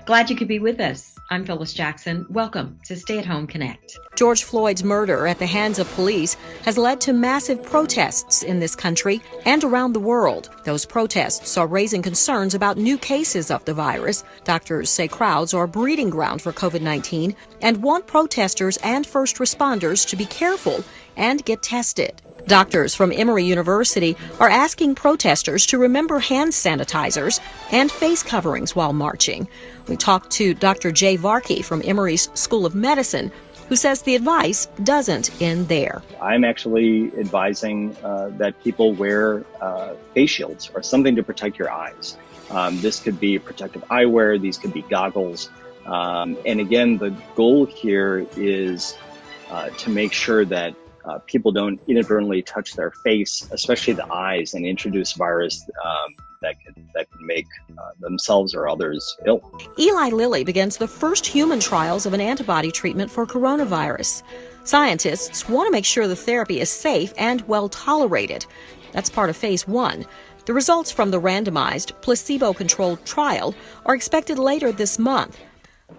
Glad you could be with us. I'm Phyllis Jackson. Welcome to Stay at Home Connect. George Floyd's murder at the hands of police has led to massive protests in this country and around the world. Those protests are raising concerns about new cases of the virus. Doctors say crowds are a breeding ground for COVID-19 and want protesters and first responders to be careful and get tested. Doctors from Emory University are asking protesters to remember hand sanitizers and face coverings while marching. We talked to Dr. Jay Varkey from Emory's School of Medicine, who says the advice doesn't end there. I'm actually advising that people wear face shields or something to protect your eyes. This could be protective eyewear, these could be goggles. And again, the goal here is to make sure that people don't inadvertently touch their face, especially the eyes, and introduce virus that can make themselves or others ill. Eli Lilly begins the first human trials of an antibody treatment for coronavirus. Scientists want to make sure the therapy is safe and well tolerated. That's part of phase 1. The results from the randomized, placebo-controlled trial are expected later this month.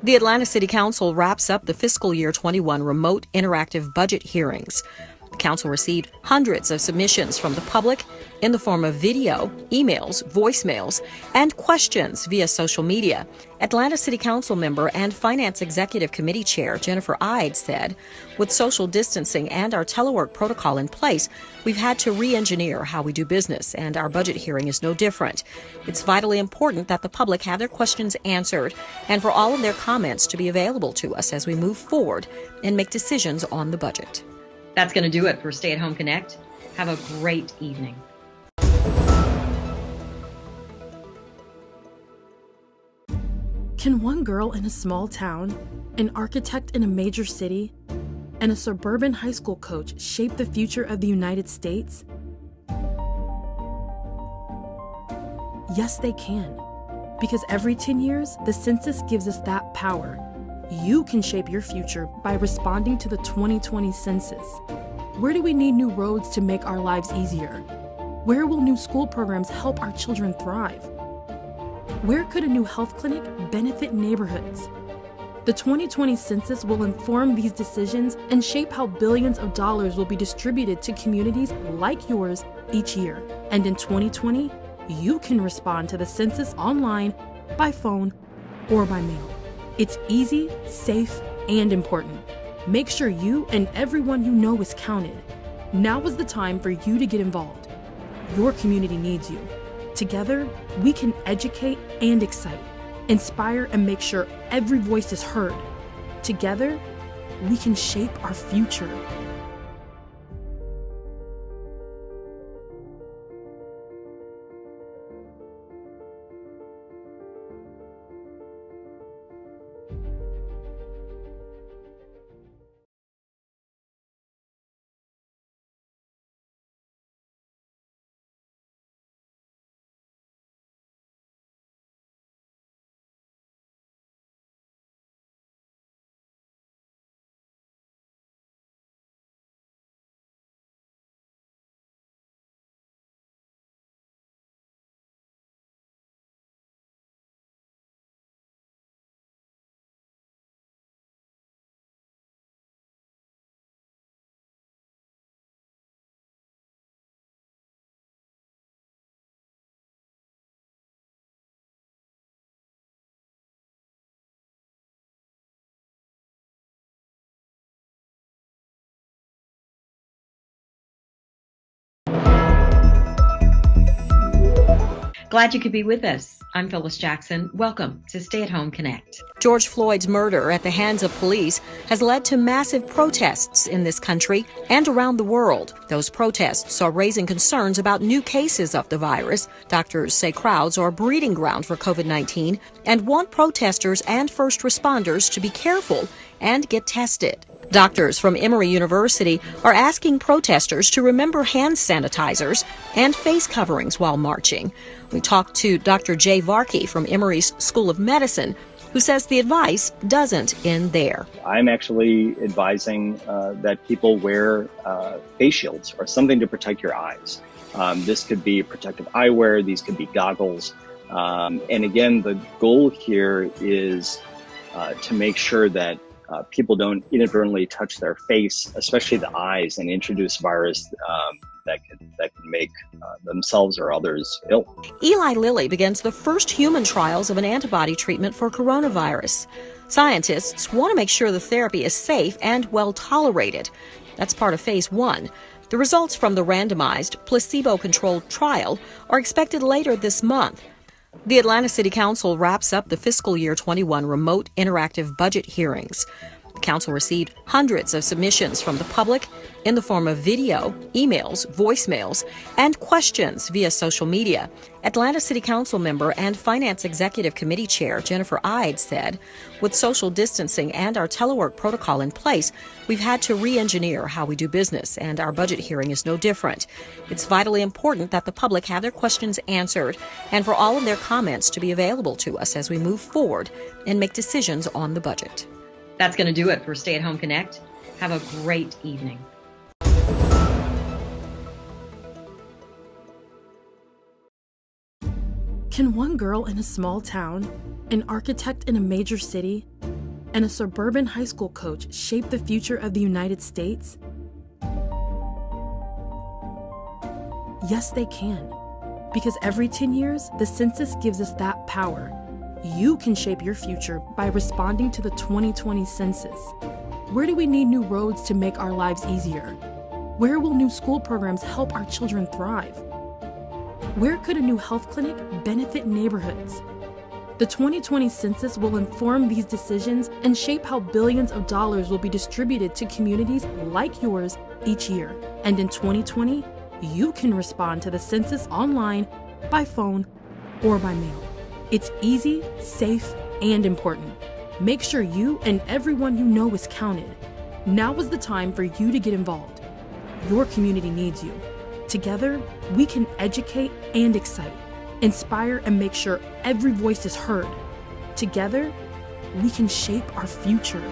The Atlanta City Council wraps up the fiscal year 21 remote interactive budget hearings. The council received hundreds of submissions from the public in the form of video, emails, voicemails, and questions via social media. Atlanta City Council member and Finance Executive Committee Chair Jennifer Ide said, with social distancing and our telework protocol in place, we've had to re-engineer how we do business, and our budget hearing is no different. It's vitally important that the public have their questions answered and for all of their comments to be available to us as we move forward and make decisions on the budget. That's going to do it for Stay at Home Connect. Have a great evening. Can one girl in a small town, an architect in a major city, and a suburban high school coach shape the future of the United States? Yes, they can. Because every 10 years, the census gives us that power. You can shape your future by responding to the 2020 census. Where do we need new roads to make our lives easier? Where will new school programs help our children thrive? Where could a new health clinic benefit neighborhoods? The 2020 census will inform these decisions and shape how billions of dollars will be distributed to communities like yours each year. And in 2020, you can respond to the census online, by phone, or by mail. It's easy, safe, and important. Make sure you and everyone you know is counted. Now is the time for you to get involved. Your community needs you. Together, we can educate and excite, inspire, and make sure every voice is heard. Together, we can shape our future. Glad you could be with us. I'm Phyllis Jackson. Welcome to Stay at Home Connect. George Floyd's murder at the hands of police has led to massive protests in this country and around the world. Those protests are raising concerns about new cases of the virus. Doctors say crowds are a breeding ground for COVID-19 and want protesters and first responders to be careful and get tested. Doctors from Emory University are asking protesters to remember hand sanitizers and face coverings while marching. We talked to Dr. Jay Varkey from Emory's School of Medicine, who says the advice doesn't end there. I'm actually advising that people wear face shields or something to protect your eyes. This could be protective eyewear, these could be goggles. And again, the goal here is to make sure that people don't inadvertently touch their face, especially the eyes, and introduce virus that can make themselves or others ill. Eli Lilly begins the first human trials of an antibody treatment for coronavirus. Scientists want to make sure the therapy is safe and well tolerated. That's part of phase 1. The results from the randomized, placebo-controlled trial are expected later this month. The Atlanta City Council wraps up the fiscal year 21 remote interactive budget hearings. The council received hundreds of submissions from the public in the form of video, emails, voicemails, and questions via social media. Atlanta City Council member and Finance Executive Committee Chair Jennifer Ide said, "With social distancing and our telework protocol in place, we've had to re-engineer how we do business, and our budget hearing is no different. It's vitally important that the public have their questions answered and for all of their comments to be available to us as we move forward and make decisions on the budget." That's going to do it for Stay at Home Connect. Have a great evening. Can one girl in a small town, an architect in a major city, and a suburban high school coach shape the future of the United States? Yes, they can. Because every 10 years, the census gives us that power. You can shape your future by responding to the 2020 census. Where do we need new roads to make our lives easier? Where will new school programs help our children thrive? Where could a new health clinic benefit neighborhoods? The 2020 census will inform these decisions and shape how billions of dollars will be distributed to communities like yours each year. And in 2020, you can respond to the census online, by phone, or by mail. It's easy, safe, and important. Make sure you and everyone you know is counted. Now is the time for you to get involved. Your community needs you. Together, we can educate and excite, inspire and make sure every voice is heard. Together, we can shape our future.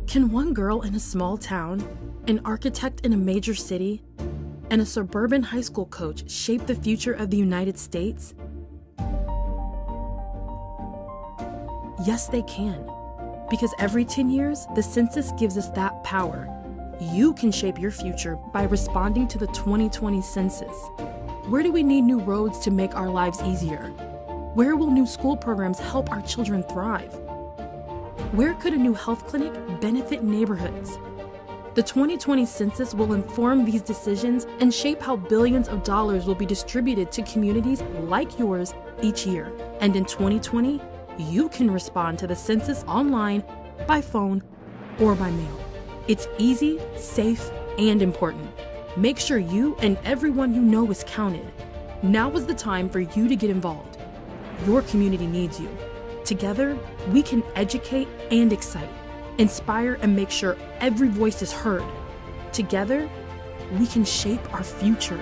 Can one girl in a small town, an architect in a major city, and a suburban high school coach shape the future of the United States? Yes, they can. Because every 10 years, the census gives us that power. You can shape your future by responding to the 2020 census. Where do we need new roads to make our lives easier? Where will new school programs help our children thrive? Where could a new health clinic benefit neighborhoods? The 2020 census will inform these decisions and shape how billions of dollars will be distributed to communities like yours each year. And in 2020, you can respond to the census online, by phone, or by mail. It's easy, safe, and important. Make sure you and everyone you know is counted. Now is the time for you to get involved. Your community needs you. Together, we can educate and excite, inspire and make sure every voice is heard. Together, we can shape our future.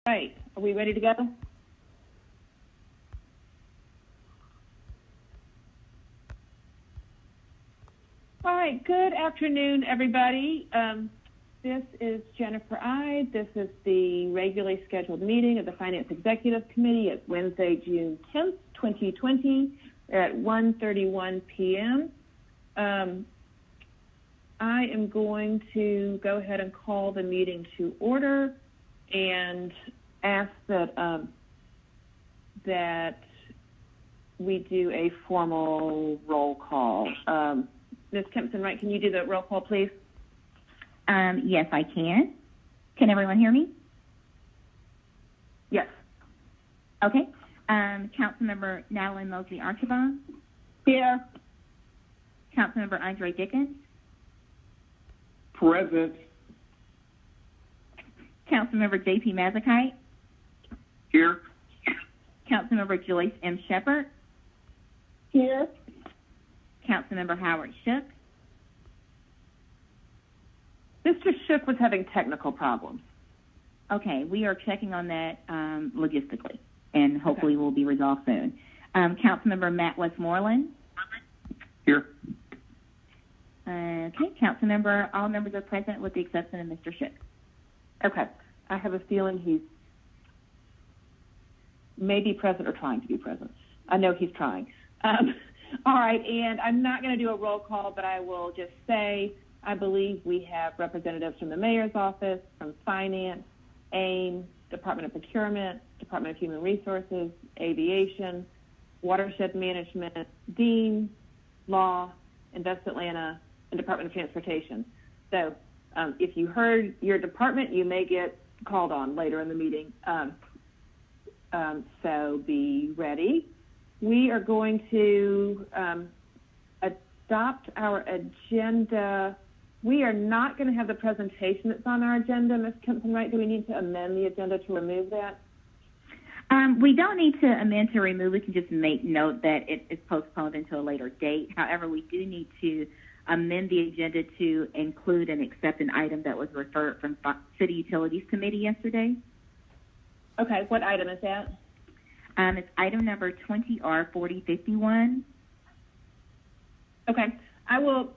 Right, are we ready to go? All right, good afternoon, everybody. This is Jennifer Ide. This is the regularly scheduled meeting of the Finance Executive Committee at Wednesday, June 10th, 2020 at 1:31 p.m. I am going to go ahead and call the meeting to order and ask that we do a formal roll call. Ms. Kempson-Wright, can you do the roll call, please? Yes, I can. Can everyone hear me? Yes. Okay. Councilmember Natalie Mosley Archibald. Here. Councilmember Andre Dickens. Present. Councilmember J.P. Mazikite. Here. Councilmember Joyce M. Shepherd. Here. Councilmember Howard Shook. Mr. Shook was having technical problems. Okay, we are checking on that logistically, and hopefully will be resolved soon. Councilmember Matt Westmoreland. Here. Okay, Councilmember, all members are present with the exception of Mr. Shook. Okay, I have a feeling he's maybe present or trying to be present. I know he's trying. All right, and I'm not going to do a roll call, but I will just say I believe we have representatives from the Mayor's Office, from Finance, AIM, Department of Procurement, Department of Human Resources, Aviation, Watershed Management, Dean, Law, Invest Atlanta, and Department of Transportation. So if you heard your department, you may get called on later in the meeting. So be ready. We are going to adopt our agenda. We are not going to have the presentation that's on our agenda, Ms. Kempson-Wright. Do we need to amend the agenda to remove that? We don't need to amend to remove. We can just make note that it is postponed until a later date. However, we do need to amend the agenda to include and accept an item that was referred from City Utilities Committee yesterday. Okay, what item is that? It's item number 20R4051. Okay, I will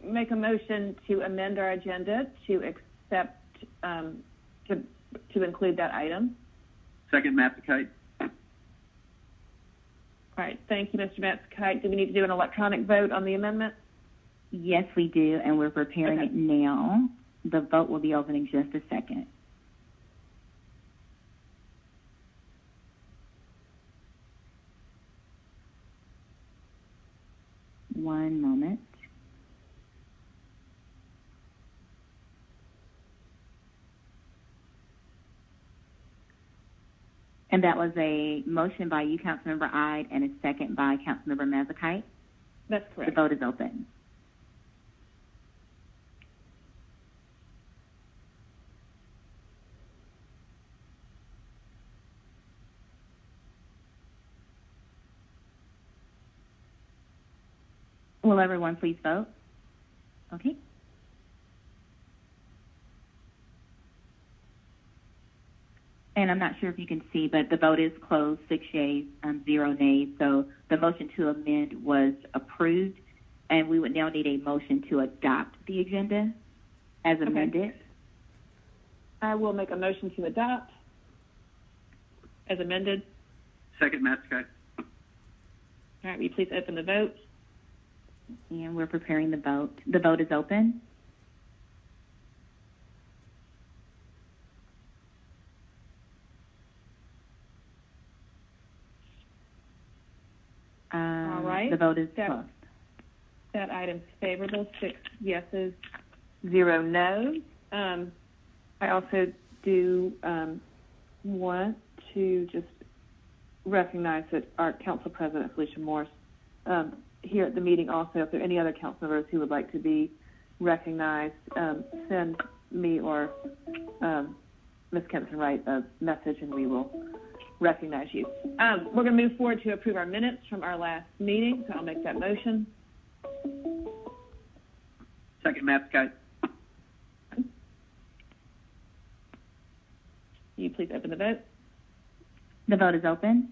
make a motion to amend our agenda to accept, to include that item. Second, Mazikite. All right, thank you, Mr. Mazikite. Do we need to do an electronic vote on the amendment? Yes, we do, and we're preparing Okay. it now. The vote will be opening just a second. One moment. And that was a motion by you, Councilmember Ide, and a second by Councilmember Mazikite. That's The correct. vote is open. Will everyone please vote? Okay. And I'm not sure if you can see, but the vote is closed, 6 yeas, 0 nays. So the motion to amend was approved, and we would now need a motion to adopt the agenda as amended. I will make a motion to adopt as amended. Second, Mazikite. All right, will you please open the vote? And we're preparing the vote. The vote is open. All right. The vote is That- closed. That item's favorable, 6 yeses, 0 noes. I also do want to just recognize that our Council President, Felicia Morse, here at the meeting also, if there are any other council members who would like to be recognized, send me or Ms. Kempson-Wright a message and we will recognize you. We're going to move forward to approve our minutes from our last meeting, so I'll make that motion. Second, Mazikite. you please open the vote? The vote is open.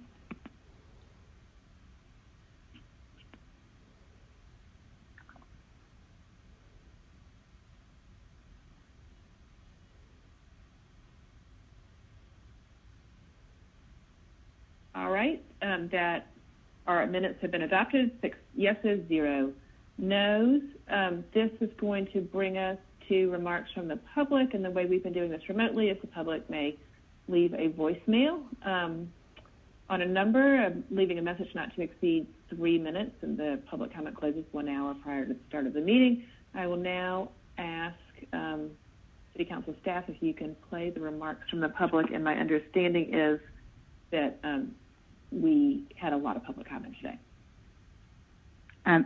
All right, that our minutes have been adopted, 6 yeses, 0 noes. This is going to bring us to remarks from the public, and the way we've been doing this remotely is the public may leave a voicemail on a number, leaving a message not to exceed 3 minutes, and the public comment closes 1 hour prior to the start of the meeting. I will now ask City Council staff if you can play the remarks from the public, and my understanding is that we had a lot of public comment today.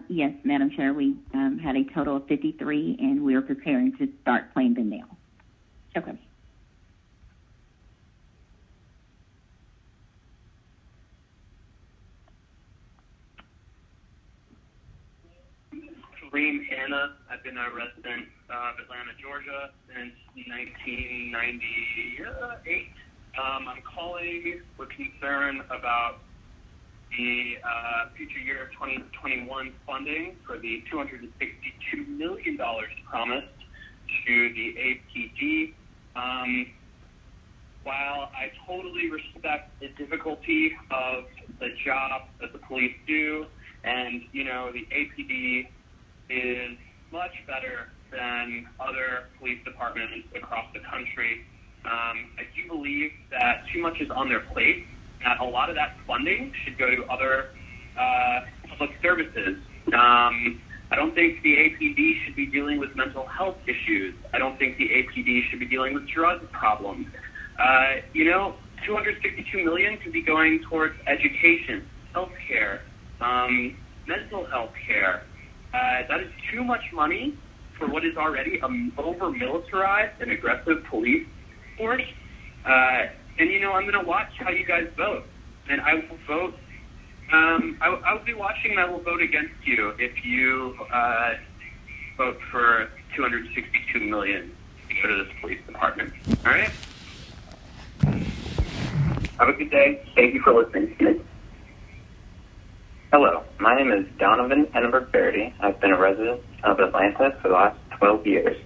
Yes, Madam Chair, we had a total of 53, and we are preparing to start playing them now. Okay. Kareem Hanna. I've been a resident of Atlanta, Georgia since 1998. I'm calling with concern about the future year of 2021 funding for the $262 million promised to the APD. While I totally respect the difficulty of the job that the police do, and, you know, the APD is much better than other police departments across the country, I do believe that too much is on their plate, that a lot of that funding should go to other public services. I don't think the APD should be dealing with mental health issues. I don't think the APD should be dealing with drug problems. You know, $262 million could be going towards education, healthcare, mental health care. That is too much money for what is already an over-militarized and aggressive police force. And, you know, I'm going to watch how you guys vote. And I will vote. I will be watching and I will vote against you if you vote for $262 million to go to this police department. All right? Have a good day. Thank you for listening to me. Hello, my name is Donovan Enneberg-Verity. I've been a resident of Atlanta for the last 12 years.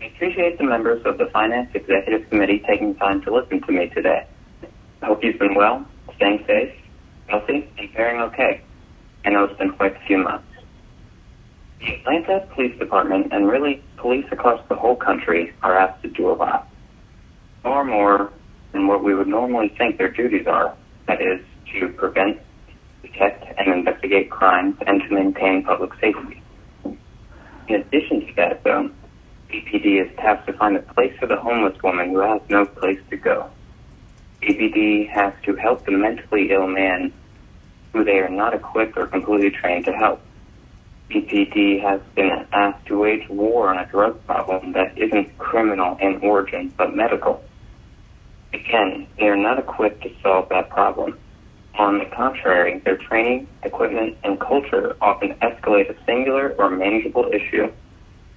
I appreciate the members of the Finance Executive Committee taking time to listen to me today. I hope you've been well, staying safe, healthy, and faring okay. I know it's been quite a few months. The Atlanta Police Department, and really police across the whole country, are asked to do a lot. Far more than what we would normally think their duties are, that is, to prevent, detect, and investigate crimes and to maintain public safety. In addition to that, though, APD is tasked to find a place for the homeless woman who has no place to go. APD has to help the mentally ill man who they are not equipped or completely trained to help. APD has been asked to wage war on a drug problem that isn't criminal in origin but medical. Again, they are not equipped to solve that problem. On the contrary, their training, equipment, and culture often escalate a singular or manageable issue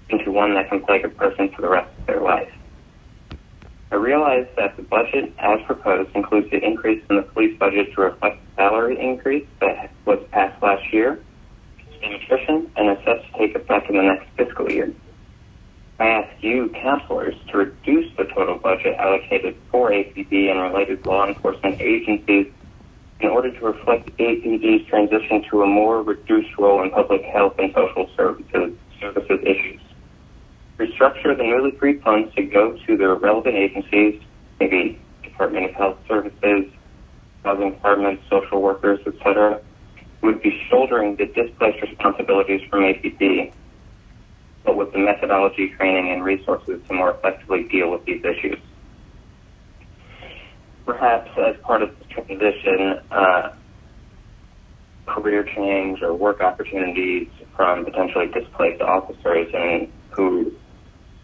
into one that can plague a person for the rest of their life. I realize that the budget, as proposed, includes the increase in the police budget to reflect the salary increase that was passed last year, in attrition, and is set to take effect in the next fiscal year. I ask you, counselors, to reduce the total budget allocated for APD and related law enforcement agencies in order to reflect APD's transition to a more reduced role in public health and social services issues. Restructure the newly freed funds to go to the relevant agencies, maybe Department of Health Services, Housing Department, social workers, etc., would be shouldering the displaced responsibilities from APD, but with the methodology, training, and resources to more effectively deal with these issues. Perhaps as part of the transition, career change or work opportunities from potentially displaced officers and who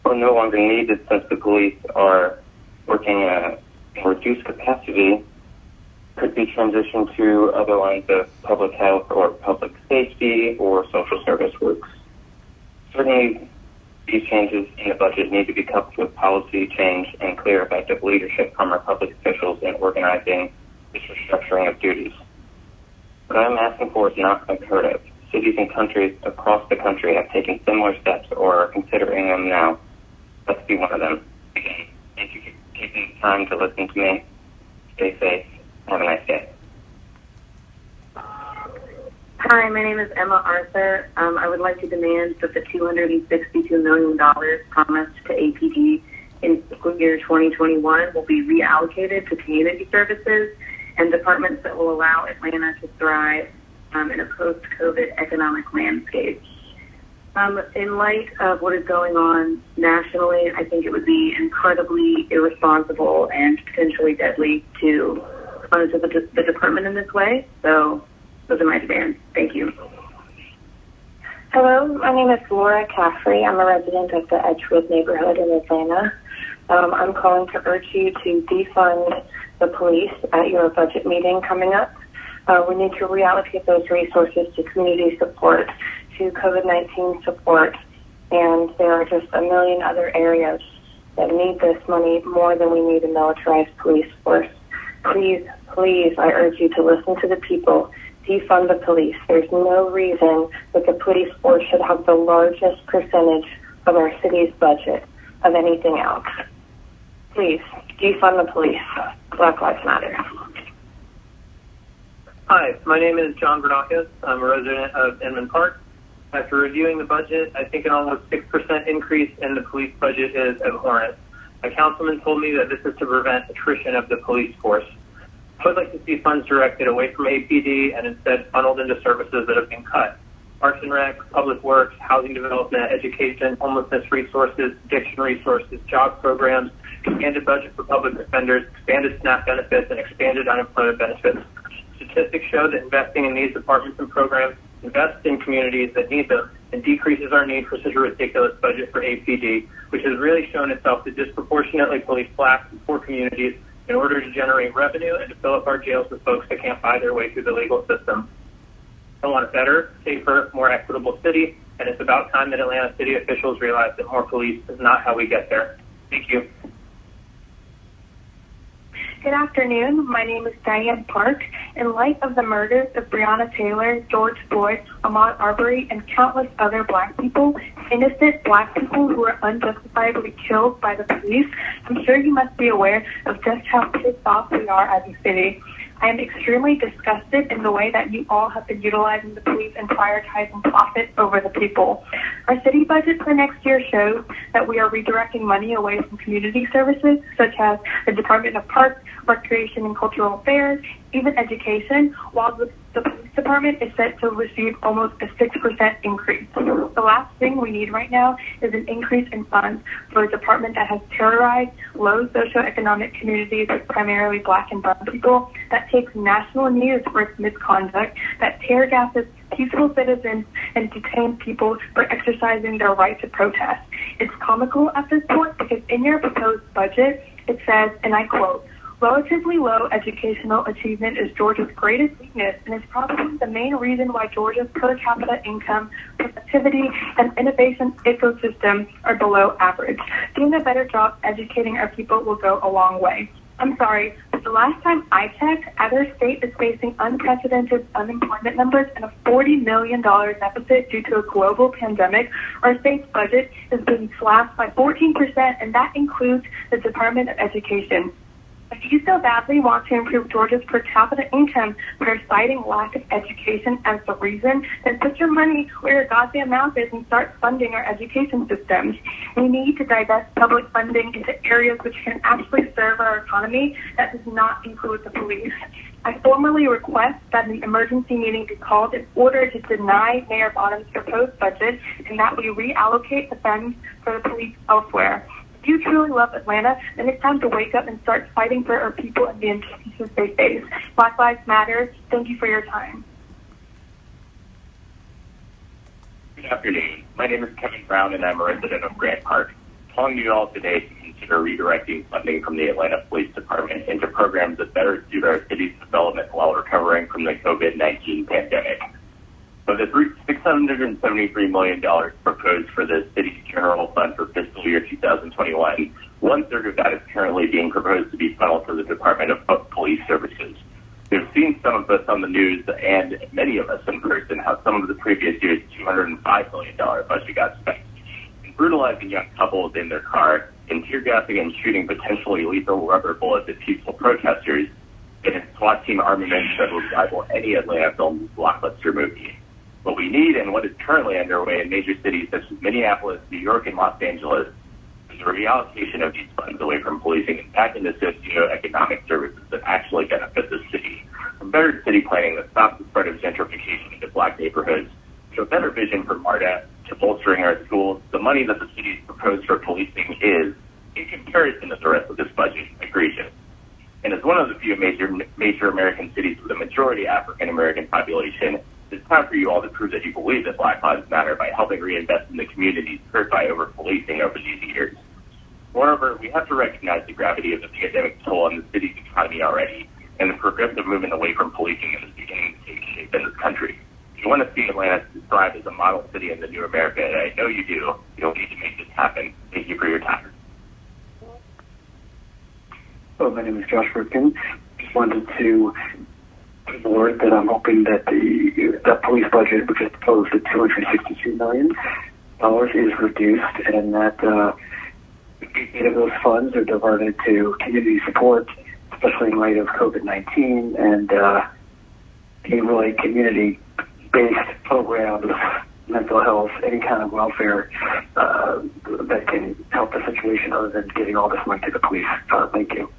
are no longer needed since the police are working in reduced capacity could be transitioned to other lines of public health or public safety or social service works. Certainly, These changes in the budget need to be coupled with policy change and clear, effective leadership from our public officials in organizing this restructuring of duties. What I'm asking for is not unheard of. Cities and countries across the country have taken similar steps or are considering them now. Let's be one of them. Again, thank you for taking the time to listen to me. Stay safe. Have a nice day. Hi, my name is Emma Arthur. I would like to demand that the $262 million promised to APD in fiscal year 2021 will be reallocated to community services and departments that will allow Atlanta to thrive in a post-COVID economic landscape. In light of what is going on nationally, I think it would be incredibly irresponsible and potentially deadly to fund the department in this way. So those are my demands. Thank you. Hello, my name is Laura Caffrey. I'm a resident of the Edgewood neighborhood in Atlanta. I'm calling to urge you to defund the police at your budget meeting coming up. We need to reallocate those resources to community support, to COVID-19 support, and there are just a million other areas that need this money more than we need a militarized police force. Please, please, I urge you to listen to the people. Defund the police. There's no reason that the police force should have the largest percentage of our city's budget of anything else. Please, defund the police. Black Lives Matter. Hi, my name is John Bernakis. I'm a resident of Inman Park. After reviewing the budget, I think an almost 6% increase in the police budget is abhorrent. A councilman told me that this is to prevent attrition of the police force. I would like to see funds directed away from APD and instead funneled into services that have been cut. Parks and Rec, Public Works, Housing Development, Education, Homelessness Resources, Addiction Resources, job programs, expanded budget for public defenders, expanded SNAP benefits, and expanded unemployment benefits. Statistics show that investing in these departments and programs invests in communities that need them and decreases our need for such a ridiculous budget for APD, which has really shown itself to disproportionately police black and poor communities in order to generate revenue and to fill up our jails with folks that can't buy their way through the legal system. I want a better, safer, more equitable city, and it's about time that Atlanta city officials realize that more police is not how we get there. Thank you. Good afternoon. My name is Diane Park. In light of the murders of Breonna Taylor, George Floyd, Ahmaud Arbery, and countless other black people, innocent black people who were unjustifiably killed by the police, I'm sure you must be aware of just how pissed off we are as a city. I am extremely disgusted in the way that you all have been utilizing the police and prioritizing profit over the people. Our city budget for next year shows that we are redirecting money away from community services, such as the Department of Parks, Recreation and Cultural Affairs, even education, while the police department is set to receive almost a 6% increase. The last thing we need right now is an increase in funds for a department that has terrorized low socioeconomic communities, primarily black and brown people, that takes national news for its misconduct, that tear gasses peaceful citizens and detain people for exercising their right to protest. It's comical at this point because in your proposed budget, it says, and I quote, "Relatively low educational achievement is Georgia's greatest weakness and is probably the main reason why Georgia's per capita income, productivity, and innovation ecosystem are below average. Doing a better job educating our people will go a long way." I'm sorry, but the last time I checked, our state is facing unprecedented unemployment numbers and a $40 million deficit due to a global pandemic. Our state's budget is being slashed by 14%, and that includes the Department of Education. If you so badly want to improve Georgia's per capita income but are citing lack of education as the reason, then put your money where your goddamn mouth is and start funding our education systems. We need to divest public funding into areas which can actually serve our economy. That does not include the police. I formally request that an emergency meeting be called in order to deny Mayor Bottom's proposed budget and that we reallocate the funds for the police elsewhere. If you truly love Atlanta, then it's time to wake up and start fighting for our people and the injustices they face. Black Lives Matter. Thank you for your time. Good afternoon. My name is Kevin Brown, and I'm a resident of Grant Park. Calling you all today to consider redirecting funding from the Atlanta Police Department into programs that better suit our city's development while recovering from the COVID-19 pandemic. Of the $673 million proposed for the city's general fund for fiscal year 2021, 1/3 of that is currently being proposed to be funneled to the Department of Police Services. We've seen some of us on the news and many of us in person how some of the previous year's $205 million budget got spent. In brutalizing young couples in their car, in tear gassing and shooting potentially lethal rubber bullets at peaceful protesters, and in SWAT team armaments that would rival any Atlanta film blockbuster movie. What we need and what is currently underway in major cities such as Minneapolis, New York, and Los Angeles is a reallocation of these funds away from policing and back into socioeconomic services that actually benefit the city. From better city planning that stops the spread of gentrification into black neighborhoods, to a better vision for MARTA, to bolstering our schools, the money that the city's proposed for policing is, in comparison to the rest of this budget, egregious. And as one of the few major American cities with a majority African-American population, it's time for you all to prove that you believe that Black Lives Matter by helping reinvest in the communities hurt by over-policing over these years. Moreover, we have to recognize the gravity of the pandemic toll on the city's economy already, and the progressive movement away from policing is beginning to take shape in this country. If you want to see Atlanta thrive as a model city in the new America, and I know you do, you'll need to make this happen. Thank you for your time. Hello, my name is Josh Ripken. Just wanted to board that I'm hoping that the police budget, which is proposed at $262 million, is reduced, and that 8 of those funds are diverted to community support, especially in light of COVID-19, and a really community-based program of mental health, any kind of welfare that can help the situation other than getting all this money to the police. Thank you.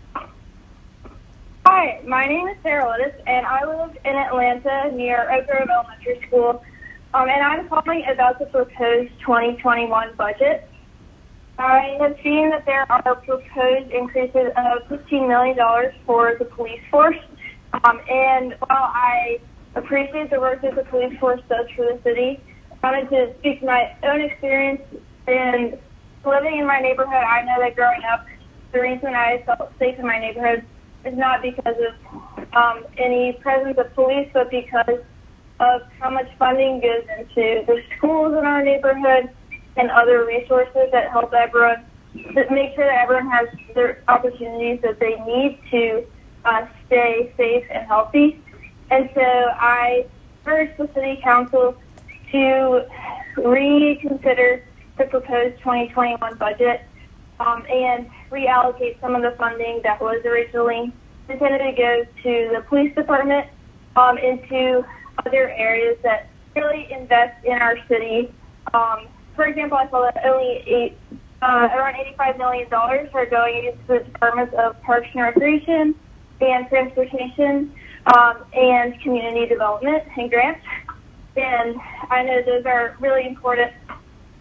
Hi, my name is Sarah Lettis, and I live in Atlanta near Oak Grove Elementary School, and I'm calling about the proposed 2021 budget. I have seen that there are proposed increases of $15 million for the police force, and while I appreciate the work that the police force does for the city, I wanted to speak to my own experience in living in my neighborhood. I know that growing up, the reason I felt safe in my neighborhood is not because of any presence of police, but because of how much funding goes into the schools in our neighborhood and other resources that help everyone, that make sure that everyone has the opportunities that they need to stay safe and healthy. And so I urge the City Council to reconsider the proposed 2021 budget and reallocate some of the funding that was originally intended to go to the police department into other areas that really invest in our city. For example, I saw that only around $85 million are going into the Departments of Parks and Recreation and Transportation and Community Development and grants. And I know those are really important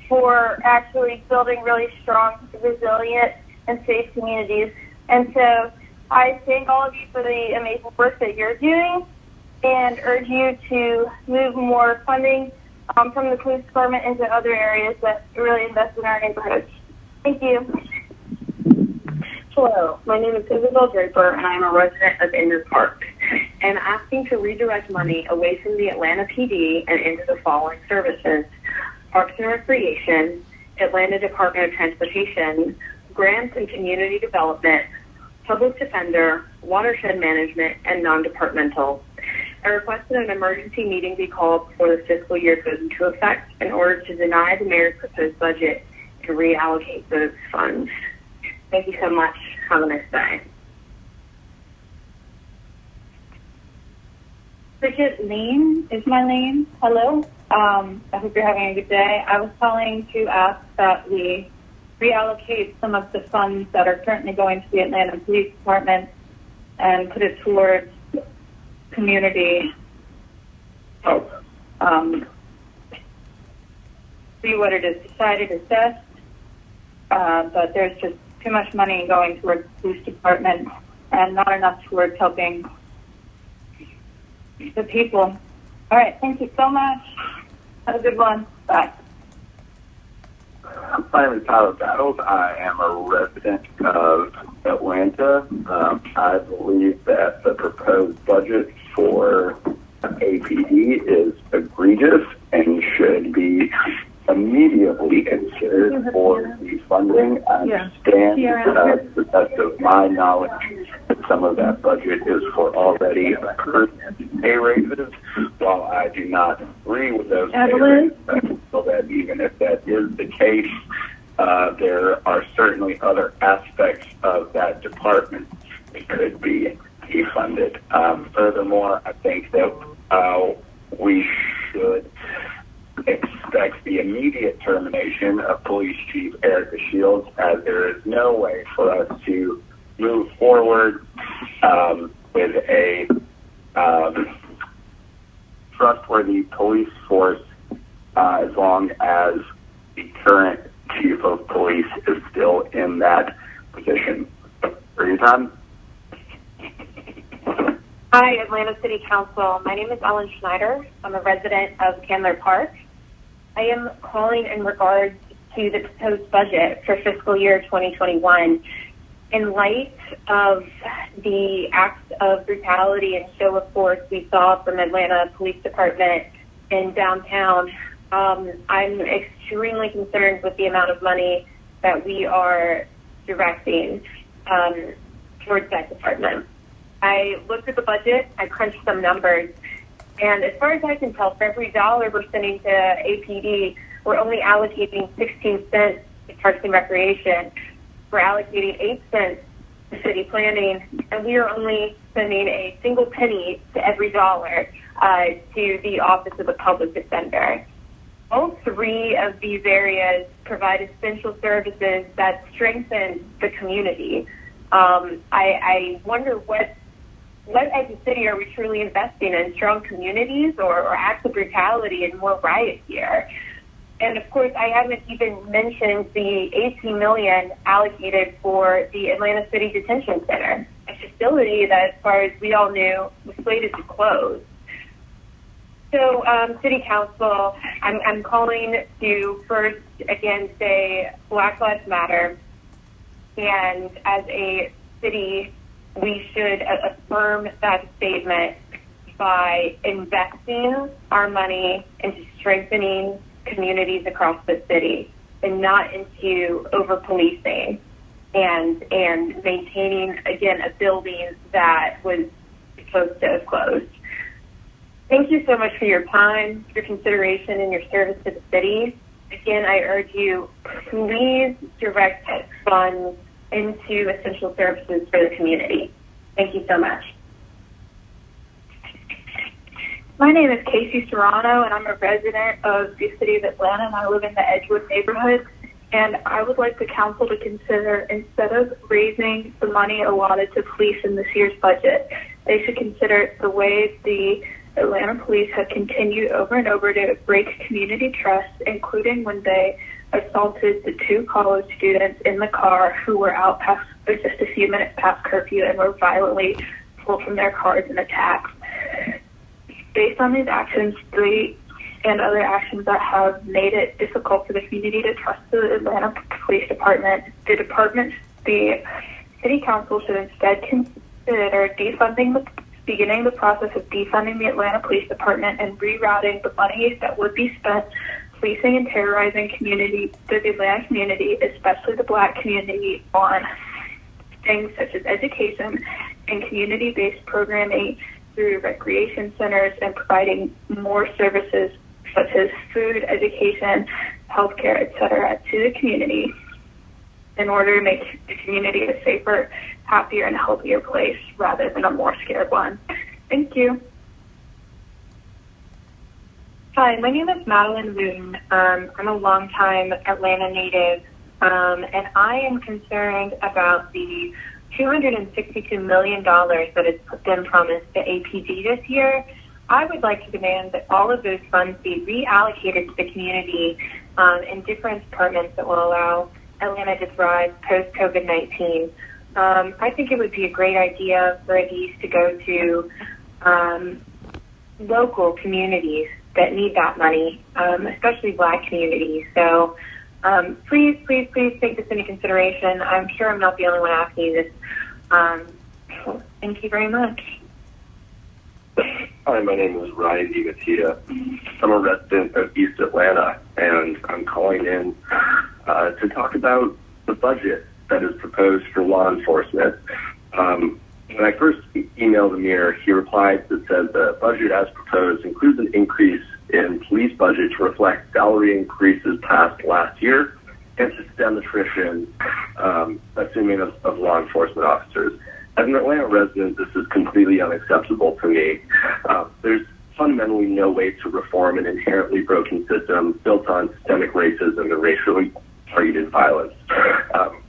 for actually building really strong, resilient, and safe communities. And so I thank all of you for the amazing work that you're doing and urge you to move more funding from the police department into other areas that really invest in our neighborhoods. Thank you. Hello, my name is Isabel Draper, and I am a resident of Inman Park, and asking to redirect money away from the Atlanta PD and into the following services: Parks and Recreation, Atlanta Department of Transportation, Grants and Community Development, Public Defender, Watershed Management, and non-departmental. I requested an emergency meeting be called before the fiscal year goes into effect in order to deny the mayor's proposed budget and reallocate those funds. Thank you so much. Have a nice day. Bridget Lean is my name. Hello. I hope you're having a good day. I was calling to ask that we reallocate some of the funds that are currently going to the Atlanta Police Department and put it towards community help. See what it is decided is best, but there's just too much money going towards the police department and not enough towards helping the people. All right, thank you so much. Have a good one. Bye. My name is Tyler Battles. I am a resident of Atlanta. I believe that the proposed budget for APD is egregious and should be immediately considered for defunding. I understand, to the best of my knowledge, that some of that budget is for already occurred pay raises. While I do not agree with those pay raises, I feel that even if that is the case, there are certainly other aspects of that department that could be defunded. Furthermore, I think that we should expect the immediate termination of Police Chief Erica Shields, as there is no way for us to move forward with a trustworthy police force as long as the current Chief of Police is still in that position. For your time. Hi, Atlanta City Council. My name is Ellen Schneider. I'm a resident of Candler Park. I am calling in regards to the proposed budget for fiscal year 2021. In light of the acts of brutality and show of force we saw from Atlanta Police Department in downtown, I'm extremely concerned with the amount of money that we are directing towards that department. I looked at the budget, I crunched some numbers, and as far as I can tell, for every dollar we're sending to APD, we're only allocating 16 cents to Parks and Recreation. We're allocating 8 cents to city planning, and we are only sending a single penny to every dollar to the Office of the Public Defender. All three of these areas provide essential services that strengthen the community. I wonder what as a city are we truly investing in? Strong communities or acts of brutality and more riot gear? And of course, I haven't even mentioned the $18 million allocated for the Atlanta City Detention Center, a facility that, as far as we all knew, was slated to close. So, City Council, I'm calling to first, again, say Black Lives Matter. And as a city, we should affirm that statement by investing our money into strengthening communities across the city and not into over-policing and maintaining, again, a building that was supposed to have closed. Thank you so much for your time, your consideration, and your service to the city. Again, I urge you, please direct funds into essential services for the community. Thank you so much. My name is Casey Serrano, and I'm a resident of the city of Atlanta, and I live in the Edgewood neighborhood. And I would like the council to consider, instead of raising the money allotted to police in this year's budget, they should consider the way the Atlanta police have continued over and over to break community trust, including when they assaulted the 2 college students in the car who were out past just a few minutes past curfew and were violently pulled from their cars and attacked. Based on these actions, and other actions that have made it difficult for the community to trust the Atlanta Police Department, the City Council should instead consider beginning the process of defunding the Atlanta Police Department and rerouting the money that would be spent policing and terrorizing the Atlanta community, especially the Black community, on things such as education and community-based programming through recreation centers and providing more services such as food, education, healthcare, etc., to the community in order to make the community a safer, happier, and healthier place rather than a more scared one. Thank you. Hi, my name is Madeline Moon. I'm a longtime Atlanta native, and I am concerned about the $262 million that has been promised to APD this year. I would like to demand that all of those funds be reallocated to the community in different departments that will allow Atlanta to thrive post-COVID-19. I think it would be a great idea for these to go to local communities that need that money, especially Black communities. So please take this into consideration. I'm sure I'm not the only one asking you this. Thank you very much. Hi, my name is Ryan DiMattia. I'm a resident of East Atlanta, and I'm calling in to talk about the budget that is proposed for law enforcement. When I first emailed Amir, he replied that said the budget as proposed includes an increase in police budget to reflect salary increases passed last year and to stem attrition, assuming of law enforcement officers. As an Atlanta resident, this is completely unacceptable to me. There's fundamentally no way to reform an inherently broken system built on systemic racism and racially targeted violence.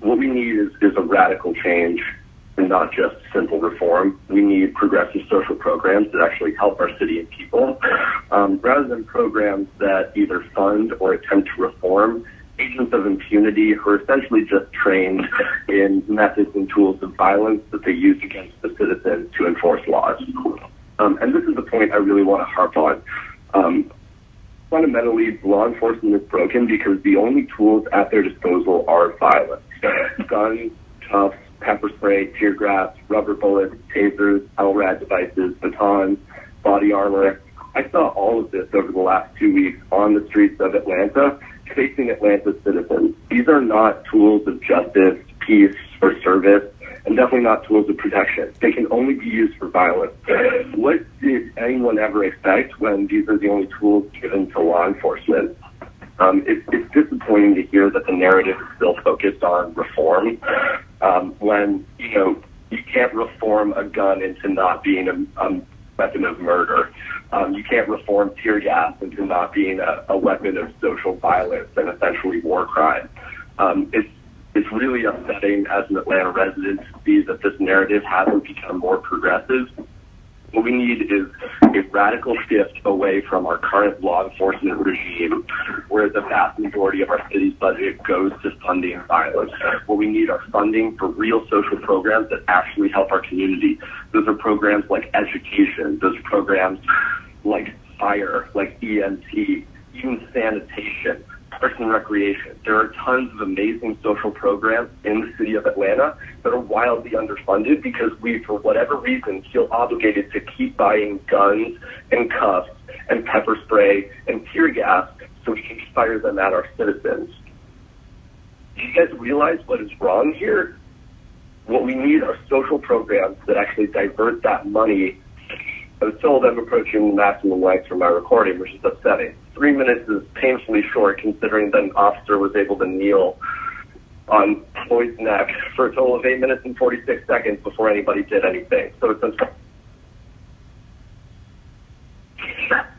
What we need is a radical change and not just simple reform. We need progressive social programs that actually help our city and people, rather than programs that either fund or attempt to reform agents of impunity who are essentially just trained in methods and tools of violence that they use against the citizens to enforce laws. And this is the point I really want to harp on. Fundamentally, law enforcement is broken because the only tools at their disposal are violence. Guns, cuffs, pepper spray, tear gas, rubber bullets, tasers, LRAD devices, batons, body armor. I saw all of this over the last 2 weeks on the streets of Atlanta, facing Atlanta citizens. These are not tools of justice, peace, or service, and definitely not tools of protection. They can only be used for violence. What did anyone ever expect when these are the only tools given to law enforcement? It's disappointing to hear that the narrative is still focused on reform, when, you can't reform a gun into not being a weapon of murder. You can't reform tear gas into not being a weapon of social violence and essentially war crime. It's really upsetting as an Atlanta resident to see that this narrative hasn't become more progressive. What we need is a radical shift away from our current law enforcement regime, where the vast majority of our city's budget goes to funding violence. What we need are funding for real social programs that actually help our community. Those are programs like education. Those are programs like fire, like EMT, even sanitation, parks and recreation. There are tons of amazing social programs in the city of Atlanta that are wildly underfunded because we, for whatever reason, feel obligated to keep buying guns and cuffs and pepper spray and tear gas so we can fire them at our citizens. Do you guys realize what is wrong here? What we need are social programs that actually divert that money. I was told I'm approaching the maximum length for my recording, which is upsetting. 3 minutes is painfully short considering that an officer was able to kneel on Floyd's neck for a total of 8 minutes and 46 seconds before anybody did anything. So it's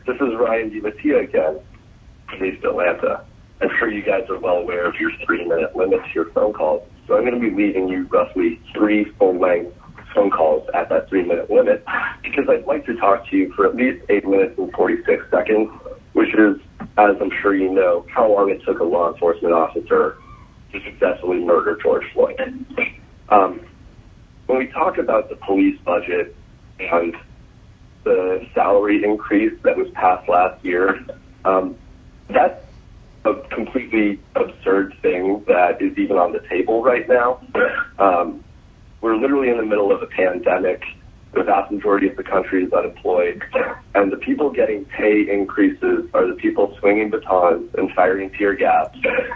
This is Ryan DiMattia again from East Atlanta. I'm sure you guys are well aware of your 3-minute limit to your phone calls. So I'm going to be leaving you roughly 3 full-length phone calls at that 3-minute limit because I'd like to talk to you for at least 8 minutes and 46 seconds, which is, as I'm sure you know, how long it took a law enforcement officer to successfully murder George Floyd. When we talk about the police budget and the salary increase that was passed last year, that's a completely absurd thing that is even on the table right now. We're literally in the middle of a pandemic. The vast majority of the country is unemployed, and the people getting pay increases are the people swinging batons and firing tear gas,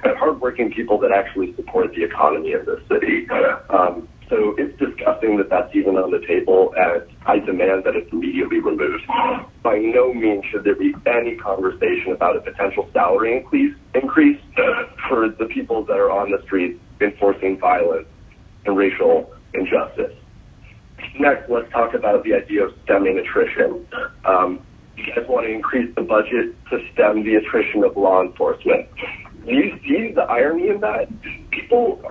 and hardworking people that actually support the economy of this city. So it's disgusting that that's even on the table, and I demand that it's immediately removed. By no means should there be any conversation about a potential salary increase for the people that are on the streets enforcing violence and racial injustice. Next, let's talk about the idea of stemming attrition. You guys want to increase the budget to stem the attrition of law enforcement. Do you see the irony in that? People,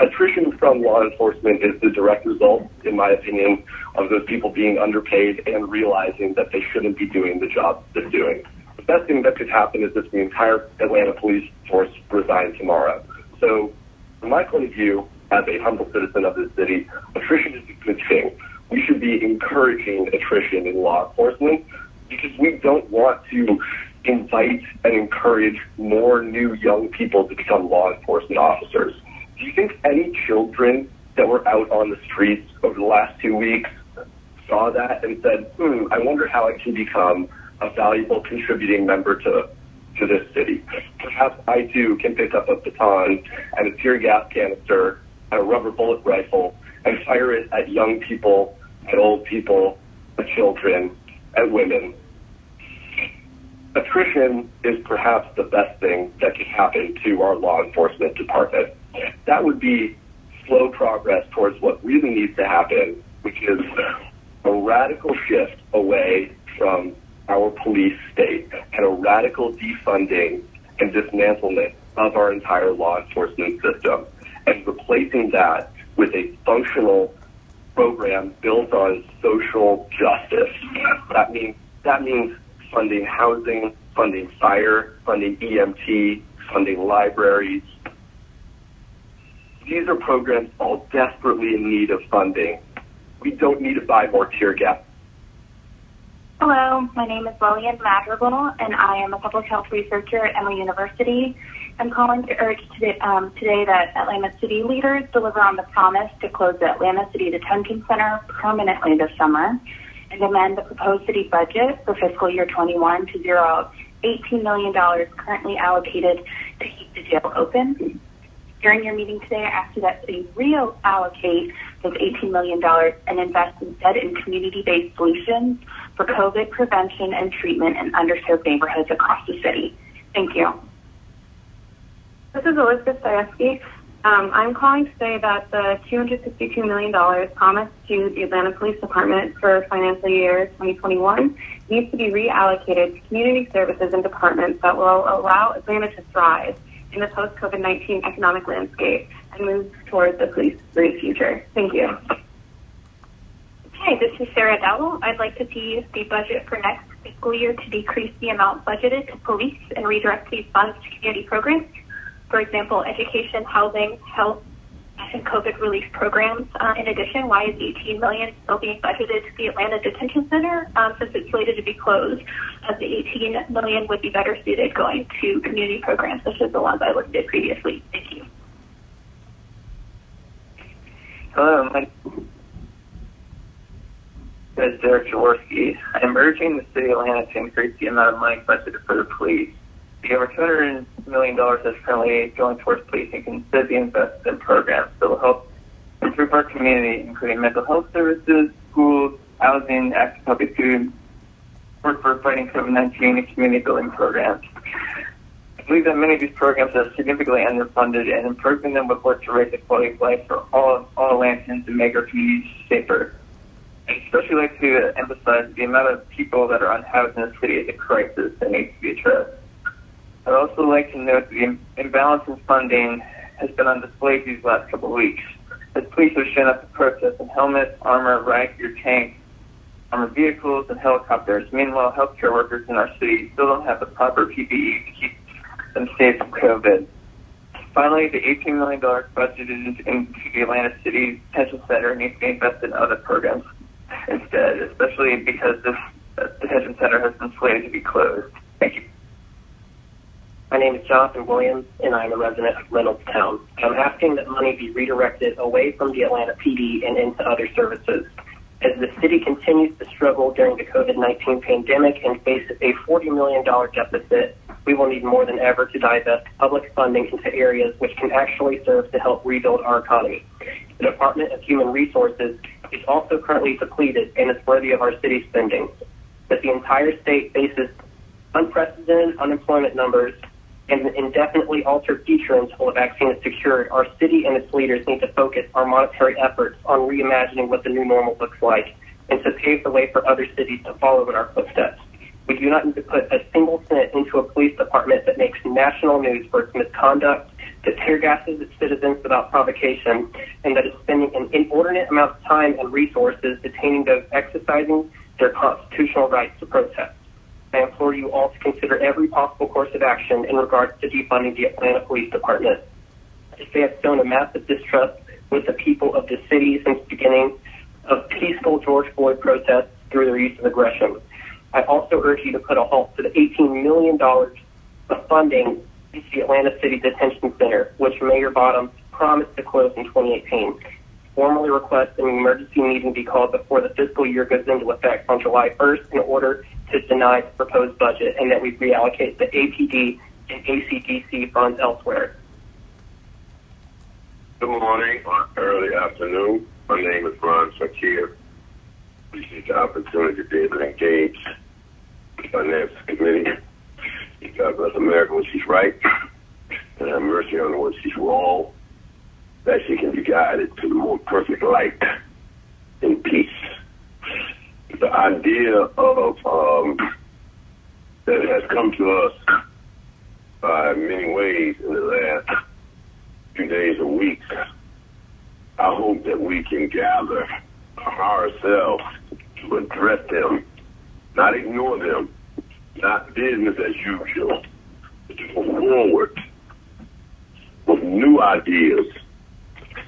attrition from law enforcement is the direct result, in my opinion, of those people being underpaid and realizing that they shouldn't be doing the job they're doing. The best thing that could happen is if the entire Atlanta police force resigned tomorrow. So, from my point of view, as a humble citizen of this city, attrition is a good thing. We should be encouraging attrition in law enforcement because we don't want to invite and encourage more new young people to become law enforcement officers. Do you think any children that were out on the streets over the last 2 weeks saw that and said, I wonder how I can become a valuable contributing member to this city. Perhaps I too can pick up a baton and a tear gas canister and a rubber bullet rifle and fire it at young people, at old people, at children, at women. Attrition is perhaps the best thing that could happen to our law enforcement department. That would be slow progress towards what really needs to happen, which is a radical shift away from our police state and a radical defunding and dismantlement of our entire law enforcement system, and replacing that with a functional program built on social justice. That means funding housing, funding fire, funding EMT, funding libraries. These are programs all desperately in need of funding. We don't need to buy more tear gas. Hello, my name is Lillian Madrigal, and I am a public health researcher at Emory University. I'm calling to urge today that Atlanta City leaders deliver on the promise to close the Atlanta City Detention Center permanently this summer and amend the proposed city budget for fiscal year 21 to zero out $18 million currently allocated to keep the jail open. During your meeting today, I asked you that you reallocate those $18 million and invest instead in community-based solutions for COVID prevention and treatment in underserved neighborhoods across the city. Thank you. This is Elizabeth Sayesky. I'm calling to say that the $262 million promised to the Atlanta Police Department for financial year 2021 needs to be reallocated to community services and departments that will allow Atlanta to thrive in the post-COVID-19 economic landscape and move towards a police-free future. Thank you. Hi, this is Sarah Dowell. I'd like to see the budget for next fiscal year to decrease the amount budgeted to police and redirect these funds to community programs. For example, education, housing, health, and COVID relief programs. In addition, why is $18 million still being budgeted to the Atlanta Detention Center since it's slated to be closed? As the $18 million would be better suited going to community programs such as the ones I listed previously. Thank you. Hello, my name is Derek Jaworski. I'm urging the City of Atlanta to increase the amount of money budgeted for the police. The over $200 million that's currently going towards policing can instead be invested in programs that will help improve our community, including mental health services, schools, housing, active public food, work for fighting COVID-19, and community building programs. I believe that many of these programs are significantly underfunded, and improving them would work to raise the quality of life for all Atlantans and make our communities safer. I'd especially like to emphasize the amount of people that are unhoused in the city is a crisis that needs to be addressed. I'd also like to note the imbalance in funding has been on display these last couple of weeks. As police have shown up to protest in helmets, armor, riot-gear tanks, armored vehicles, and helicopters. Meanwhile, healthcare workers in our city still don't have the proper PPE to keep them safe from COVID. Finally, the $18 million budgeted into the Atlanta City Detention Center needs to be invested in other programs instead, especially because this detention center has been slated to be closed. Thank you. My name is Jonathan Williams, and I'm a resident of Reynoldstown. I'm asking that money be redirected away from the Atlanta PD and into other services. As the city continues to struggle during the COVID-19 pandemic and faces a $40 million deficit, we will need more than ever to divest public funding into areas which can actually serve to help rebuild our economy. The Department of Human Resources is also currently depleted and is worthy of our city spending. But the entire state faces unprecedented unemployment numbers and an indefinitely altered future until a vaccine is secured. Our city and its leaders need to focus our monetary efforts on reimagining what the new normal looks like and to pave the way for other cities to follow in our footsteps. We do not need to put a single cent into a police department that makes national news for its misconduct, that tear gasses its citizens without provocation, and that is spending an inordinate amount of time and resources detaining those exercising their constitutional rights to protest. I implore you all to consider every possible course of action in regards to defunding the Atlanta Police Department. They have shown a massive distrust with the people of the city since the beginning of peaceful George Floyd protests through their use of aggression. I also urge you to put a halt to the $18 million of funding into the Atlanta City Detention Center, which Mayor Bottoms promised to close in 2018. formally request an emergency meeting be called before the fiscal year goes into effect on July 1st in order to deny the proposed budget, and that we reallocate the APD and ACDC funds elsewhere. Good morning or early afternoon. My name is Ron Fakir. Appreciate the opportunity to be able to engage the Finance Committee. God bless America when she's right, and have mercy on her when she's wrong, that she can be guided to the more perfect light in peace. The idea of that has come to us by many ways in the last few days or weeks. I hope that we can gather ourselves to address them, not ignore them, not business as usual, but to go forward with new ideas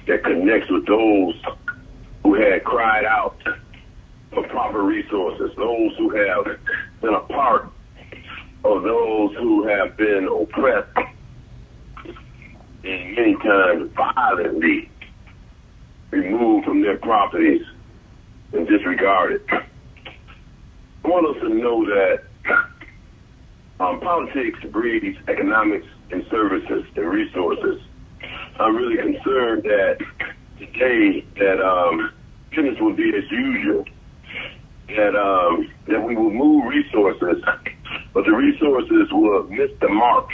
that connects with those who had cried out for proper resources, those who have been a part of those who have been oppressed and many times violently removed from their properties and disregarded. I want us to know that politics breeds economics and services and resources. I'm really concerned that today that business will be as usual, that we will move resources, but the resources will miss the mark.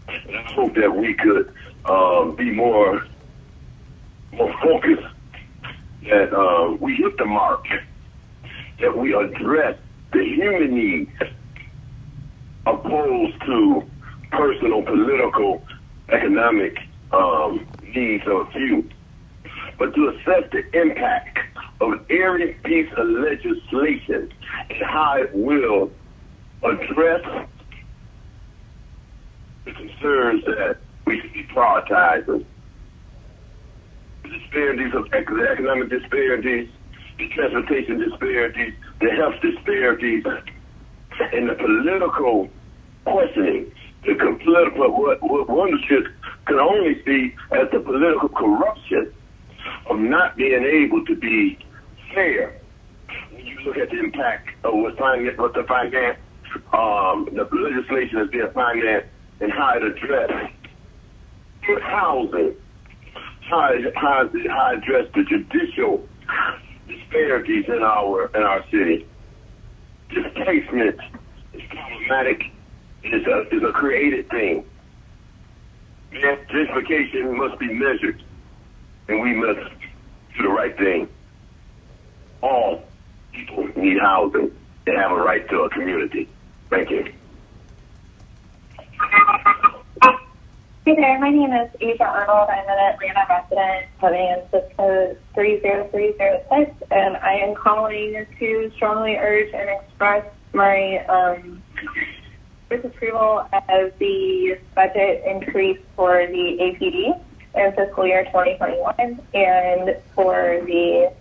And I hope that we could be more focused, that we hit the mark, that we address the human needs opposed to personal, political, economic needs of a few, but to assess the impact of every piece of legislation and how it will address the concerns that we should be prioritizing. The disparities of the economic disparities, the transportation disparities, the health disparities, and the political questioning, what one can only see as the political corruption of not being able to be fair. When you look at the impact of the legislation is being financed and how it addressed housing, how it addressed the judicial disparities in our city. Displacement is problematic. It's a created thing. Gentrification must be measured, and we must do the right thing. All people need housing and have a right to a community. Thank you. Hey there, my name is Asia Arnold. I'm an Atlanta resident living in zip code 30306, and I am calling to strongly urge and express my disapproval of the budget increase for the APD in fiscal year 2021 and for the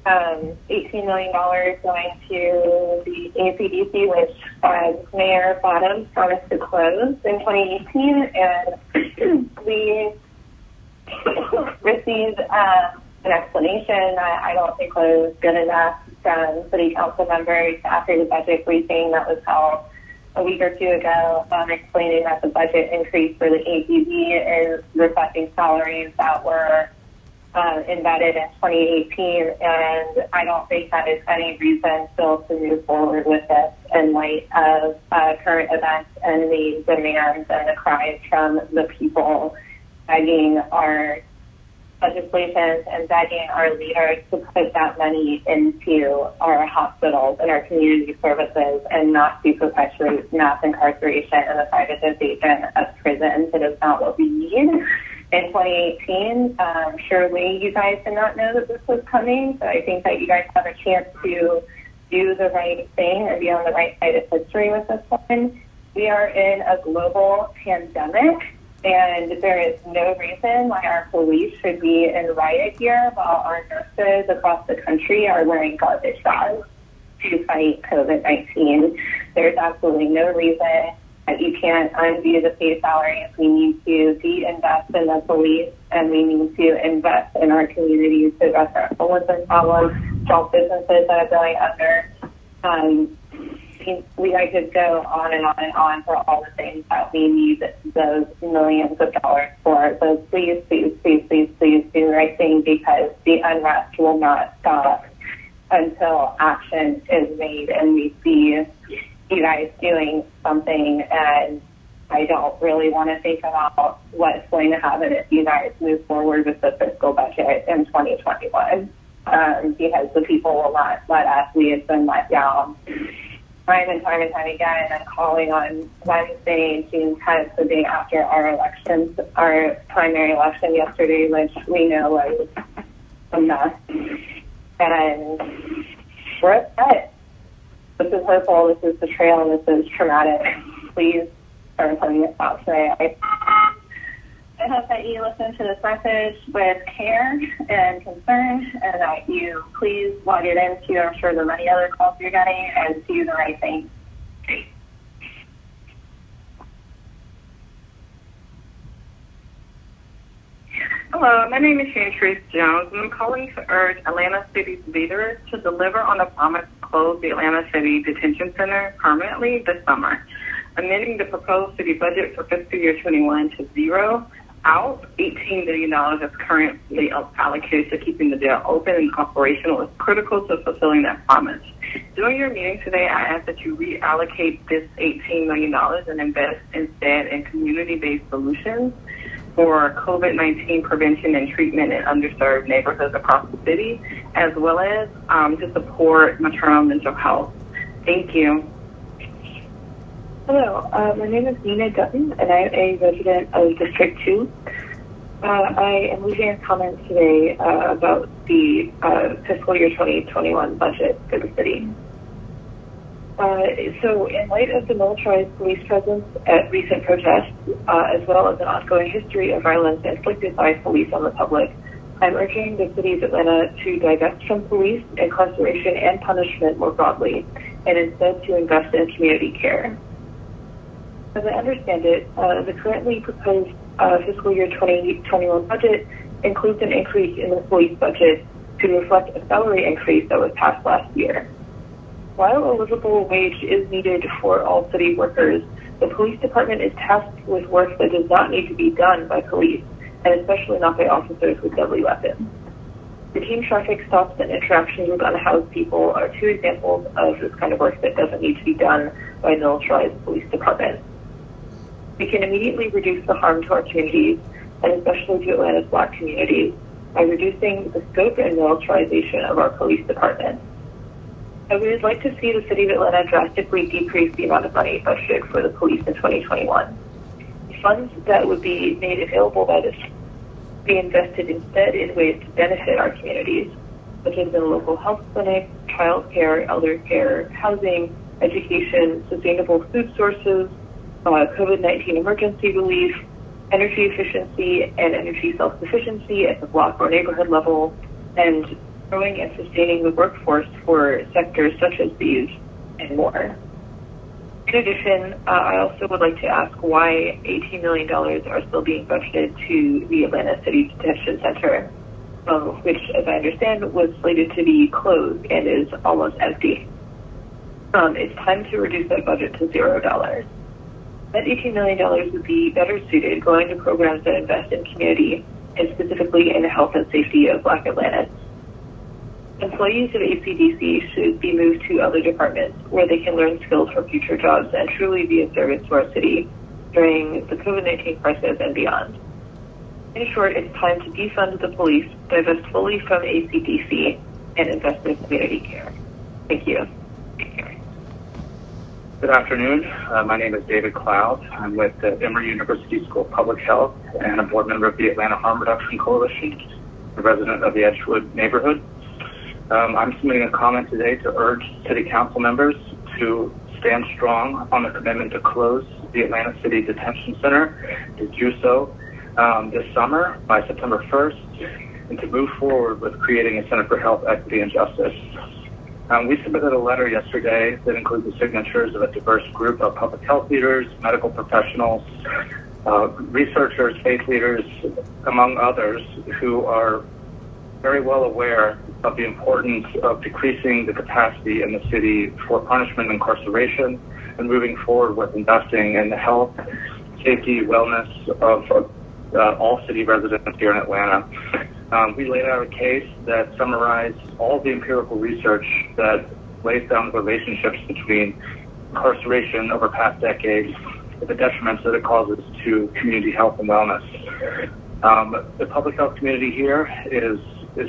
$18 million going to the ACDC, which Mayor Bottoms promised to close in 2018, and we received an explanation that I don't think was good enough from city council members after the budget briefing that was held a week or two ago, explaining that the budget increase for the APD is reflecting salaries that were embedded in 2018, and I don't think that is any reason still to move forward with this in light of current events and the demands and the cries from the people begging our legislation and begging our leaders to put that money into our hospitals and our community services and not to perpetuate mass incarceration and the privatization of prisons. It is not what we need. In 2018, surely you guys did not know that this was coming, so I think that you guys have a chance to do the right thing and be on the right side of history with this one. We are in a global pandemic, and there is no reason why our police should be in riot gear while our nurses across the country are wearing garbage bags to fight COVID-19. There's absolutely no reason that you can't undo the pay salaries. We need to de-invest in the police, and we need to invest in our communities to address our homelessness problem, small businesses that are going under. I could go on and on and on for all the things that we need those millions of dollars for. So please, please, please, please, please do the right thing, because the unrest will not stop until action is made and we see you guys doing something. And I don't really want to think about what's going to happen if you guys move forward with the fiscal budget in 2021, because the people will not let us. We have been let down time and time again. I'm calling on Wednesday, June 10th, the day after our elections, our primary election yesterday, which we know was a mess. And we're upset. This is hurtful, this is betrayal, this is traumatic. Please start putting it out today. I hope that you listen to this message with care and concern, and that you please log it into, I'm sure, the many other calls you're getting, and do the right thing. Hello, my name is Shantrace Jones, and I'm calling to urge Atlanta City's leaders to deliver on the promise to close the Atlanta City Detention Center permanently this summer, amending the proposed city budget for fiscal year 21 to zero out $18 million is currently allocated to keeping the jail open and operational is critical to fulfilling that promise. During your meeting today, I ask that you reallocate this $18 million and invest instead in community-based solutions for COVID-19 prevention and treatment in underserved neighborhoods across the city, as well as to support maternal mental health. Thank you. Hello, my name is Nina Dutton, and I am a resident of District 2. I am leaving a comment today about the fiscal year 2021 budget for the city. So in light of the militarized police presence at recent protests, as well as an ongoing history of violence inflicted by police on the public, I'm urging the city of Atlanta to divest from police, incarceration, and punishment more broadly, and instead to invest in community care. As I understand it, the currently proposed fiscal year 2021 budget includes an increase in the police budget to reflect a salary increase that was passed last year. While a livable wage is needed for all city workers, the police department is tasked with work that does not need to be done by police, and especially not by officers with deadly weapons. Routine traffic stops and interactions with unhoused people are two examples of this kind of work that doesn't need to be done by a militarized police department. We can immediately reduce the harm to our communities, and especially to Atlanta's Black communities, by reducing the scope and militarization of our police department. I would like to see the City of Atlanta drastically decrease the amount of money budgeted for the police in 2021. Funds that would be made available by this be invested instead in ways to benefit our communities, such as in local health clinics, child care, elder care, housing, education, sustainable food sources, COVID-19 emergency relief, energy efficiency and energy self-sufficiency at the block or neighborhood level, and growing and sustaining the workforce for sectors such as these and more. In addition, I also would like to ask why $18 million are still being budgeted to the Atlanta City Detention Center, which, as I understand, was slated to be closed and is almost empty. It's time to reduce that budget to $0. That $18 million would be better suited going to programs that invest in community and specifically in the health and safety of Black Atlantans. Employees of ACDC should be moved to other departments where they can learn skills for future jobs and truly be of service to our city during the COVID-19 crisis and beyond. In short, it's time to defund the police, divest fully from ACDC, and invest in community care. Thank you. Good afternoon. My name is David Cloud. I'm with the Emory University School of Public Health and a board member of the Atlanta Harm Reduction Coalition, a resident of the Edgewood neighborhood. I'm submitting a comment today to urge City Council members to stand strong on the commitment to close the Atlanta City Detention Center, to do so this summer by September 1st, and to move forward with creating a Center for Health, Equity, and Justice. We submitted a letter yesterday that includes the signatures of a diverse group of public health leaders, medical professionals, researchers, faith leaders, among others, who are very well aware of the importance of decreasing the capacity in the city for punishment and incarceration and moving forward with investing in the health, safety, wellness of all city residents here in Atlanta. We laid out a case that summarized all the empirical research that lays down the relationships between incarceration over past decades and the detriments that it causes to community health and wellness. The public health community here is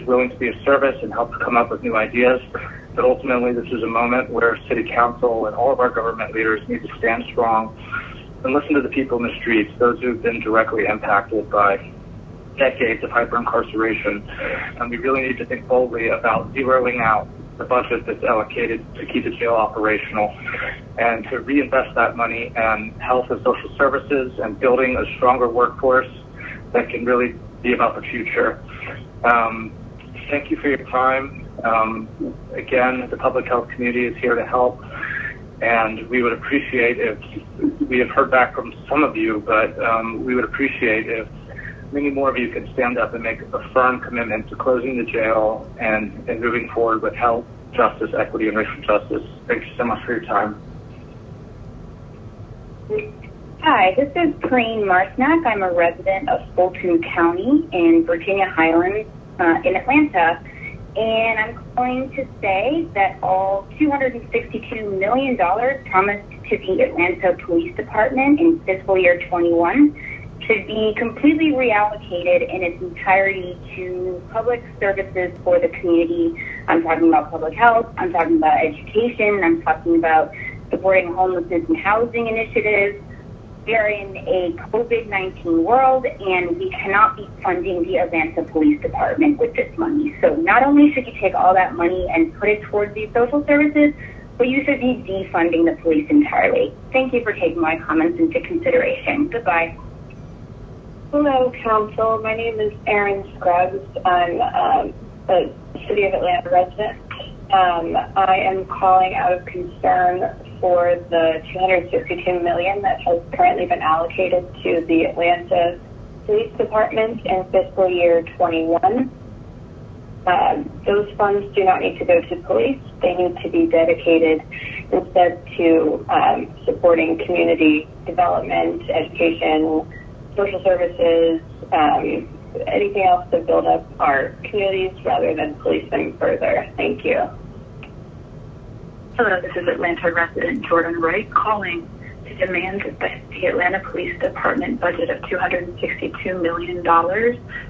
willing to be of service and help come up with new ideas, but ultimately this is a moment where City Council and all of our government leaders need to stand strong and listen to the people in the streets, those who've been directly impacted by decades of hyper-incarceration. And we really need to think boldly about zeroing out the budget that's allocated to keep the jail operational and to reinvest that money in health and social services and building a stronger workforce that can really be about the future. Thank you for your time. Again, the public health community is here to help, and we would appreciate if we have heard back from some of you, but we would appreciate if many more of you could stand up and make a firm commitment to closing the jail and moving forward with health, justice, equity, and racial justice. Thank you so much for your time. Hi, this is Corrine Marsnack. I'm a resident of Fulton County in Virginia Highlands in Atlanta, and I'm calling to say that all $262 million promised to the Atlanta Police Department in fiscal year 21 should be completely reallocated in its entirety to public services for the community. I'm talking about public health, I'm talking about education, I'm talking about supporting homelessness and housing initiatives. We are in a COVID-19 world, and we cannot be funding the Atlanta Police Department with this money. So not only should you take all that money and put it towards these social services, but you should be defunding the police entirely. Thank you for taking my comments into consideration. Goodbye. Hello, Council. My name is Erin Scruggs. I'm a City of Atlanta resident. I am calling out of concern for the $262 million that has currently been allocated to the Atlanta Police Department in fiscal year 21. Those funds do not need to go to police. They need to be dedicated instead to supporting community development, education, social services, anything else to build up our communities rather than police them further. Thank you. Hello, this is Atlanta resident Jordan Wright calling to demand that the Atlanta Police Department budget of $262 million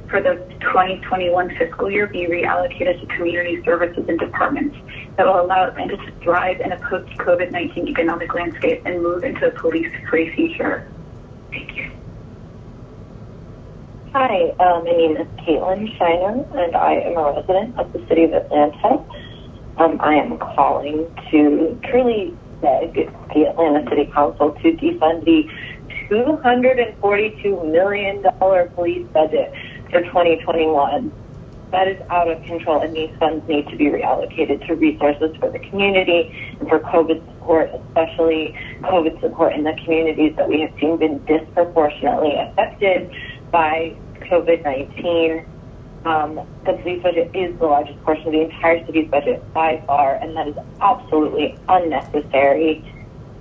for the 2021 fiscal year be reallocated to community services and departments that will allow Atlanta to thrive in a post-COVID-19 economic landscape and move into a police-free future. Thank you. Hi, my name is Caitlin Shiner, and I am a resident of the City of Atlanta. I am calling to truly beg the Atlanta City Council to defund the $242 million police budget for 2021. That is out of control, and these funds need to be reallocated to resources for the community and for COVID support, especially COVID support in the communities that we have seen been disproportionately affected by COVID-19. The police budget is the largest portion of the entire city's budget by far, and that is absolutely unnecessary.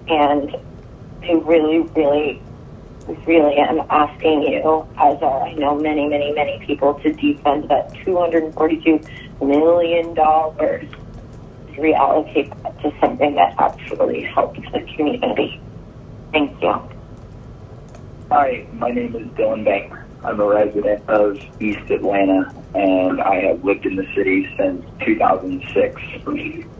And I really, really, really am asking you, as are I know many, many, many people, to defund that $242 million, reallocate that to something that actually helps the community. Thank you. Hi, my name is Dylan Banks. I'm a resident of East Atlanta, and I have lived in the city since 2006.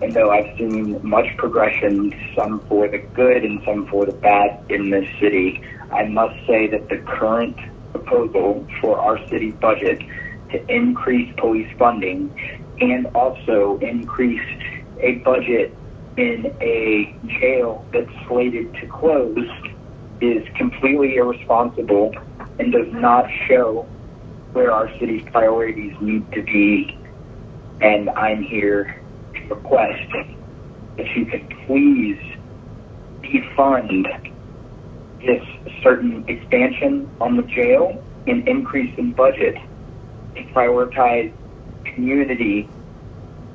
And though I've seen much progression, some for the good and some for the bad in this city, I must say that the current proposal for our city budget to increase police funding and also increase a budget in a jail that's slated to close is completely irresponsible and does not show where our city's priorities need to be. And I'm here to request that you could please defund this certain expansion on the jail and increase in budget to prioritize community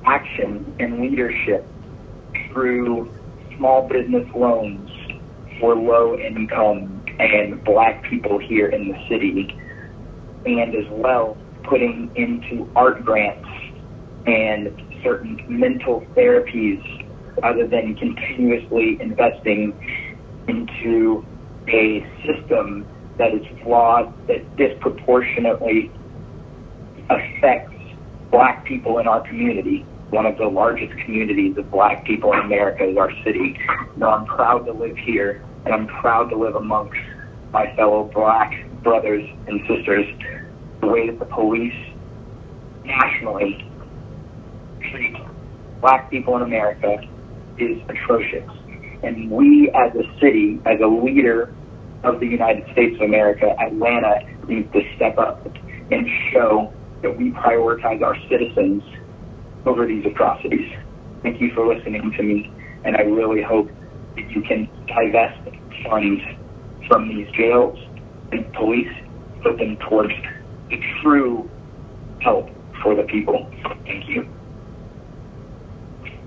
action and leadership through small business loans for low income and Black people here in the city, and as well putting into art grants and certain mental therapies rather than continuously investing into a system that is flawed, that disproportionately affects Black people in our community. One of the largest communities of Black people in America is our city. Now, I'm proud to live here, and I'm proud to live amongst my fellow Black brothers and sisters. The way that the police nationally treat Black people in America is atrocious. And we as a city, as a leader of the United States of America, Atlanta needs to step up and show that we prioritize our citizens over these atrocities. Thank you for listening to me, and I really hope that you can divest funds from these jails and police, put them towards the true help for the people. Thank you.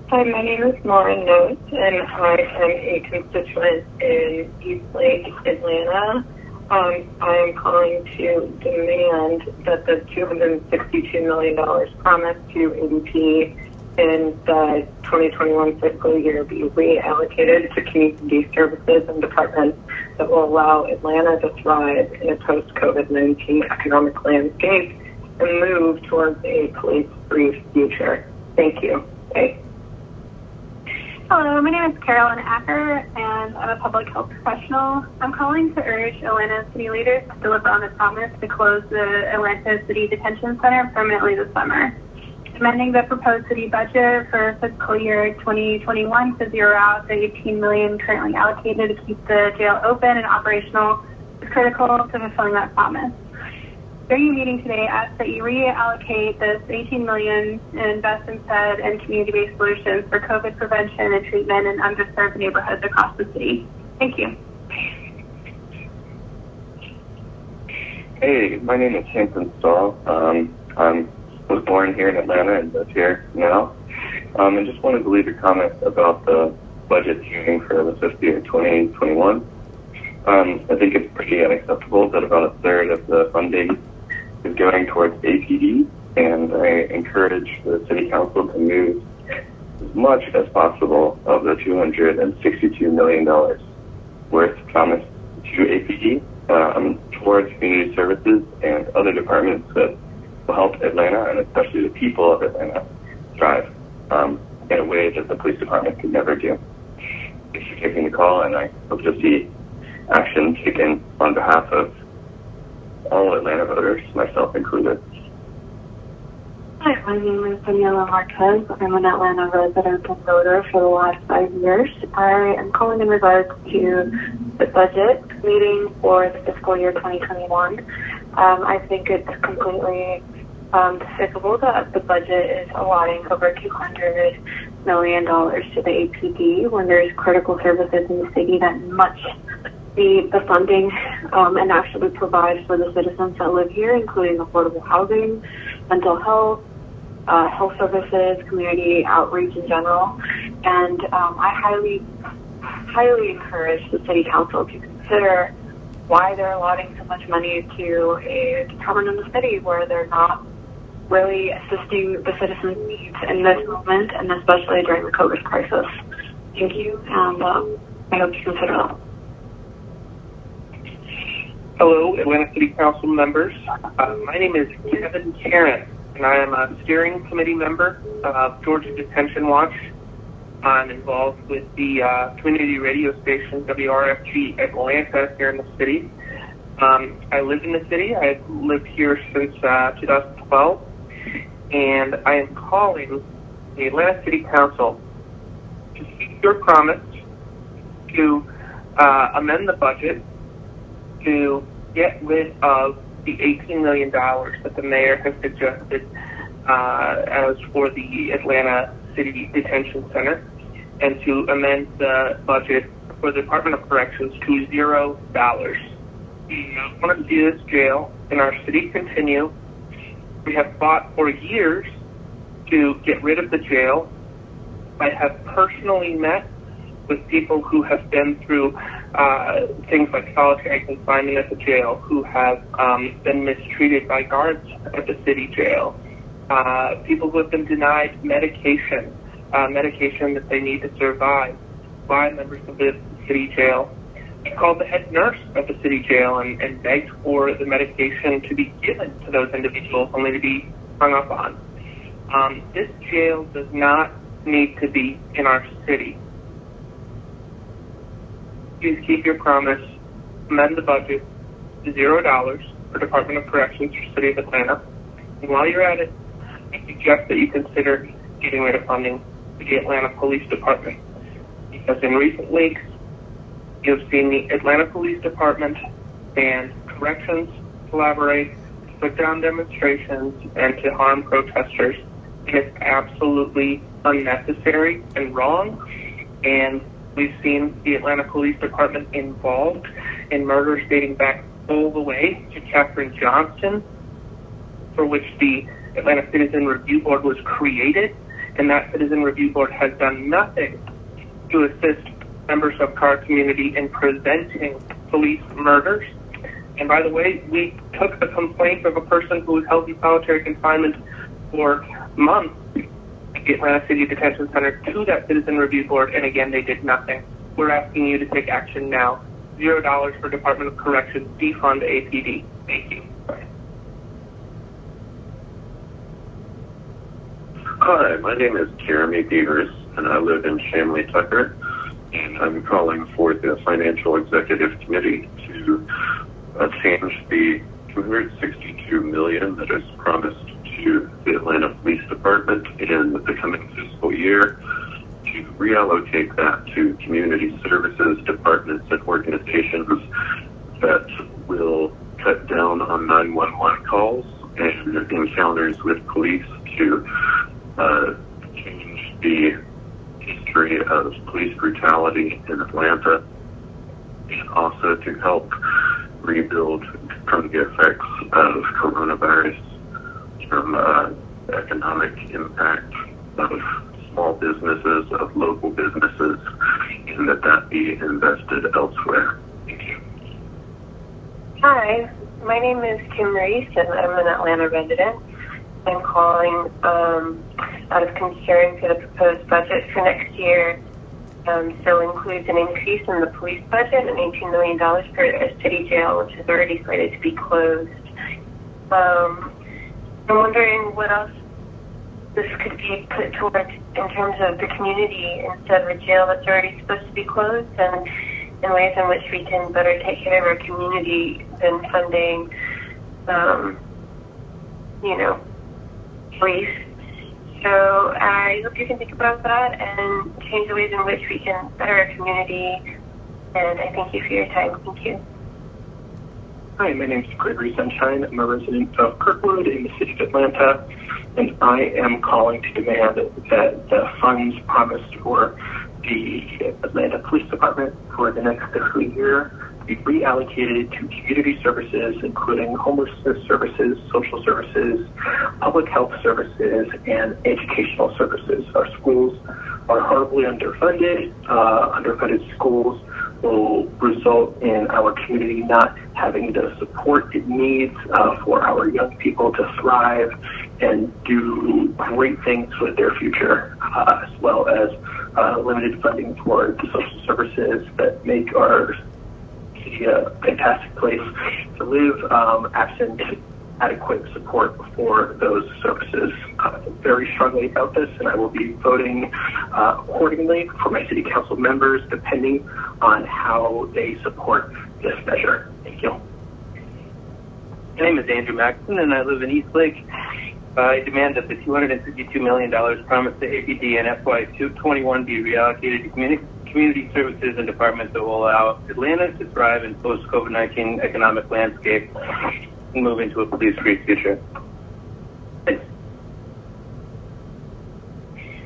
Hi, my name is Lauren Notes, and I am a constituent in Eastlake, Atlanta. I am calling to demand that the $262 million promised to ADP in the 2021 fiscal year be reallocated to community services and departments that will allow Atlanta to thrive in a post-COVID-19 economic landscape and move towards a police-free future. Thank you. Bye. Hello, my name is Carolyn Acker, and I'm a public health professional. I'm calling to urge Atlanta city leaders to deliver on the promise to close the Atlanta City Detention Center permanently this summer. Amending the proposed city budget for fiscal year 2021 to zero out the $18 million currently allocated to keep the jail open and operational is critical to fulfilling that promise. During your meeting today, I ask that you reallocate this $18 million and invest instead in community-based solutions for COVID prevention and treatment in underserved neighborhoods across the city. Thank you. Hey, my name is Hampton Stahl. I was born here in Atlanta and live here now. And just wanted to leave a comment about the budget hearing for the fiscal year 2021. I think it's pretty unacceptable that about a third of the funding is going towards APD, and I encourage the City Council to move as much as possible of the $262 million worth promised to APD towards community services and other departments that will help Atlanta, and especially the people of Atlanta, thrive in a way that the police department could never do. Thanks for taking the call, and I hope to see action taken on behalf of all Atlanta voters, myself included. Hi, my name is Daniela Marquez. I'm an Atlanta resident and voter for the last 5 years. I am calling in regards to the budget meeting for the fiscal year 2021. I think it's completely despicable that the budget is allotting over $200 million to the APD when there's critical services in the city that much the funding and actually provide for the citizens that live here, including affordable housing, mental health, health services, community outreach in general. And I highly encourage the City Council to consider why they're allotting so much money to a department in the city where they're not really assisting the citizens' needs in this moment, and especially during the COVID crisis. Thank you, and I hope you consider that. Hello, Atlanta City Council members. My name is Kevin Karen, and I am a steering committee member of Georgia Detention Watch. I'm involved with the community radio station WRFG Atlanta here in the city. I live in the city. I've lived here since 2012, and I am calling the Atlanta City Council to keep your promise to amend the budget to get rid of the $18 million that the mayor has suggested as for the Atlanta City Detention Center and to amend the budget for the Department of Corrections to $0. We want to see this jail in our city continue. We have fought for years to get rid of the jail. I have personally met with people who have been through things like solitary confinement at the jail, who have been mistreated by guards at the city jail, people who have been denied medication that they need to survive by members of the city jail. I called the head nurse of the city jail and begged for the medication to be given to those individuals, only to be hung up on. This jail does not need to be in our city. Please keep your promise. Amend the budget to $0 for Department of Corrections for City of Atlanta. And while you're at it, I suggest that you consider getting rid of funding for the Atlanta Police Department. Because in recent weeks, you've seen the Atlanta Police Department and corrections collaborate to put down demonstrations and to harm protesters. And it's absolutely unnecessary and wrong. And we've seen the Atlanta Police Department involved in murders dating back all the way to Katherine Johnson, for which the Atlanta Citizen Review Board was created. And that Citizen Review Board has done nothing to assist members of our community in preventing police murders. And by the way, we took the complaint of a person who was held in solitary confinement for months at the Atlanta City Detention Center to that Citizen Review Board, and again, they did nothing. We're asking you to take action now. $0 for Department of Corrections, defund APD. Thank you. Hi, my name is Jeremy Beavers, and I live in Shamley, Tucker, and I'm calling for the Financial Executive Committee to change the $262 million that is promised to the Atlanta Police Department in the coming fiscal year, to reallocate that to community services departments and organizations that will cut down on 911 calls and encounters with police, to change the history of police brutality in Atlanta, and also to help rebuild from the effects of coronavirus, from economic impact of small businesses, of local businesses, and that be invested elsewhere. Thank you. Hi, my name is Kim Reese, and I'm an Atlanta resident. I'm calling out of concern for the proposed budget for next year. So includes an increase in the police budget and $18 million for a city jail, which is already slated to be closed. I'm wondering what else this could be put towards in terms of the community instead of a jail that's already supposed to be closed, and in ways in which we can better take care of our community than funding, police. So I hope you can think about that and change the ways in which we can better our community. And I thank you for your time. Thank you. Hi, my name is Gregory Sunshine. I'm a resident of Kirkwood in the city of Atlanta, and I am calling to demand that the funds promised for the Atlanta Police Department for the next fiscal year be reallocated to community services, including homelessness services, social services, public health services, and educational services. Our schools are horribly underfunded. Underfunded schools will result in our community not having the support it needs for our young people to thrive and do great things with their future, as well as limited funding for the social services that make our city a fantastic place to live, absent adequate support for those services. Very strongly about this, and I will be voting accordingly for my city council members, depending on how they support this measure. Thank you. My name is Andrew Maxson, and I live in Eastlake. I demand that the $252 million promised to APD and FY21 be reallocated to community services and departments that will allow Atlanta to thrive in post-COVID-19 economic landscape and move into a police-free future.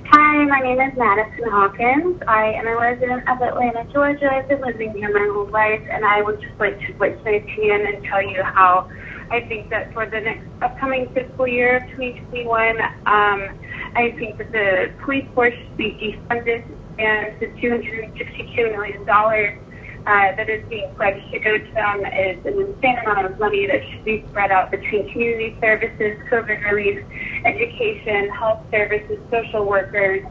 Hi, my name is Madison Hawkins. I am a resident of Atlanta, Georgia. I've been living here my whole life, and I would just like to voice my opinion and tell you how I think that for the next upcoming fiscal year of 2021, I think that the police force should be defunded, and the $262 million that is being pledged to go to them is an insane amount of money that should be spread out between community services, COVID relief, education, health services, social workers.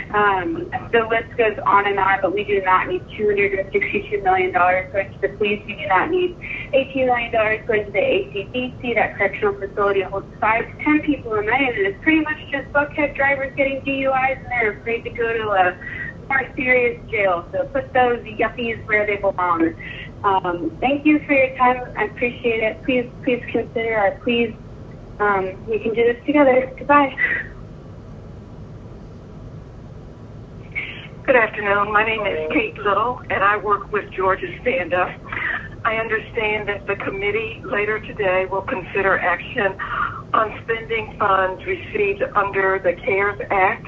The list goes on and on, but we do not need $262 million going to the police. We do not need $18 million going to the ACDC. That correctional facility holds 5 to 10 people a night, and it's pretty much just buckhead drivers getting DUIs, and they're afraid to go to a more serious jail. So put those yuppies where they belong. Thank you for your time. I appreciate it. Please consider our please. We can do this together. Goodbye. Good afternoon. My name is Kate Little, and I work with Georgia Stand Up. I understand that the committee later today will consider action on spending funds received under the CARES Act.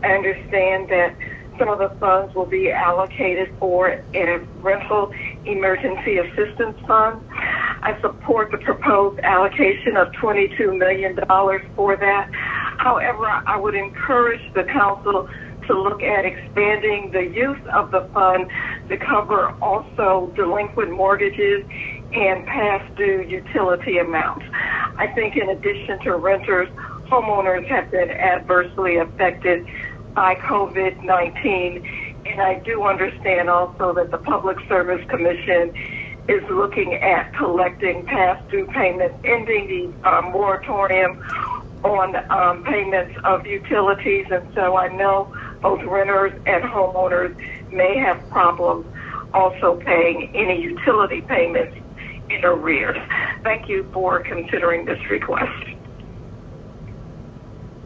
I understand that some of the funds will be allocated for a rental emergency assistance fund. I support the proposed allocation of $22 million for that. However, I would encourage the council to look at expanding the use of the fund to cover also delinquent mortgages and past due utility amounts. I think in addition to renters, homeowners have been adversely affected by COVID-19, and I do understand also that the Public Service Commission is looking at collecting past due payments, ending the moratorium on payments of utilities, and so I know both renters and homeowners may have problems also paying any utility payments in arrears. Thank you for considering this request.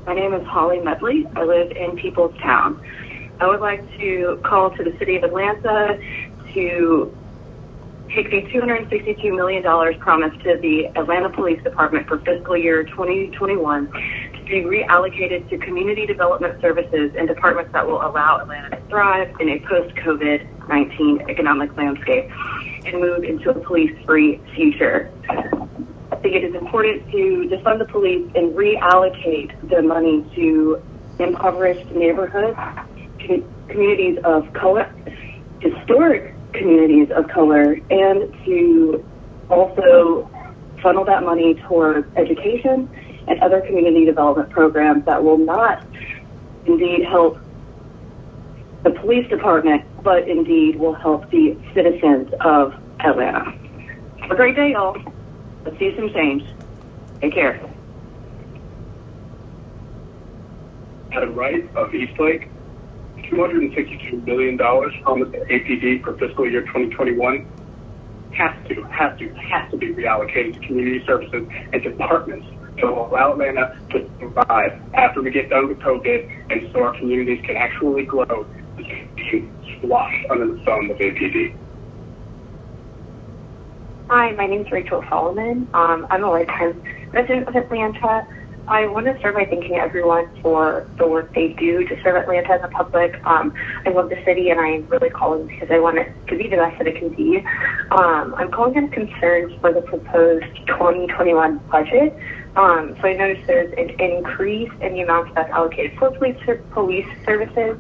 My name is Holly Medley. I live in Peoplestown. I would like to call to the City of Atlanta to take the $262 million promised to the Atlanta Police Department for fiscal year 2021 to be reallocated to community development services and departments that will allow Atlanta to thrive in a post-COVID-19 economic landscape and move into a police-free future. I think it is important to defund the police and reallocate the money to impoverished neighborhoods, communities of color, historic communities of color, and to also funnel that money towards education and other community development programs that will not indeed help the police department, but indeed will help the citizens of Atlanta. Have a great day, y'all. Let's see some change. Take care. Ted Wright of Eastlake. $262 million promised to APD for fiscal year 2021 has to be reallocated to community services and departments that will allow Atlanta to survive after we get done with COVID, and so our communities can actually grow being squashed under the thumb of APD. Hi, my name is Rachel Solomon. I'm a lifetime resident of Atlanta. I want to start by thanking everyone for the work they do to serve Atlanta as a public. I love the city, and I'm really calling because I want it to be the best that it can be. I'm calling in concerns for the proposed 2021 budget. So I noticed there's an increase in the amount that's allocated for police services.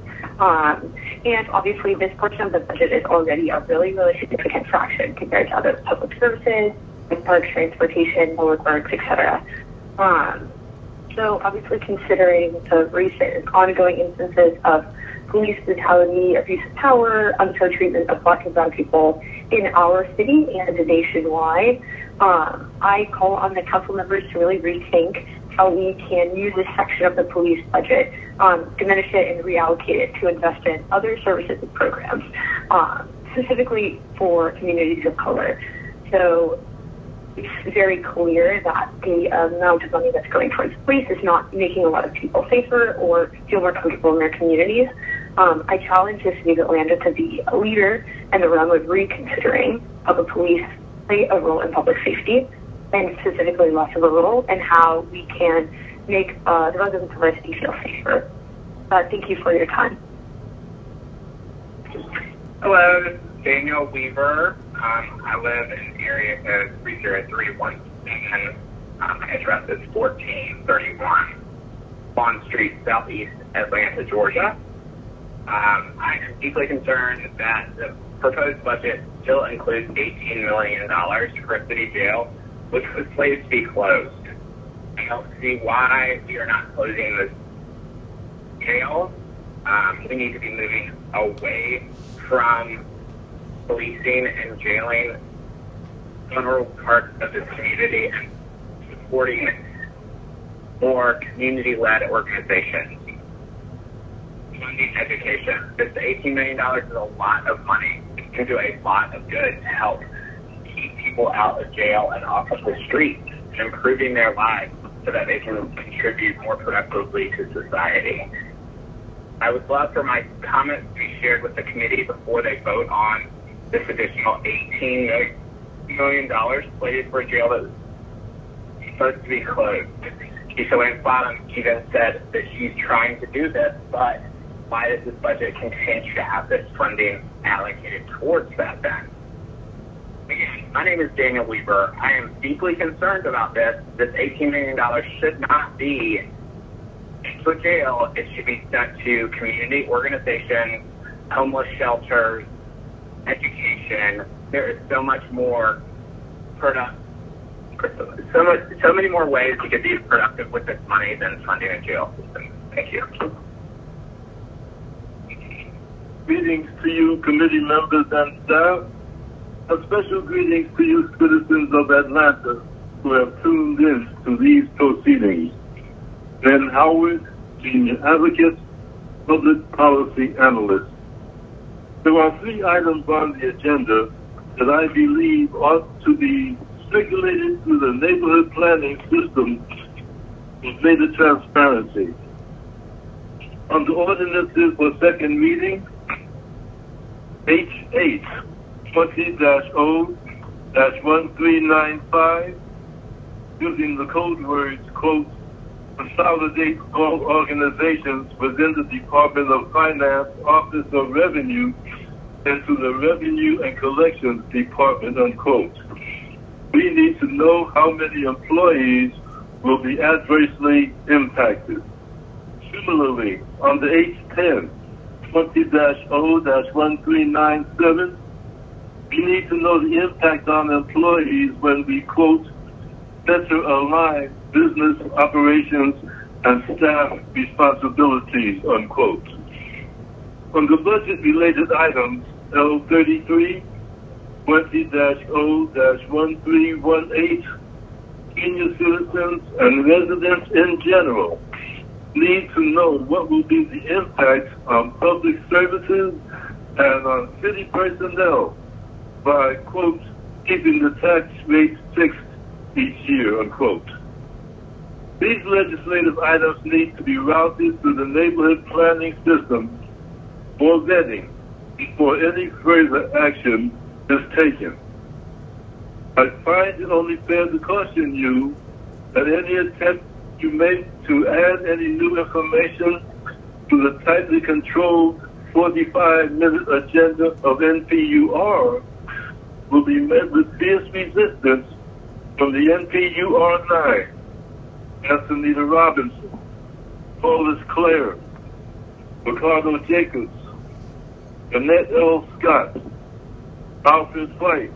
And obviously this portion of the budget is already a really, really significant fraction compared to other public services, like parks, transportation, public works, etc. So obviously considering the recent ongoing instances of police brutality, abuse of power, unfair treatment of Black and brown people in our city and nationwide, I call on the council members to really rethink how we can use this section of the police budget, diminish it and reallocate it to invest in other services and programs, specifically for communities of color. So it's very clear that the amount of money that's going towards police is not making a lot of people safer or feel more comfortable in their communities. I challenge the city of Atlanta to be a leader in the realm of reconsidering how the police play a role in public safety, and specifically less of a role in how we can make the residents of our city feel safer. Thank you for your time. Hello, this is Daniel Weaver. I live in area code 30317. Address is 1431 Bond Street, Southeast Atlanta, Georgia. I am deeply concerned that the proposed budget still includes $18 million for a city jail, which was slated to be closed. I don't see why we are not closing this jail. We need to be moving away from policing and jailing vulnerable parts of this community and supporting more community-led organizations. Funding education. This $18 million is a lot of money. It can do a lot of good to help keep people out of jail and off of the streets, improving their lives so that they can contribute more productively to society. I would love for my comments to be shared with the committee before they vote on this additional $18 million slated for a jail that is supposed to be closed. Keisha Bottom even said that she's trying to do this, but why does this budget continue to have this funding allocated towards that then? Again, my name is Daniel Weaver. I am deeply concerned about this. This $18 million should not be for jail. It should be sent to community organizations, homeless shelters, education. There is so much more so many more ways we could be productive with this money than funding a jail system. Thank you. Greetings to you, committee members and staff. A special greetings to you, citizens of Atlanta, who have tuned in to these proceedings. Ben Howard, Senior Advocate, Public Policy Analyst. There are 3 items on the agenda that I believe ought to be circulated through the neighborhood planning system with greater transparency. On the ordinances for second reading, H8 20-0-1395, using the code words, quote, consolidate all organizations within the Department of Finance Office of Revenue into the Revenue and Collections Department, unquote. We need to know how many employees will be adversely impacted. Similarly, on the H10 20-0-1397, we need to know the impact on employees when we, quote, better align business operations and staff responsibilities, unquote. On the budget-related items, L33, 20-0-1318, senior citizens and residents in general need to know what will be the impact on public services and on city personnel by, quote, keeping the tax rate fixed each year, unquote. These legislative items need to be routed through the neighborhood planning system for vetting before any further action is taken. I find it only fair to caution you that any attempt you make to add any new information to the tightly controlled 45-minute agenda of NPUR will be met with fierce resistance from the NPUR 9, Antonita Robinson, Paulus Clare, Ricardo Jacobs, Annette L. Scott, Alfred White,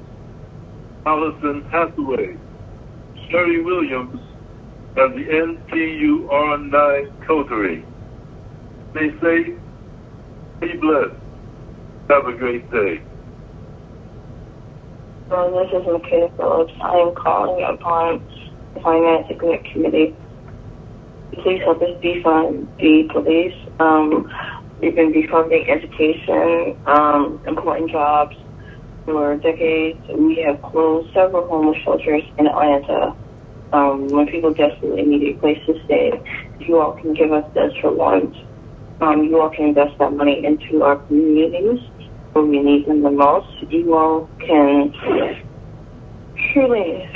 Allison Hathaway, Sherry Williams, and the NPUR 9 coterie. They say, be blessed. Have a great day. This is Michaela Phillips. I am calling upon the Finance and Committee. Please help us defund the police. We've been defunding education, important jobs for decades. We have closed several homeless shelters in Atlanta when people desperately need a place to stay. You all can give us the extra ones. You all can invest that money into our communities where we need them the most. You all can truly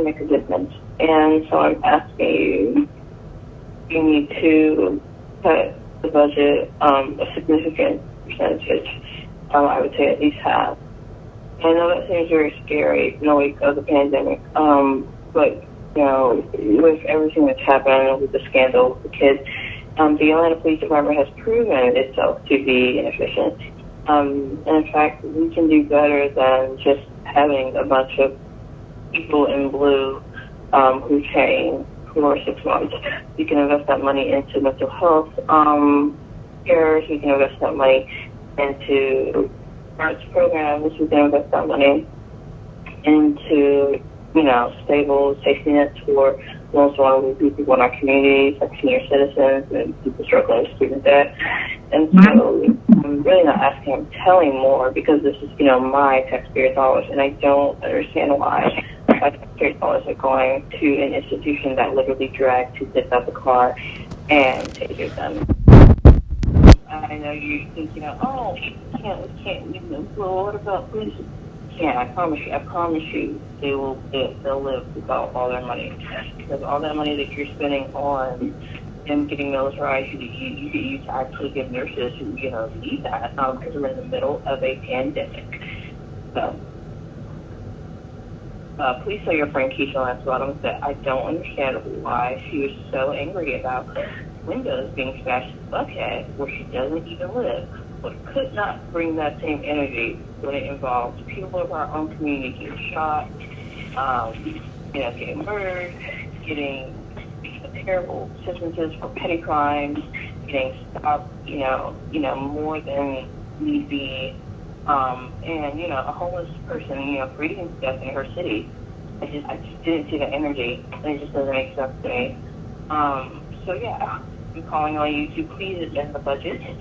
make a difference. And so I'm asking you need to put the budget a significant percentage. I would say at least half. I know that seems very scary in the wake of the pandemic, but you know, with everything that's happened with the scandal with the kids, the Atlanta Police Department has proven itself to be inefficient. And in fact, we can do better than just having a bunch of people in blue who train for 6 months. We can invest that money into mental health care. We can invest that money into arts programs. We can invest that money into, you know, stable safety nets for most vulnerable people in our communities, like senior citizens and people struggling with student debt. And so I'm really not asking, I'm telling more because this is, you know, my taxpayer dollars, and I don't understand why my taxpayer dollars are going to an institution that literally dragged two kids out the car and tasered them. I know you think, you know, oh, we can't, you know, well, what about police? Yeah, I promise you, they'll live without all their money. Because all that money that you're spending on them getting those rides, you could use to actually give nurses who, you know, need that, because we're in the middle of a pandemic. So, please tell your friend Keisha Lance Bottoms that I don't understand why she was so angry about windows being smashed in Buckhead, where she doesn't even live, but could not bring that same energy when it involves people of our own community getting shot, you know, getting murdered, getting terrible sentences for petty crimes, getting stopped, you know, more than need be, and, you know, a homeless person, you know, freezing to death in her city. I just didn't see the energy, and it just doesn't make sense to me. So yeah, I'm calling on you to please amend the budget and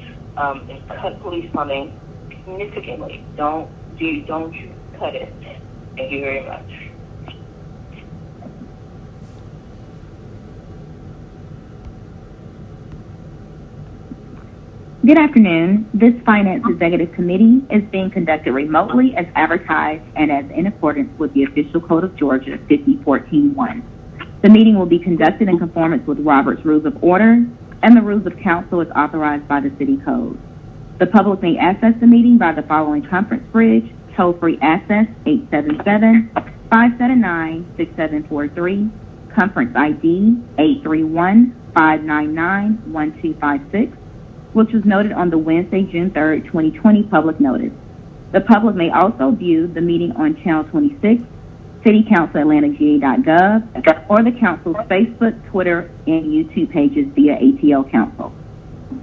cut police funding significantly. Don't you cut it. Thank you very much. Good afternoon. This Finance Executive Committee is being conducted remotely as advertised and as in accordance with the official code of Georgia 5014-1. The meeting will be conducted in conformance with Robert's Rules of Order and the Rules of Council as authorized by the City Code. The public may access the meeting by the following conference bridge: toll-free access 877-579-6743, conference ID 831-599-1256, which was noted on the Wednesday, June 3rd, 2020 public notice. The public may also view the meeting on Channel 26, citycouncilatlanta.ga.gov, or the Council's Facebook, Twitter, and YouTube pages via ATL Council.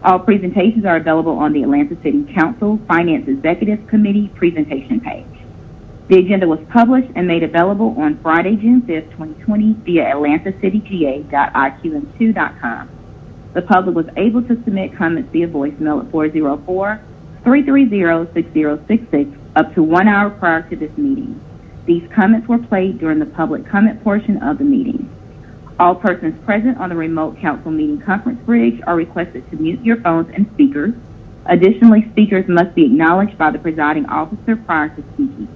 All presentations are available on the Atlanta City Council Finance Executive Committee presentation page. The agenda was published and made available on Friday, June 5th, 2020 via atlantacitygA.iqm2.com. The public was able to submit comments via voicemail at 404-330-6066 up to 1 hour prior to this meeting. These comments were played during the public comment portion of the meeting. All persons present on the remote council meeting conference bridge are requested to mute your phones and speakers. Additionally, speakers must be acknowledged by the presiding officer prior to speaking.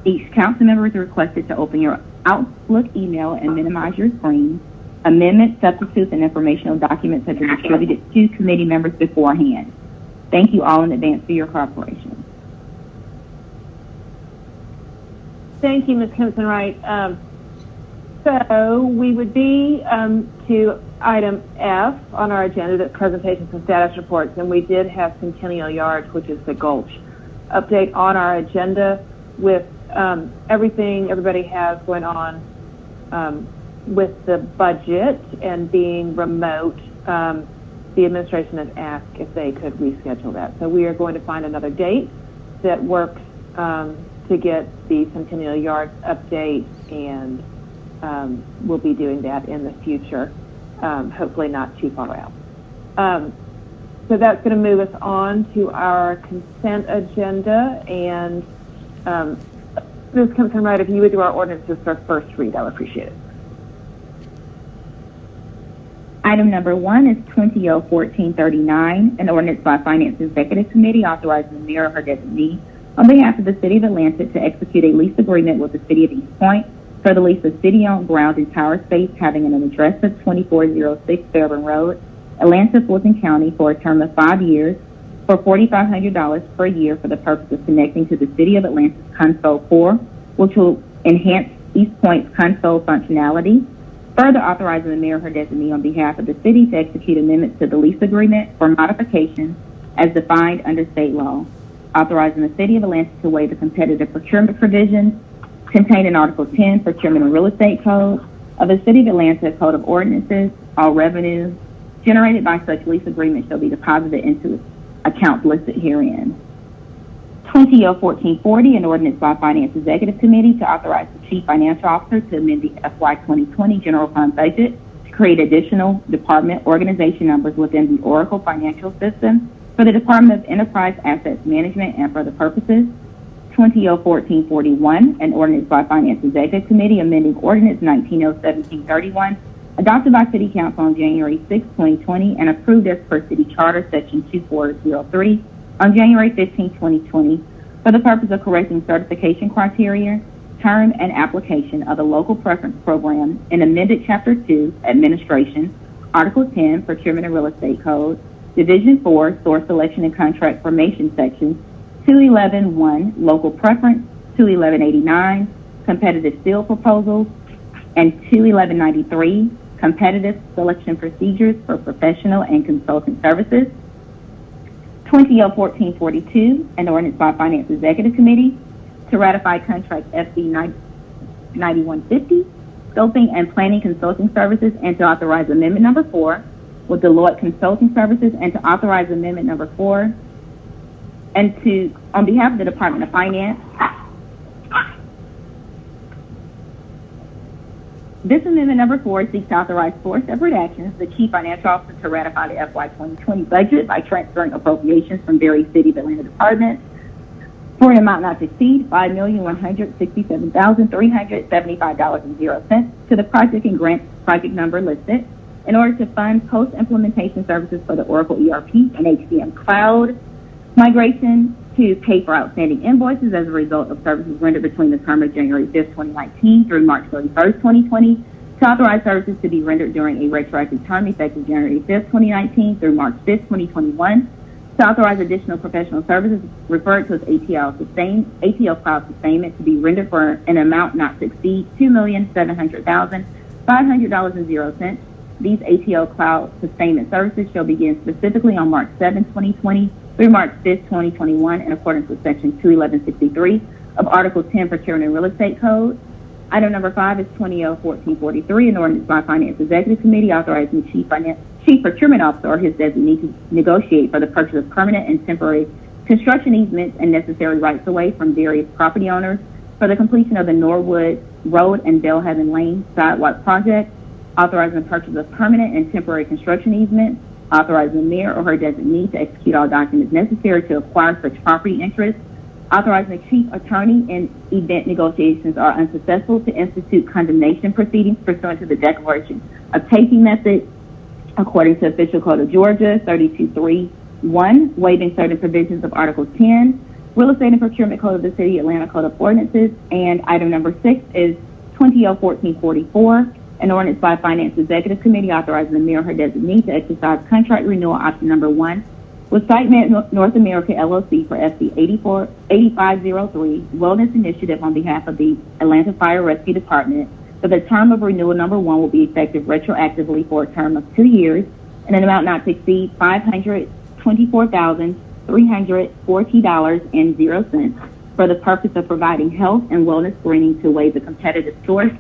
Each council member is requested to open your Outlook email and minimize your screen. Amendments, substitutes, and informational documents have been distributed to committee members beforehand. Thank you all in advance for your cooperation. Thank you, Ms. Kempson-Wright. So we would be to item F on our agenda, that's presentations and status reports, and we did have Centennial Yards, which is the Gulch update on our agenda with everything everybody has going on with the budget and being remote. The administration has asked if they could reschedule that. So we are going to find another date that works to get the Centennial Yards update, and we'll be doing that in the future, hopefully not too far out. So that's going to move us on to our consent agenda, and Ms. Kempson-Wright, if you would do our ordinances for first read, I would appreciate it. Item number 1 is 20-01439, an ordinance by Finance Executive Committee authorizing the mayor or her designee on behalf of the City of Atlanta to execute a lease agreement with the City of East Point for the lease of city-owned ground and tower space having an address of 2406 Fairburn Road Atlanta, Fulton County for a term of 5 years for $4,500 per year for the purpose of connecting to the City of Atlanta's Console 4, which will enhance East Point's console functionality. Further authorizing the mayor or her designee on behalf of the city to execute amendments to the lease agreement for modification as defined under state law. Authorizing the City of Atlanta to waive the competitive procurement provisions contained in Article 10, Procurement and Real Estate Code of the City of Atlanta Code of Ordinances. All revenue generated by such lease agreement shall be deposited into accounts listed herein. 20-1440, an ordinance by Finance Executive Committee to authorize the Chief Financial Officer to amend the FY 2020 General Fund budget to create additional department organization numbers within the Oracle Financial System for the Department of Enterprise Assets Management and for other purposes. 20-1441, an ordinance by Finance Executive Committee amending Ordinance 19-1731, adopted by City Council on January 6, 2020, and approved as per City Charter Section 2403 on January 15, 2020, for the purpose of correcting certification criteria, term, and application of the Local Preference Program in amended Chapter 2, Administration, Article 10, Procurement and Real Estate Code, Division 4, Source Selection and Contract Formation Sections, 211.1, Local Preference, 211.89, Competitive Fill Proposals, and 211.93, Competitive Selection Procedures for Professional and Consulting Services. 20-1442, an ordinance by Finance Executive Committee to ratify contract FD 9150, Scoping and Planning Consulting Services, and to authorize Amendment Number 4 with Deloitte Consulting Services, and to authorize Amendment Number 4 and to, on behalf of the Department of Finance, this Amendment Number 4 seeks to authorize 4 separate actions: the Chief Financial Officer to ratify the FY 2020 budget by transferring appropriations from various City of Atlanta departments for an amount not to exceed $5,167,375.00 to the project and grant project number listed in order to fund post-implementation services for the Oracle ERP and HCM Cloud migration, to pay for outstanding invoices as a result of services rendered between the term of January 5th, 2019 through March 31st, 2020, to authorize services to be rendered during a retroactive term effective January 5th, 2019 through March 5th, 2021, to authorize additional professional services referred to as ATL Cloud Sustainment to be rendered for an amount not to exceed $2,700,500.00. These ATL Cloud Sustainment services shall begin specifically on March 7, 2020 through March 5th, 2021, in accordance with Section 21163 of Article 10, Procurement and Real Estate Code. Item number 5 is 20-1443, an ordinance by Finance Executive Committee authorizing the Chief Procurement Officer or his designee to negotiate for the purchase of permanent and temporary construction easements and necessary rights-of-way from various property owners for the completion of the Norwood Road and Bellhaven Lane sidewalk project, authorizing the purchase of permanent and temporary construction easements, authorizing the mayor or her designee to execute all documents necessary to acquire such property interests, authorizing the chief attorney in event negotiations are unsuccessful to institute condemnation proceedings pursuant to the declaration of taking method according to Official Code of Georgia 32.3.1, waiving certain provisions of Article 10, Real Estate and Procurement Code of the City of Atlanta Code of Ordinances. And item number 6 is 20-1444, an ordinance by Finance Executive Committee authorizing the mayor or her designee to exercise contract renewal option number 1 with SiteMed North America LLC for FC 8503 Wellness Initiative on behalf of the Atlanta Fire Rescue Department. For the term of renewal number 1 will be effective retroactively for a term of 2 years and an amount not to exceed $524,340.00 for the purpose of providing health and wellness screening to waive the competitive source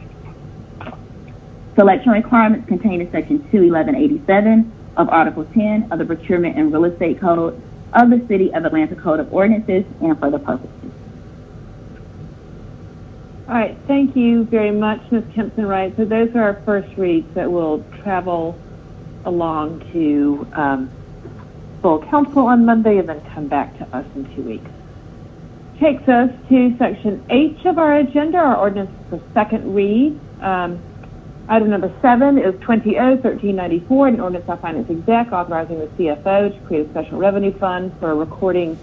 selection requirements contained in Section 21187 of Article 10 of the Procurement and Real Estate Code of the City of Atlanta Code of Ordinances and for the purposes. All right, thank you very much, Ms. Kempson-Wright. So those are our first reads that will travel along to full council on Monday and then come back to us in 2 weeks. Takes us to Section H of our agenda, our ordinance for second read. Item number 7 is 20-1394, an ordinance by Finance Exec authorizing the CFO to create a special revenue fund for recording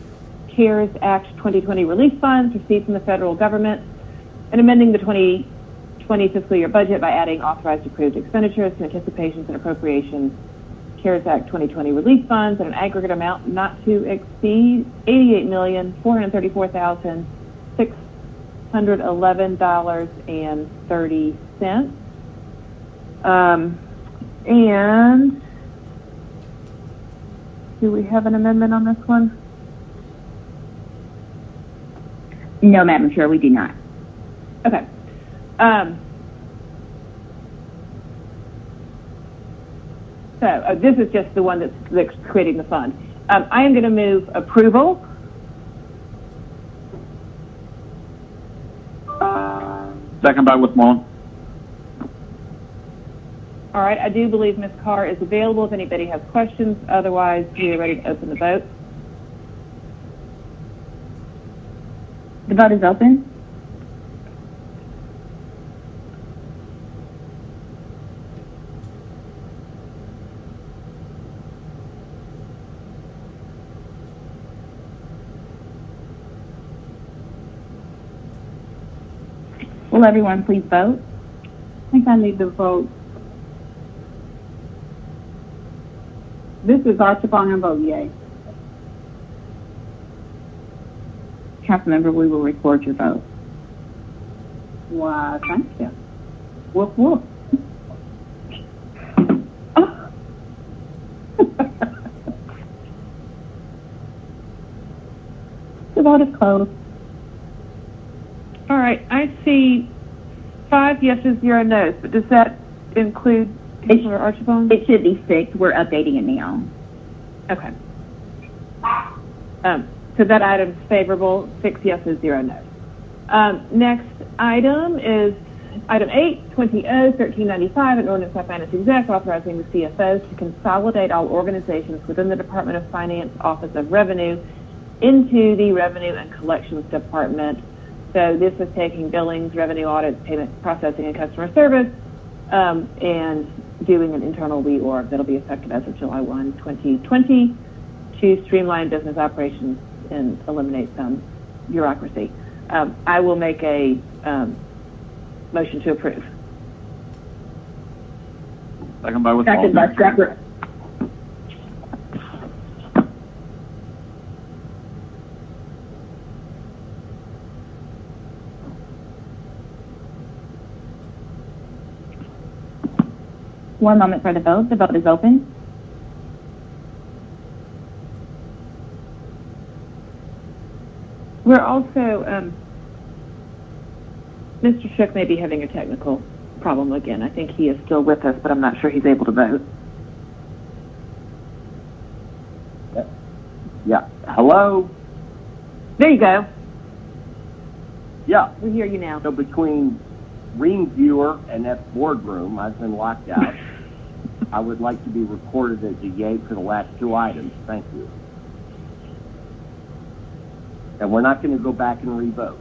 CARES Act 2020 relief funds received from the federal government and amending the 2020 fiscal year budget by adding authorized approved expenditures to anticipations and appropriations CARES Act 2020 relief funds in an aggregate amount not to exceed $88,434,611.30. And do we have an amendment on this one? No, Madam Chair, we do not. Okay. So this is just the one that's creating the fund. I am going to move approval. Second by Westmoreland. All right. I do believe Ms. Carr is available if anybody has questions. Otherwise, we are ready to open the vote. The vote is open. Will everyone please vote? I think I need to vote. This is Archibald and vote yay. Councilmember, we will record your vote. Why, thank you. Whoop, whoop. The vote is closed. All right. I see 5 yeses, 0 no's, but does that include Councilor Archibald? It should be 6. We're updating it now. Okay. So that item's favorable, 6 yeses, 0 no's. Next item is item 8, 20-1395, an ordinance by Finance Exec authorizing the CFO to consolidate all organizations within the Department of Finance Office of Revenue into the Revenue and Collections Department. So this is taking billings, revenue audits, payment processing, and customer service, and doing an internal reorg that'll be effective as of July 1, 2020 to streamline business operations and eliminate some bureaucracy. I will make a motion to approve. Second by Westmoreland. Second by Shepherd. One moment for the vote. The vote is open. We're also, Mr. Shook may be having a technical problem again. I think he is still with us, but I'm not sure he's able to vote. Yeah. Hello? There you go. Yeah. We hear you now. So between Ring Viewer and that boardroom, I've been locked out. I would like to be recorded as a yay for the last 2 items. Thank you. And we're not going to go back and revote.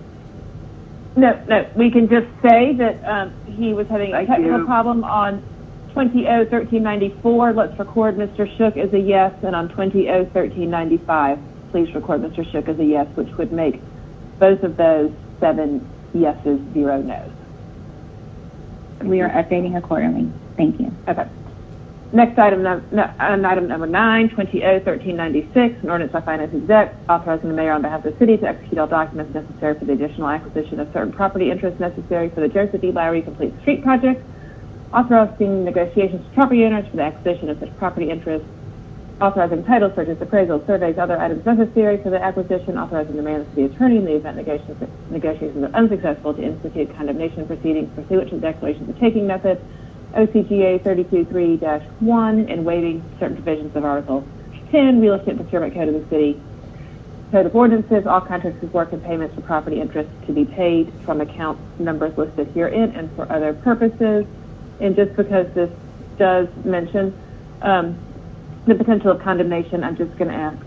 No. We can just say that he was having a technical problem on 20-1394. Let's record Mr. Shook as a yes, and on 20-1395, please record Mr. Shook as a yes, which would make both of those 7 yeses, 0 no's. We are updating accordingly. Thank you. Okay. Next item, item number 9, 20-1396, an ordinance by Finance Exec authorizing the mayor on behalf of the city to execute all documents necessary for the additional acquisition of certain property interests necessary for the Joseph E. Lowry Complete Street project, authorizing negotiations with property owners for the acquisition of such property interests, authorizing title searches, appraisals, surveys, other items necessary for the acquisition, authorizing the mayor and the city attorney in the event negotiations are unsuccessful to institute condemnation proceedings pursuant to the declarations of taking method, OCGA 32.3-1, and waiving certain provisions of Article 10, Real Estate Procurement Code of the City Code of Ordinances, all contracts of work and payments for property interests to be paid from account numbers listed herein and for other purposes. And just because this does mention the potential of condemnation, I'm just going to ask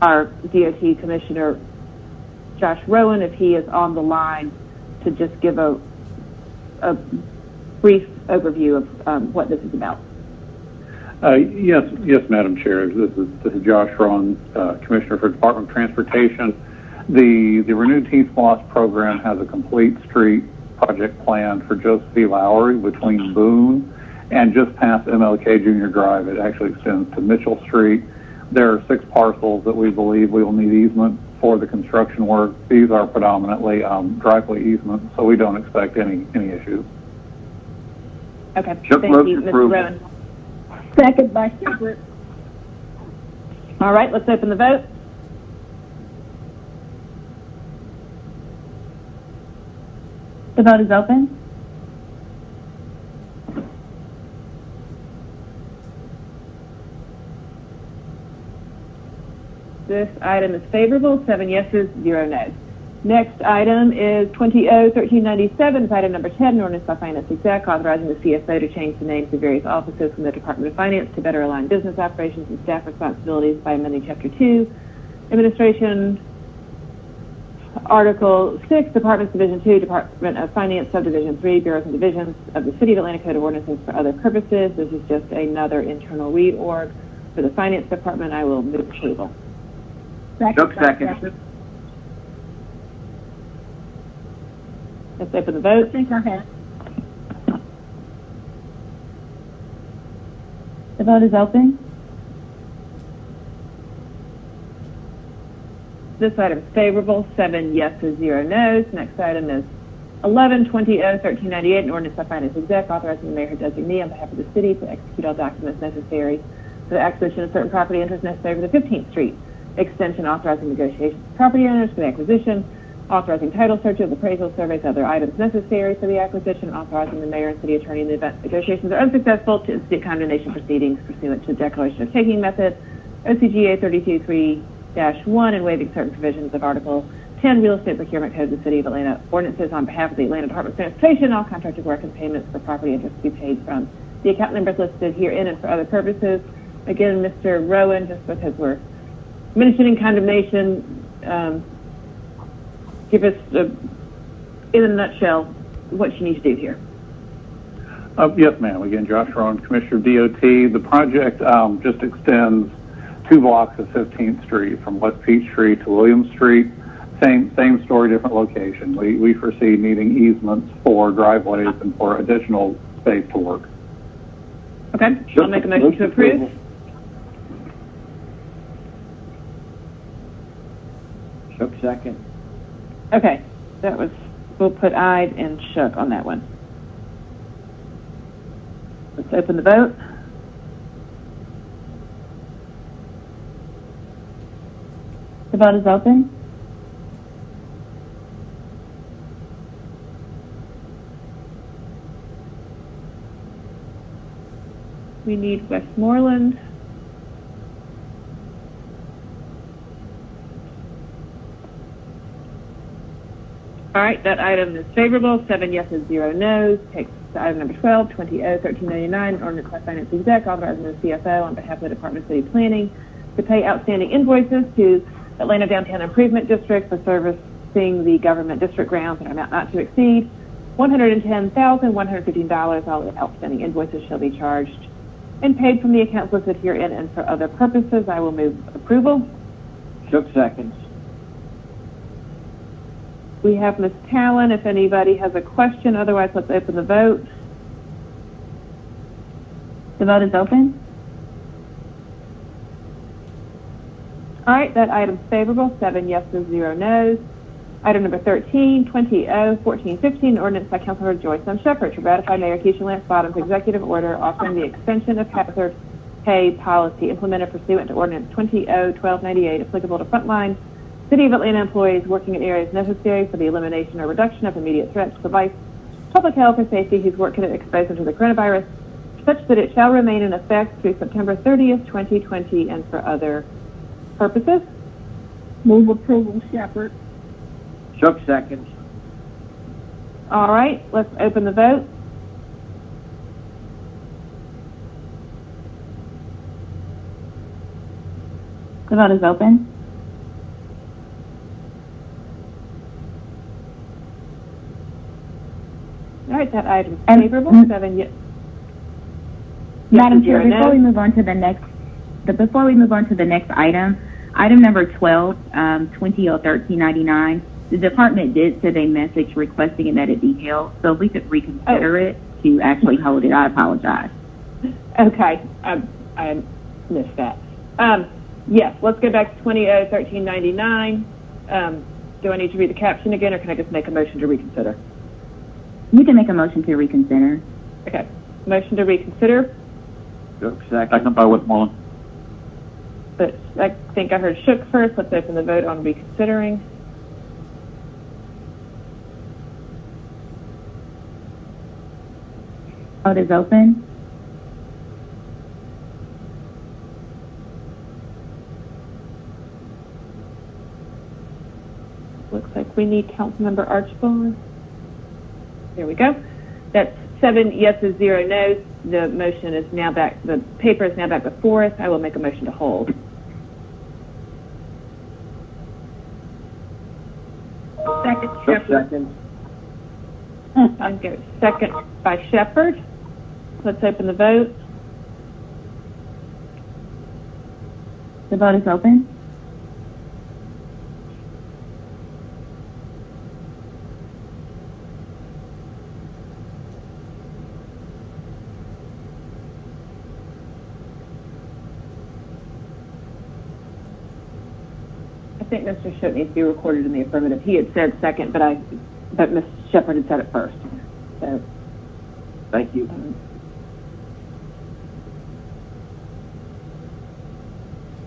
our DOT Commissioner, Josh Rowan, if he is on the line to just give a brief overview of what this is about. Yes, Madam Chair. This is Josh Rowan, Commissioner for Department of Transportation. The Renewed T-SPLOST program has a complete street project plan for Joseph E. Lowry between Boone And just past MLK Junior Drive, it actually extends to Mitchell Street. There are 6 parcels that we believe we will need easement for the construction work. These are predominantly driveway easements, so we don't expect any issues. Okay. Shook Thank moves you, Mr. approval. Rowan. Second by Shepherd. All right, let's open the vote. The vote is open. This item is favorable, 7 yeses, 0 noes. Next item is 20-1397, it's item number 10, an ordinance by Finance Exec authorizing the CFO to change the names of various offices from the Department of Finance to better align business operations and staff responsibilities by amending Chapter 2, Administration, Article 6, Departments Division 2, Department of Finance, Subdivision 3, Bureaus and Divisions of the City of Atlanta Code of Ordinances for other purposes. This is just another internal reorg for the Finance Department. I will move approval. Shook second. Let's open the vote. The vote is open. This item is favorable, 7 yeses, 0 noes. Next item is 11-20-1398, an ordinance by Finance Exec authorizing the mayor designee on behalf of the city to execute all documents necessary for the acquisition of certain property interests necessary for the 15th Street extension, authorizing negotiations with property owners for the acquisition, authorizing title searches, appraisal surveys, other items necessary for the acquisition, authorizing the mayor and city attorney in the event negotiations are unsuccessful to instate condemnation proceedings pursuant to the declaration of taking method, OCGA 32.3-1, and waiving certain provisions of Article 10 Real Estate Procurement Code of the City of Atlanta ordinances on behalf of the Atlanta Department of Transportation. All contracted work and payments for property interests to be paid from the account numbers listed herein and for other purposes. Again, Mr. Rowan, just because we're mentioning condemnation, give us, in a nutshell, what you need to do here. Yes, ma'am. Again, Josh Rowan, Commissioner of DOT. The project just extends 2 blocks of 15th Street from West Peachtree to Williams Street. Same story, different location. We foresee needing easements for driveways and for additional space to work. Okay, I'll make a motion to approve. Shook second. Okay, that was, we'll put aye and Shook on that one. Let's open the vote. The vote is open. We need Westmoreland. All right, that item is favorable, 7 yeses, 0 noes. Takes to item number 12, 20-1399, ordinance by Finance Exec authorizing the CFO on behalf of the Department of City Planning to pay outstanding invoices to Atlanta Downtown Improvement District for servicing the government district grounds in an amount not to exceed $110,115. All outstanding invoices shall be charged and paid from the accounts listed herein and for other purposes. I will move approval. Shook seconds. We have Ms. Talon, if anybody has a question. Otherwise, let's open the vote. The vote is open. All right, that item's favorable, 7 yeses, 0 noes. Item number 13, 20-1415, ordinance by Councilor Joyce M. Shepherd to ratify Mayor Keisha Lance Bottom's executive order offering the extension of hazard pay policy implemented pursuant to ordinance 20-1298 applicable to frontline City of Atlanta employees working in areas necessary for the elimination or reduction of immediate threats to life, public health, or safety whose work can expose them to the coronavirus, such that it shall remain in effect through September 30th, 2020, and for other purposes. Move approval, Shepherd. Shook seconds. All right, let's open the vote. The vote is open. All right, that item is favorable. 7 yes. Madam Chair, before we move on to the next item, item number 12, 20-1399, the department did send a message requesting an edit detail, so if we could reconsider it to actually hold it. I apologize. Okay, I missed that. Yes, let's go back to 20-1399. Do I need to read the caption again, or can I just make a motion to reconsider? You can make a motion to reconsider. Okay, motion to reconsider. Shook, second. Second by Westmoreland. But I think I heard Shook first. Let's open the vote on reconsidering. Vote is open. Looks like we need Councilmember Archibald. There we go. That's 7 yeses, 0 no's. The motion is now back, the paper is now back before us. I will make a motion to hold. Second, Shepherd. Second. I'll go second by Shepherd. Let's open the vote. The vote is open. I think Mr. Shook needs to be recorded in the affirmative. He had said second, but Ms. Shepherd had said it first. So, thank you.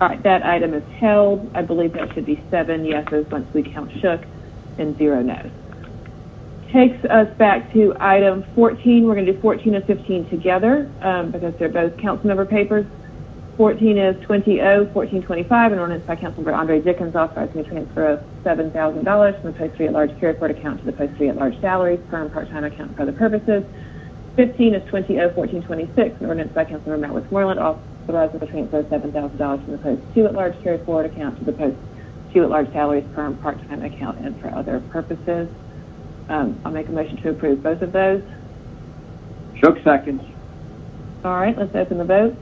All right, that item is held. I believe that should be 7 yeses once we count Shook and 0 no's. Takes us back to item 14. We're going to do 14 and 15 together because they're both council member papers. 14 is 20-1425, an ordinance by Councilmember Andre Dickens authorizing a transfer of $7,000 from the Post 3 at-large carry forward account to the Post 3 at-large salaries, firm part-time account for other purposes. 15 is 20-1426, an ordinance by Councilmember Matt Westmoreland authorizing the transfer of $7,000 from the Post 2 at-large carry forward account to the Post 2 at-large salaries, firm part-time account, and for other purposes. I'll make a motion to approve both of those. Shook, seconds. All right, let's open the vote.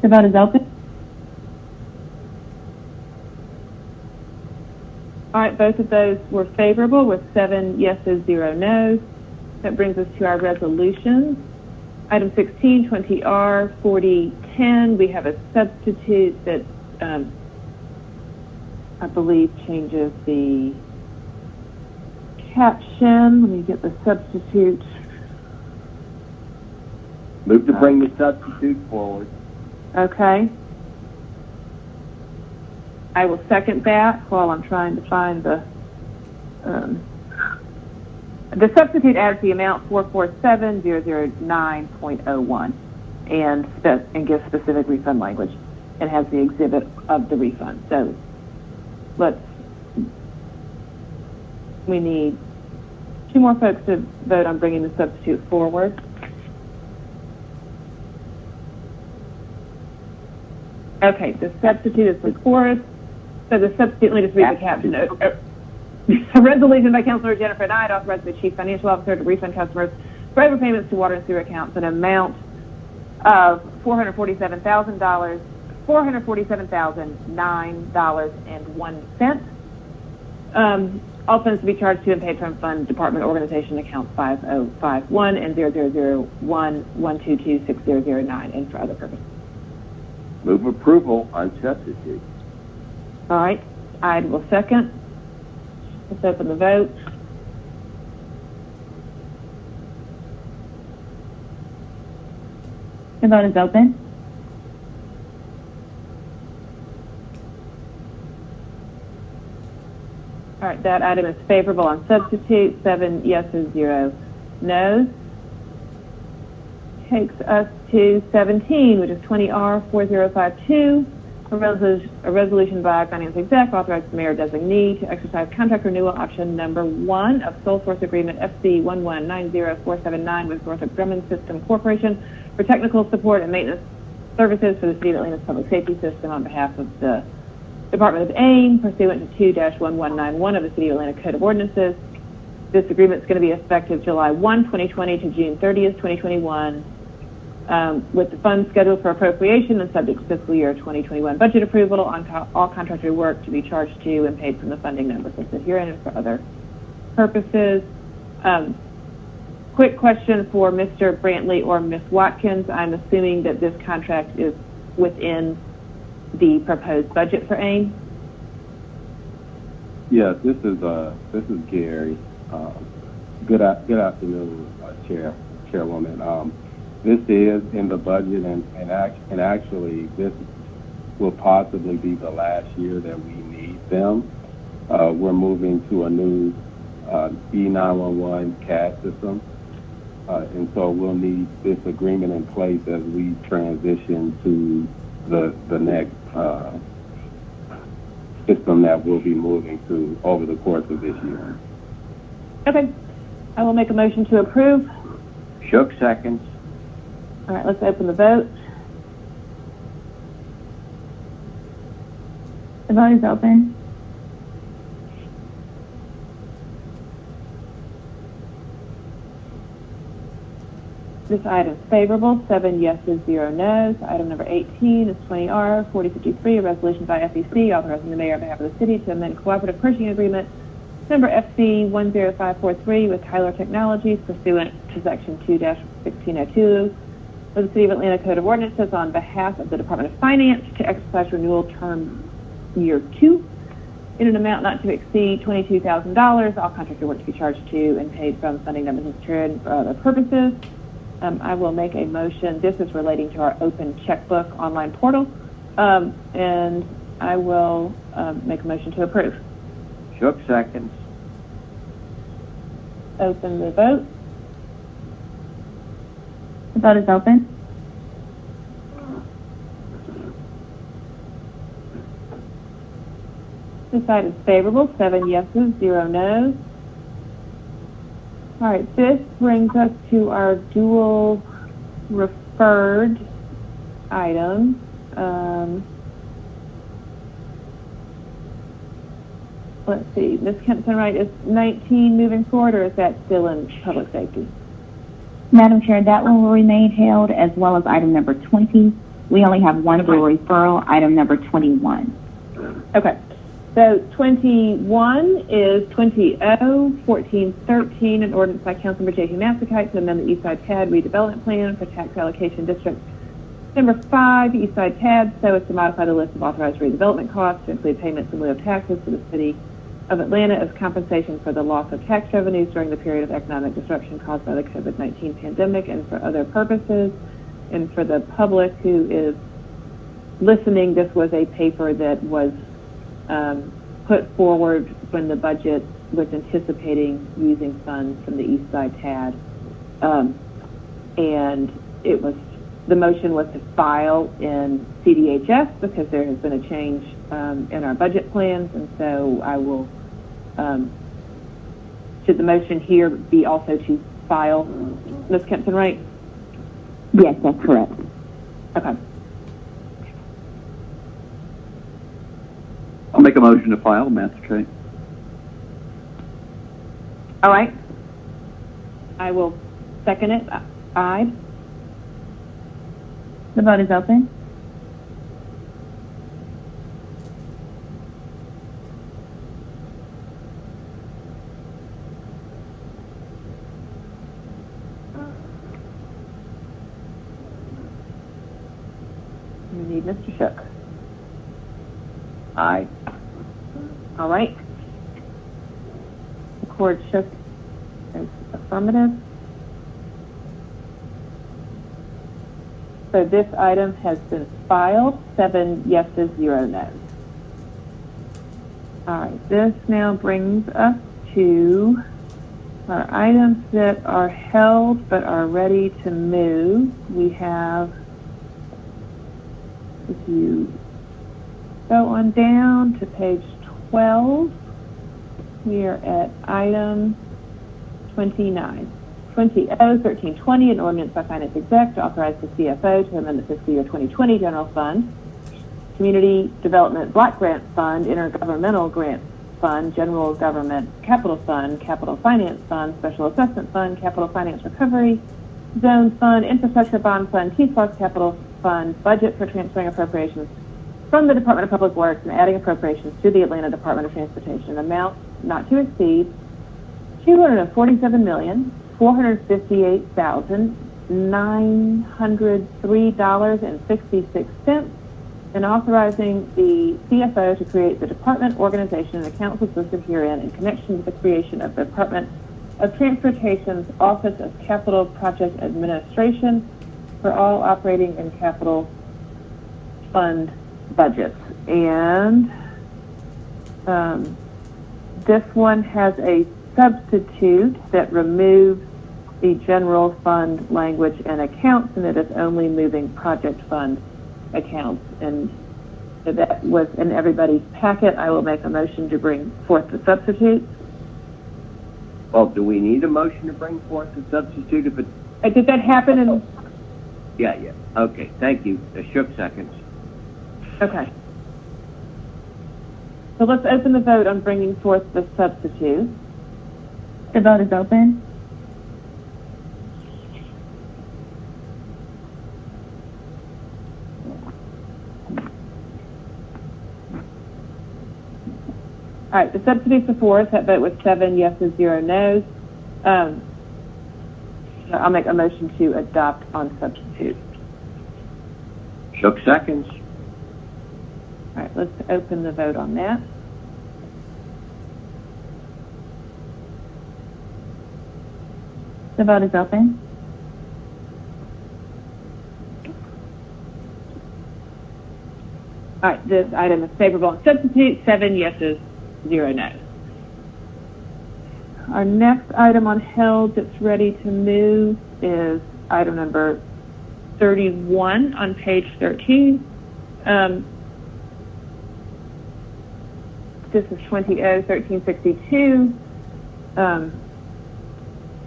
The vote is open. All right, both of those were favorable with 7 yeses, 0 no's. That brings us to our resolutions. Item 16, 20R 4010. We have a substitute that I believe changes the caption. Let me get the substitute. Move to bring the substitute forward. Okay. I will second that while I'm trying to find the substitute adds the amount 447,009.01 and gives specific refund language and has the exhibit of the refund. So we need 2 more folks to vote on bringing the substitute forward. Okay, the substitute is before us. So the substitute, let me just read the caption. A resolution by Councilor Jennifer Knight authorizing the Chief Financial Officer to refund customers for overpayments to water and sewer accounts an amount of $447,009.01. All funds to be charged to and paid from Fund Department Organization Accounts 5051 and 0001-122-6009 and for other purposes. Move approval on substitute. All right, I will second. Let's open the vote. The vote is open. All right, that item is favorable on substitute. 7 yeses, 0 no's. Takes us to 17, which is 20R 4052, a resolution by Finance Exec authorizing the mayor designee to exercise contract renewal option number 1 of sole source agreement FC 1190479 with Northrop Grumman System Corporation for technical support and maintenance services for the City of Atlanta's public safety system on behalf of the Department of AIM pursuant to 2-1191 of the City of Atlanta Code of Ordinances. This agreement is going to be effective July 1, 2020 to June 30th, 2021. With the funds scheduled for appropriation and subject to fiscal year 2021 budget approval on all contracted work to be charged to and paid from the funding numbers listed herein and for other purposes. Quick question for Mr. Brantley or Ms. Watkins. I'm assuming that this contract is within the proposed budget for AIM? Yes, this is Gary. Good afternoon, Chairwoman. This is in the budget, and actually this will possibly be the last year that we need them. We're moving to a new E911 CAD system, and so we'll need this agreement in place as we transition to the next system that we'll be moving to over the course of this year. Okay. I will make a motion to approve. Shook seconds. All right, let's open the vote. The vote is open. This item is favorable, 7 yeses, 0 noes. Item number 18 is 20R 4053, a resolution by FEC authorizing the mayor on behalf of the city to amend cooperative purchasing agreement number FC 10543 with Tyler Technologies pursuant to section 2-1602 of the City of Atlanta Code of Ordinances on behalf of the Department of Finance to exercise renewal term year 2 in an amount not to exceed $22,000. All contractor work to be charged to and paid from funding numbers and for other purposes. I will make a motion. This is relating to our open checkbook online portal, and I will make a motion to approve. Shook seconds. Open the vote. The vote is open. This side is favorable, 7 yeses, 0 noes. All right, this brings us to our dual referred items. Let's see, Ms. Kempson-Wright, is 19 moving forward, or is that still in public safety? Madam Chair, that one will remain held, as well as item number 20. We only have one dual referral, item number 21. Okay. So 21 is 20-1413, an ordinance by Councilmember J.P. Massacite to amend the Eastside TAD redevelopment plan for tax allocation district number 5, Eastside TAD, so as to modify the list of authorized redevelopment costs to include payments in lieu of taxes to the City of Atlanta as compensation for the loss of tax revenues during the period of economic disruption caused by the COVID-19 pandemic and for other purposes. And for the public who is listening, this was a paper that was put forward when the budget was anticipating using funds from the Eastside TAD. And it was, the motion was to file in CDHS because there has been a change in our budget plans, and so I will, should the motion here be also to file, Ms. Kempson-Wright? Yes, that's correct. Okay. I'll make a motion to file, Master. All right. I will second it. Aye. The vote is open. We need Mr. Shook. Aye. All right. Record Shook as affirmative. So this item has been filed, 7 yeses, 0 noes. All right, this now brings us to our items that are held but are ready to move. We have, if you go on down to page 12, we are at item 29. 20-1320, an ordinance by Finance Exec to authorize the CFO to amend the fiscal year 2020 general fund, community development block grant fund, intergovernmental grant fund, general government capital fund, capital finance fund, special assessment fund, capital finance recovery zone fund, infrastructure bond fund, T-Plus capital fund, budget for transferring appropriations from the Department of Public Works and adding appropriations to the Atlanta Department of Transportation, an amount not to exceed $247,458,903.66, and authorizing the CFO to create the department organization and accounts listed herein in connection with the creation of the Department of Transportation's Office of Capital Project Administration for all operating and capital fund budgets. And this one has a substitute that removes the general fund language and accounts, and it is only moving project fund accounts. And so that was in everybody's packet. I will make a motion to bring forth the substitute. Well, do we need a motion to bring forth the substitute? If it... Did that happen in... Yeah. Okay, thank you. Shook seconds. Okay. So let's open the vote on bringing forth the substitute. The vote is open. All right, the substitute's before us. That vote was 7 yeses, 0 no's. I'll make a motion to adopt on substitute. Shook seconds. All right, let's open the vote on that. The vote is open. All right, this item is favorable on substitute, 7 yeses, 0 no's. Our next item on held that's ready to move is item number 31 on page 13. This is 20-1362. An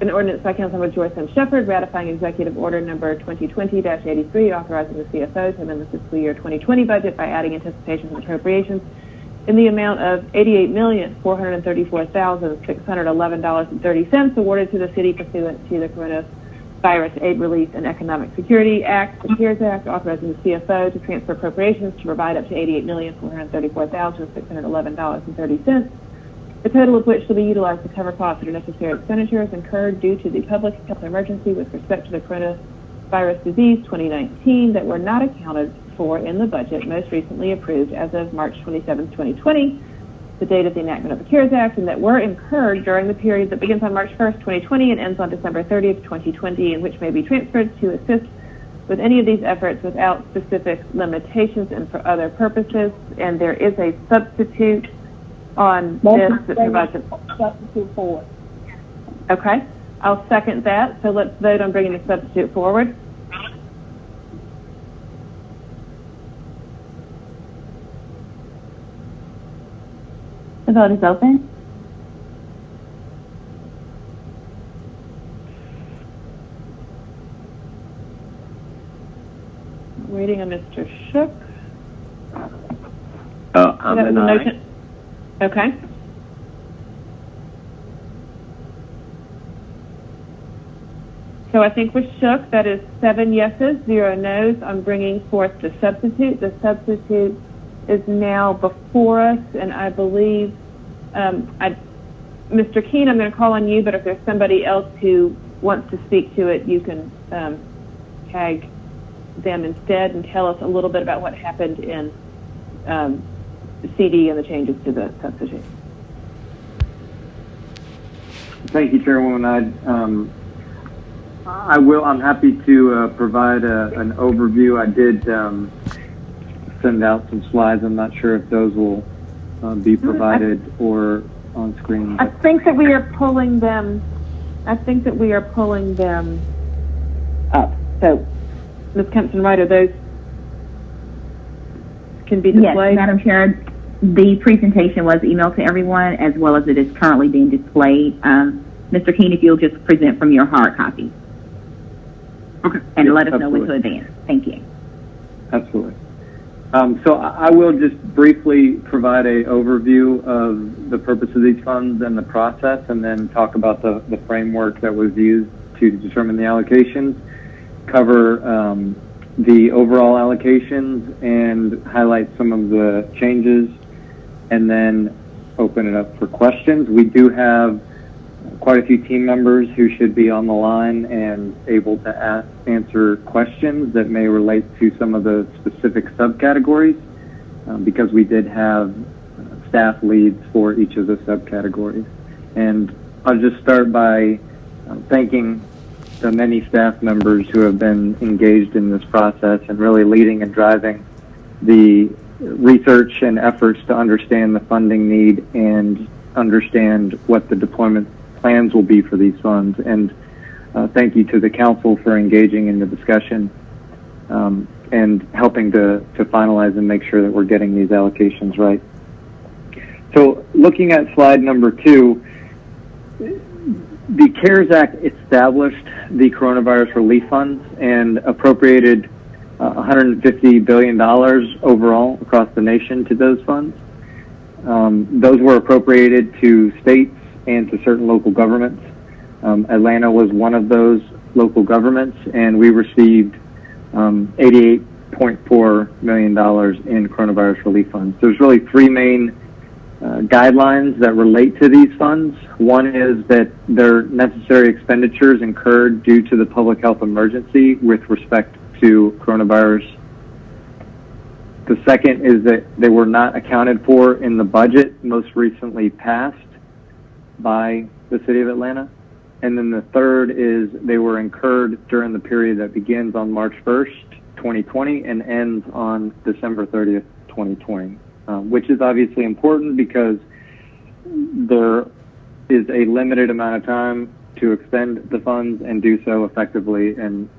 ordinance by Councilmember Joyce M. Shepherd ratifying Executive Order number 2020-83, authorizing the CFO to amend the fiscal year 2020 budget by adding anticipations and appropriations in the amount of $88,434,611.30 awarded to the city pursuant to the Coronavirus Aid, Relief, and Economic Security Act, the CARES Act, authorizing the CFO to transfer appropriations to provide up to $88,434,611.30, the total of which shall be utilized to cover costs that are necessary expenditures incurred due to the public health emergency with respect to the coronavirus disease 2019 that were not accounted for in the budget most recently approved as of March 27, 2020, the date of the enactment of the CARES Act, and that were incurred during the period that begins on March 1st, 2020 and ends on December 30th, 2020, and which may be transferred to assist with any of these efforts without specific limitations and for other purposes. And there is a substitute on this that provides a substitute forward. Okay, I'll second that. So let's vote on bringing the substitute forward. The vote is open. Waiting on Mr. Shook. I'm an aye. Motion. Okay. So I think with Shook, that is 7 yeses, 0 no's on bringing forth the substitute. The substitute is now before us, and I believe, Mr. Keene, I'm going to call on you, but if there's somebody else who wants to speak to it, you can tag them instead and tell us a little bit about what happened in CD and the changes to the substitute. Thank you, Chairwoman. I'm happy to provide an overview. I did send out some slides. I'm not sure if those will be provided or on screen. I think that we are pulling them. Up. So, Ms. Kempson-Wright, are those can be displayed? Yes, Madam Chair, the presentation was emailed to everyone as well as it is currently being displayed. Mr. Keene, if you'll just present from your hard copy. Okay. And yes, let us know when to absolutely. advance. Thank you. Absolutely. So I will just briefly provide an overview of the purpose of these funds and the process, and then talk about the framework that was used to determine the allocations, cover the overall allocations, and highlight some of the changes, and then open it up for questions. We do have quite a few team members who should be on the line and able to answer questions that may relate to some of the specific subcategories, because we did have staff leads for each of the subcategories. And I'll just start by thanking the many staff members who have been engaged in this process and really leading and driving the research and efforts to understand the funding need and understand what the deployment plans will be for these funds. And thank you to the council for engaging in the discussion and helping to finalize and make sure that we're getting these allocations right. So looking at slide number 2, the CARES Act established the coronavirus relief funds and appropriated $150 billion overall across the nation to those funds. Those were appropriated to states and to certain local governments. Atlanta was one of those local governments, and we received $88.4 million in coronavirus relief funds. There's really 3 main guidelines that relate to these funds. One is that they're necessary expenditures incurred due to the public health emergency with respect to coronavirus. The second is that they were not accounted for in the budget most recently passed by the City of Atlanta. And then the third is they were incurred during the period that begins on March 1st, 2020 and ends on December 30th, 2020, which is obviously important because there is a limited amount of time to expend the funds and do so effectively and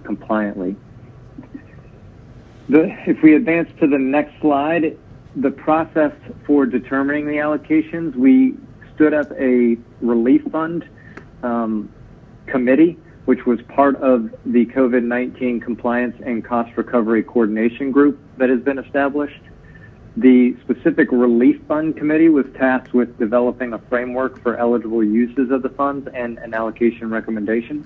compliantly. If we advance to the next slide, the process for determining the allocations, we stood up a relief fund committee, which was part of the COVID-19 compliance and cost recovery coordination group that has been established. The specific relief fund committee was tasked with developing a framework for eligible uses of the funds and an allocation recommendation.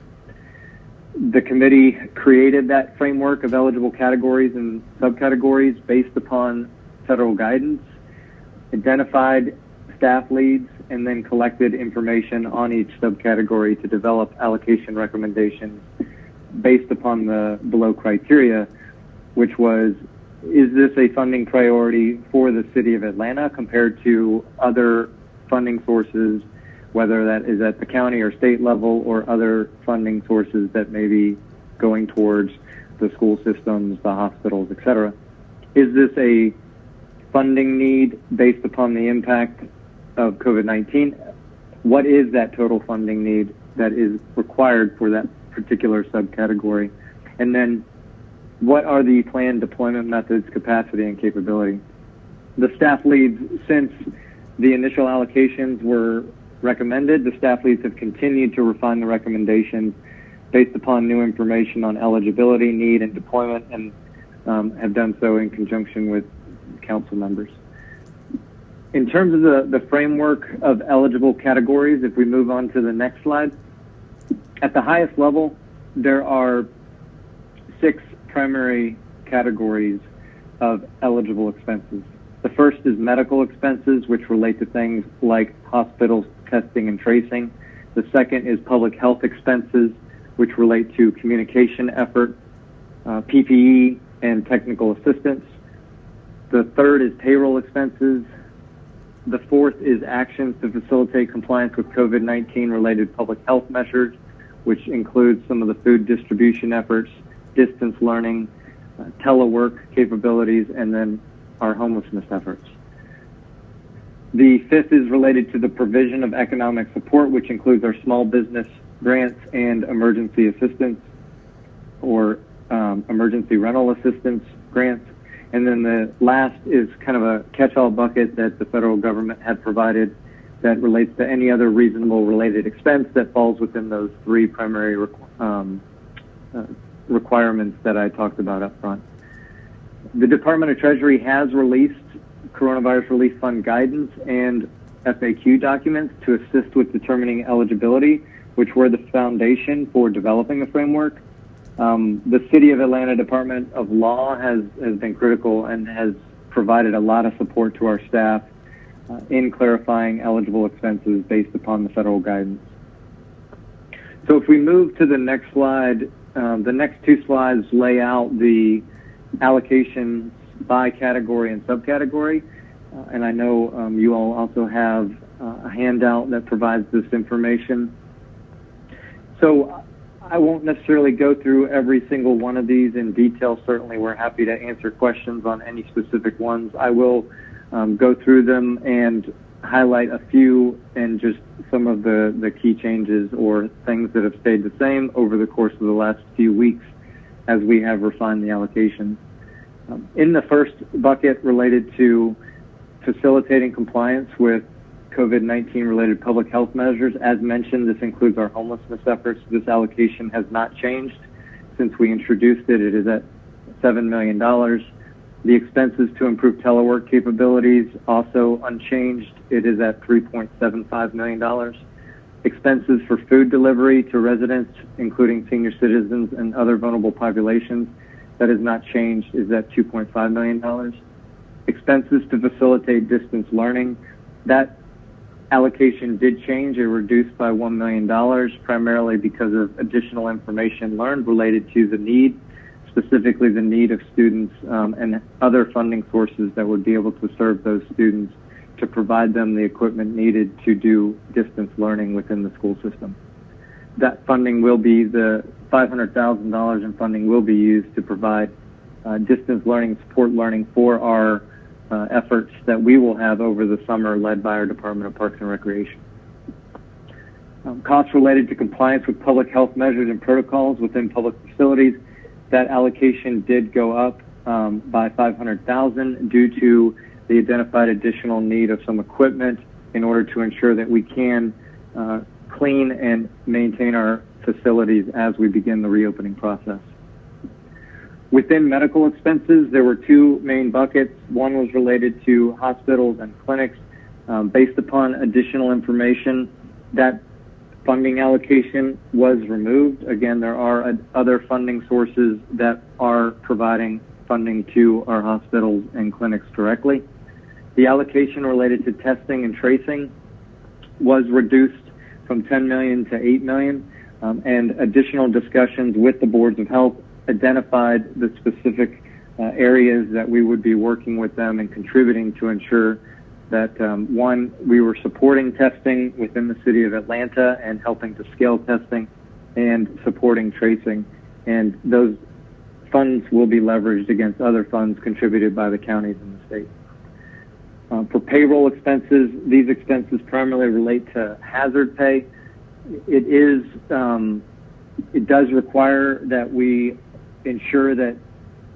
The committee created that framework of eligible categories and subcategories based upon federal guidance, identified staff leads, and then collected information on each subcategory to develop allocation recommendations based upon the below criteria, which was, is this a funding priority for the City of Atlanta compared to other funding sources, whether that is at the county or state level or other funding sources that may be going towards the school systems, the hospitals, etc. Is this a funding need based upon the impact of COVID-19? What is that total funding need that is required for that particular subcategory? And then what are the planned deployment methods, capacity, and capability? The staff leads, since the initial allocations were recommended, the staff leads have continued to refine the recommendations based upon new information on eligibility, need, and deployment, and have done so in conjunction with council members. In terms of the framework of eligible categories, if we move on to the next slide, at the highest level, there are 6 primary categories of eligible expenses. The first is medical expenses, which relate to things like hospitals, testing, and tracing. The second is public health expenses, which relate to communication effort, PPE, and technical assistance. The third is payroll expenses. The fourth is actions to facilitate compliance with COVID-19 related public health measures, which includes some of the food distribution efforts, distance learning, telework capabilities, and then our homelessness efforts. The fifth is related to the provision of economic support, which includes our small business grants and emergency assistance or emergency rental assistance grants. And then the last is kind of a catch-all bucket that the federal government had provided that relates to any other reasonable related expense that falls within those 3 primary requirements that I talked about up front. The Department of Treasury has released Coronavirus Relief Fund guidance and FAQ documents to assist with determining eligibility, which were the foundation for developing the framework. The City of Atlanta Department of Law has been critical and has provided a lot of support to our staff in clarifying eligible expenses based upon the federal guidance. So if we move to the next slide, the next two slides lay out the allocations by category and subcategory. And I know you all also have a handout that provides this information. So I won't necessarily go through every single one of these in detail. Certainly, we're happy to answer questions on any specific ones. I will go through them and highlight a few and just some of the key changes or things that have stayed the same over the course of the last few weeks as we have refined the allocations. In the first bucket related to facilitating compliance with COVID-19 related public health measures, as mentioned, this includes our homelessness efforts. This allocation has not changed since we introduced it. It is at $7 million. The expenses to improve telework capabilities, also unchanged. It is at $3.75 million. Expenses for food delivery to residents, including senior citizens and other vulnerable populations, that has not changed, is at $2.5 million. Expenses to facilitate distance learning, that allocation did change. It reduced by $1 million, primarily because of additional information learned related to the need, specifically the need of students and other funding sources that would be able to serve those students to provide them the equipment needed to do distance learning within the school system. That funding will be, the $500,000 in funding will be used to provide distance learning, support learning for our efforts that we will have over the summer led by our Department of Parks and Recreation. Costs related to compliance with public health measures and protocols within public facilities, that allocation did go up by $500,000 due to the identified additional need of some equipment in order to ensure that we can clean and maintain our facilities as we begin the reopening process. Within medical expenses, there were two main buckets. One was related to hospitals and clinics. Based upon additional information, that funding allocation was removed. Again, there are other funding sources that are providing funding to our hospitals and clinics directly. The allocation related to testing and tracing was reduced from $10 million to $8 million, and additional discussions with the boards of health identified the specific areas that we would be working with them and contributing to ensure that, one, we were supporting testing within the city of Atlanta and helping to scale testing and supporting tracing. And those funds will be leveraged against other funds contributed by the counties in the state. For payroll expenses, these expenses primarily relate to hazard pay. It does require that we ensure that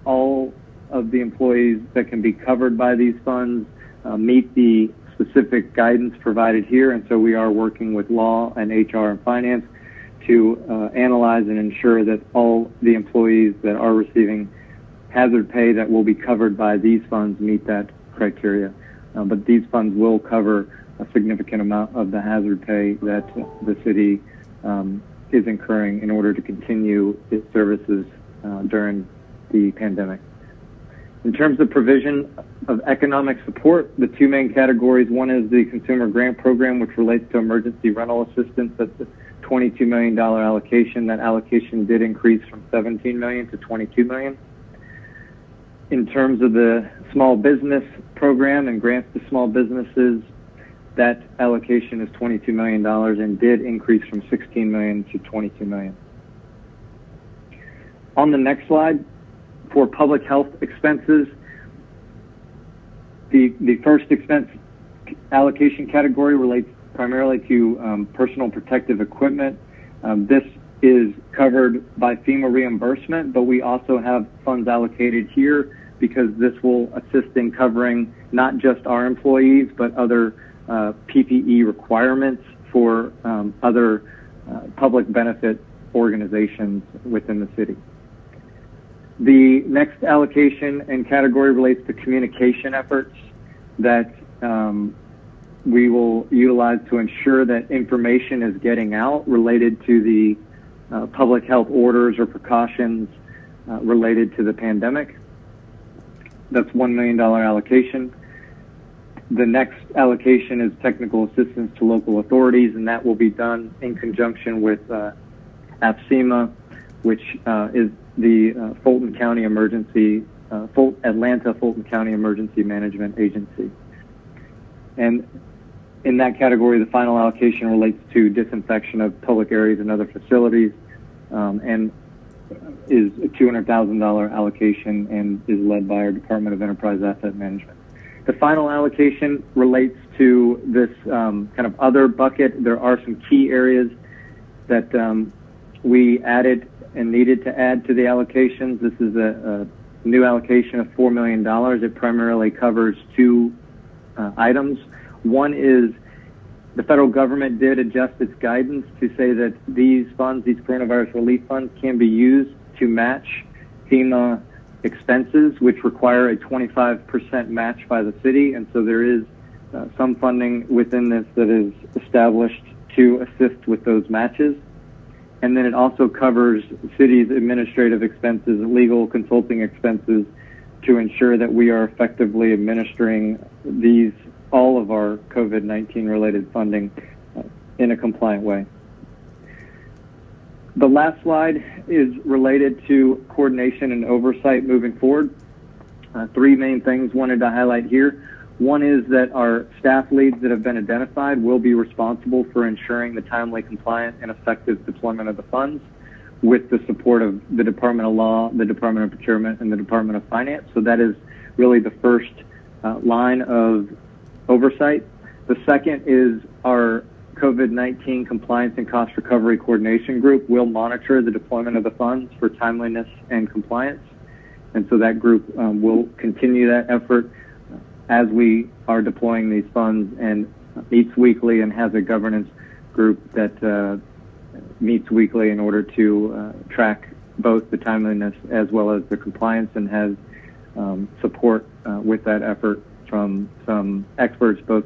all of the employees that can be covered by these funds meet the specific guidance provided here, and so we are working with law and HR and finance to analyze and ensure that all the employees that are receiving hazard pay that will be covered by these funds meet that criteria. But these funds will cover a significant amount of the hazard pay that the city is incurring in order to continue its services during the pandemic. In terms of provision of economic support, the two main categories, one is the Consumer Grant Program, which relates to emergency rental assistance. That's a $22 million allocation. That allocation did increase from $17 million to $22 million. In terms of the Small Business Program and grants to small businesses, that allocation is $22 million and did increase from $16 million to $22 million. On the next slide, for public health expenses, the first expense allocation category relates primarily to personal protective equipment. This is covered by FEMA reimbursement, but we also have funds allocated here because this will assist in covering not just our employees, but other PPE requirements for other public benefit organizations within the city. The next allocation and category relates to communication efforts that we will utilize to ensure that information is getting out related to the public health orders or precautions related to the pandemic. That's $1 million allocation. The next allocation is technical assistance to local authorities, and that will be done in conjunction with AFCEMA, which is the Fulton County Atlanta Fulton County Emergency Management Agency. And in that category, the final allocation relates to disinfection of public areas and other facilities, and is a $200,000 allocation and is led by our Department of Enterprise Asset Management. The final allocation relates to this kind of other bucket. There are some key areas that we added and needed to add to the allocations. This is a new allocation of $4 million. It primarily covers two items. One is the federal government did adjust its guidance to say that these funds, these coronavirus relief funds, can be used to match FEMA expenses, which require a 25% match by the city. And so there is some funding within this that is established to assist with those matches. And then it also covers city's administrative expenses, legal consulting expenses, to ensure that we are effectively administering all of our COVID-19 related funding in a compliant way. The last slide is related to coordination and oversight moving forward. Three main things wanted to highlight here. One is that our staff leads that have been identified will be responsible for ensuring the timely, compliant, and effective deployment of the funds with the support of the Department of Law, the Department of Procurement, and the Department of Finance. So that is really the first line of oversight. The second is our COVID-19 Compliance and Cost Recovery Coordination Group will monitor the deployment of the funds for timeliness and compliance. And so that group will continue that effort as we are deploying these funds, and meets weekly and has a governance group that meets weekly in order to track both the timeliness as well as the compliance, and has support with that effort from some experts, both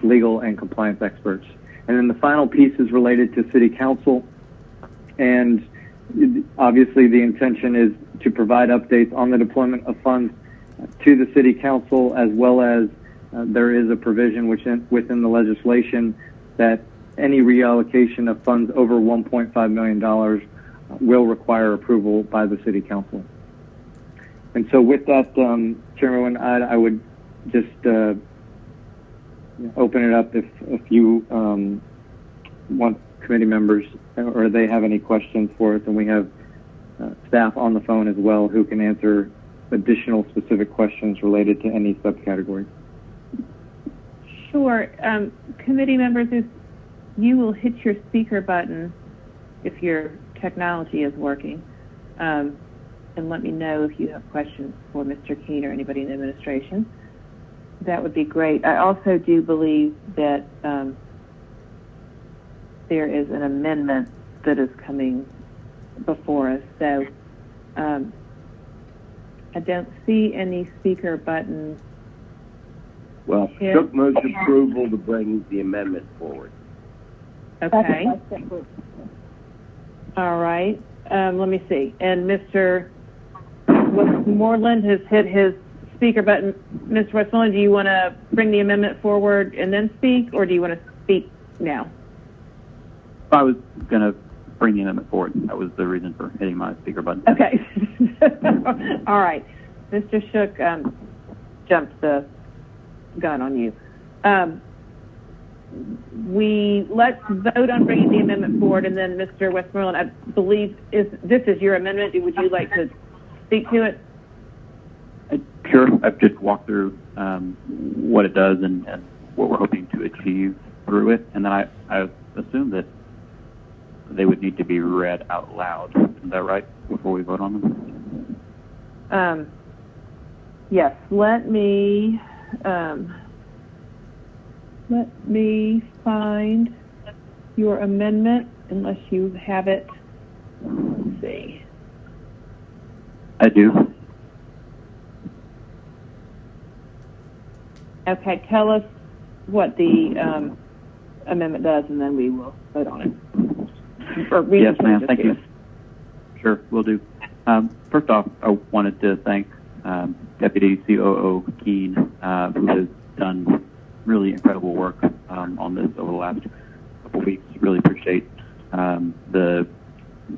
legal and compliance experts. And then the final piece is related to City Council, and obviously the intention is to provide updates on the deployment of funds to the City Council, as well as there is a provision within the legislation that any reallocation of funds over $1.5 million will require approval by the City Council. And so with that, Chairman, I would just open it up if you want committee members or they have any questions for us, and we have staff on the phone as well who can answer additional specific questions related to any subcategory. Sure. Committee members, if you will hit your speaker button if your technology is working, and let me know if you have questions for Mr. Keene or anybody in the administration. That would be great. I also do believe that there is an amendment that is coming before us. So I don't see any speaker buttons. Well, Shook moves approval to bring the amendment forward. Okay. All right. Let me see. And Mr. Westmoreland has hit his speaker button. Mr. Westmoreland, do you want to bring the amendment forward and then speak, or do you want to speak now? I was going to bring the amendment forward. That was the reason for hitting my speaker button. Okay. All right. Mr. Shook jumped the gun on you. Let's vote on bringing the amendment forward, and then Mr. Westmoreland, I believe this is your amendment. Would you like to speak to it? Sure. I've just walked through what it does and what we're hoping to achieve through it, and then I assume that they would need to be read out loud. Is that right, before we vote on them? Yes. Let me find your amendment, unless you have it. Let's see. I do. Okay, tell us what the amendment does, and then we will vote on it. Yes, ma'am. Thank you. Sure, will do. First off, I wanted to thank Deputy COO Keene, who has done really incredible work on this over the last couple weeks. Really appreciate the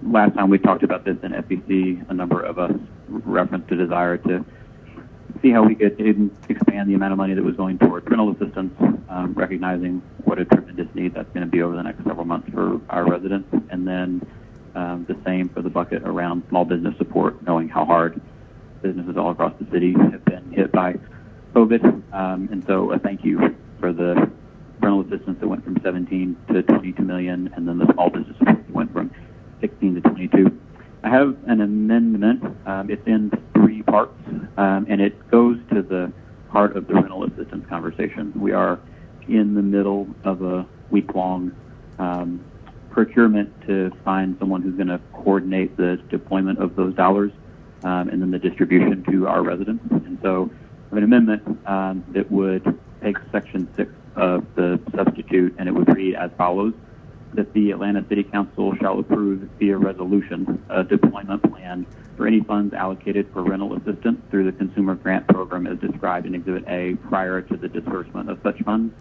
last time we talked about this in FEC, a number of us referenced a desire to see how we could expand the amount of money that was going toward rental assistance, recognizing what a tremendous need that's going to be over the next several months for our residents, and then the same for the bucket around small business support, knowing how hard businesses all across the city have been hit by COVID. And so a thank you for the rental assistance that went from 17 to 22 million, and then the small business support that went from 16 to 22. I have an amendment. It's in 3 parts, and it goes to the heart of the rental assistance conversation. We are in the middle of a week-long procurement to find someone who's going to coordinate the deployment of those dollars and then the distribution to our residents. And so I have an amendment that would take Section 6 of the substitute, and it would read as follows: that the Atlanta City Council shall approve via resolution a deployment plan for any funds allocated for rental assistance through the Consumer Grant Program as described in Exhibit A prior to the disbursement of such funds.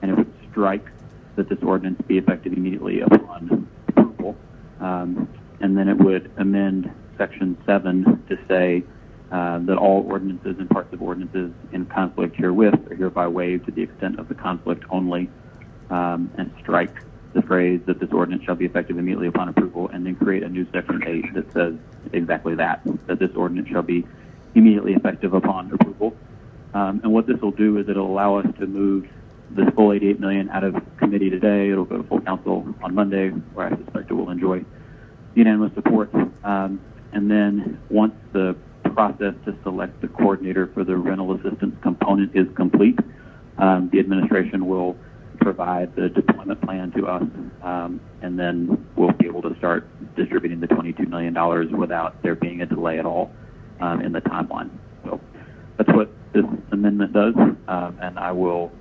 And it would strike that this ordinance be effective immediately upon approval. And then it would amend Section 7 to say that all ordinances and parts of ordinances in conflict herewith are hereby waived to the extent of the conflict only, and strike the phrase that this ordinance shall be effective immediately upon approval, and then create a new Section 8 that says exactly that this ordinance shall be immediately effective upon approval. And what this will do is it'll allow us to move this full $88 million out of committee today. It'll go to full council on Monday, where I suspect it will enjoy unanimous support. And then once the process to select the coordinator for the rental assistance component is complete, the administration will provide the deployment plan to us, and then we'll be able to start distributing the $22 million without there being a delay at all in the timeline. So that's what this amendment does, and I will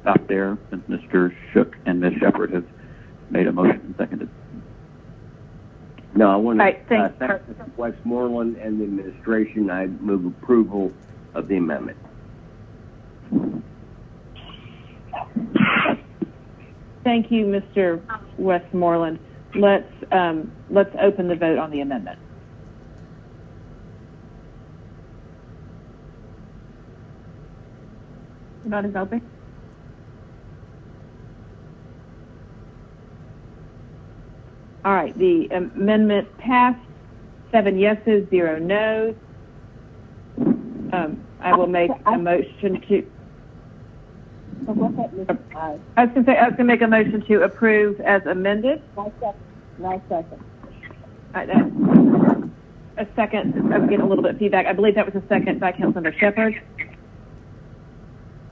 stop there since Mr. Shook and Ms. Shepard have made a motion and seconded. No, I want to thank Westmoreland and the administration. I move approval of the amendment. Thank you, Mr. Westmoreland. Let's open the vote on the amendment. The vote is open. All right, the amendment passed. 7 yeses, 0 noes. I will make a motion to. I was going to make a motion to approve as amended. No second. A second. I'm getting a little bit of feedback. I believe that was a second by Councilmember Shepard.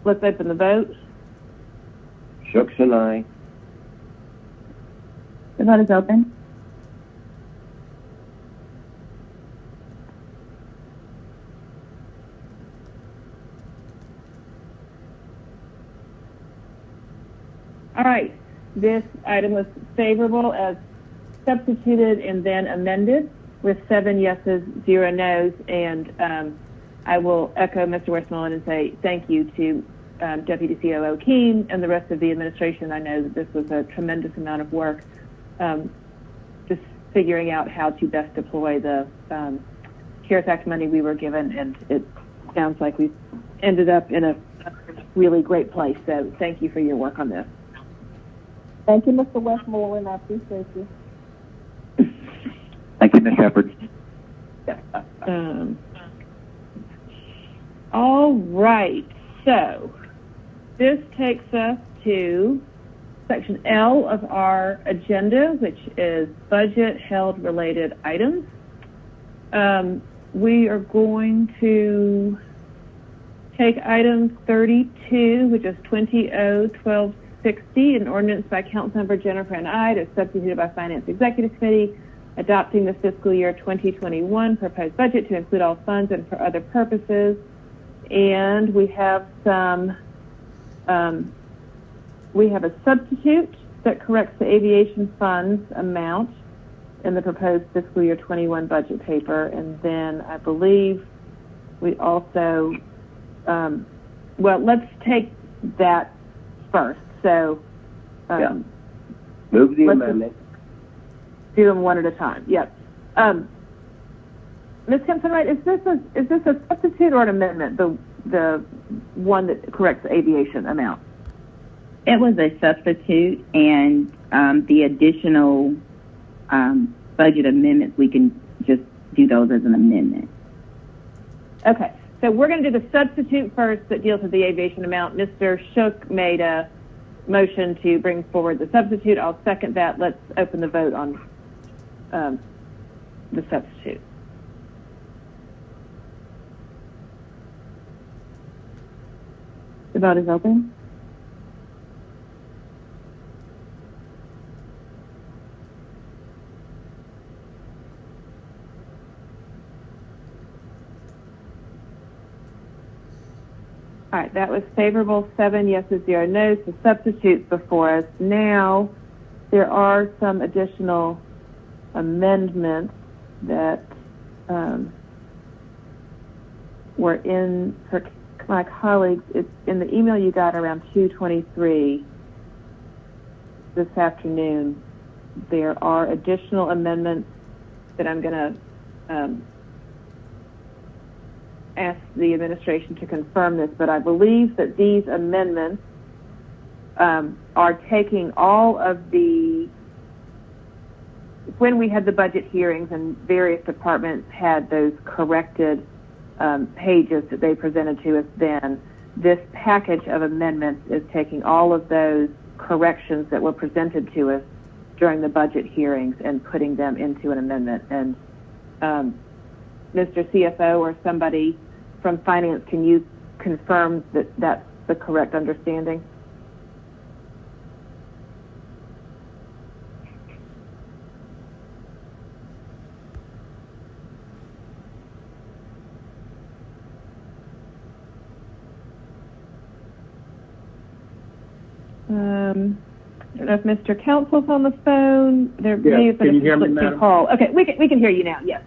Let's open the vote. Shooks and I. The vote is open. All right, this item was favorable as substituted and then amended with 7 yeses, 0 noes, and I will echo Mr. Westmoreland and say thank you to Deputy COO Keene and the rest of the administration. I know that this was a tremendous amount of work, just figuring out how to best deploy the CARES Act money we were given, and it sounds like we've ended up in a really great place. So thank you for your work on this. Thank you, Mr. Westmoreland. I appreciate you. Thank you, Ms. Shepard. All right, so this takes us to Section L of our agenda, which is budget held related items. We are going to take item 32, which is 20-0-1260, an ordinance by Councilmember Jennifer and I, as substituted by Finance Executive Committee, adopting the fiscal year 2021 proposed budget to include all funds and for other purposes. And we have some, we have a substitute that corrects the aviation funds amount in the proposed fiscal year 21 budget paper. And then I believe we also well, let's take that first. So, move the amendment. Do them one at a time. Yep. Ms. Kempson-Wright, is this a substitute or an amendment? The one that corrects the aviation amount. It was a substitute, and the additional budget amendments, we can just do those as an amendment. Okay, so we're going to do the substitute first that deals with the aviation amount. Mr. Shook made a motion to bring forward the substitute. I'll second that. Let's open the vote on the substitute. The vote is open. All right, that was favorable, 7 yeses, 0 noes. The substitute's before us. Now, there are some additional amendments that were in for my colleagues. It's in the email you got around 2:23 this afternoon. There are additional amendments that I'm going to ask the administration to confirm this, but I believe that these amendments are taking all of the, when we had the budget hearings and various departments had those corrected pages that they presented to us then, this package of amendments is taking all of those corrections that were presented to us during the budget hearings and putting them into an amendment. And Mr. CFO or somebody from finance, can you confirm that that's the correct understanding? I don't know if Mr. Counsel's on the phone. There may have been can you hear me, conflicting Madam? call. Okay, we can hear you now. Yes.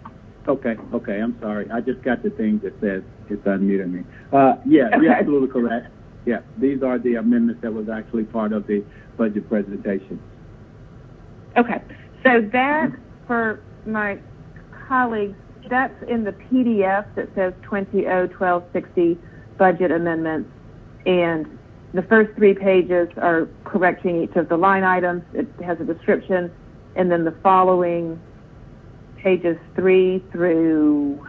Okay, I'm sorry. I just got the thing that says it's unmuted me. You're absolutely correct. Yeah, these are the amendments that was actually part of the budget presentation. Okay, so that, for my colleagues, that's in the PDF that says 20-1260 budget amendments, and the first 3 pages are correcting each of the line items. It has a description, and then the following pages 3 through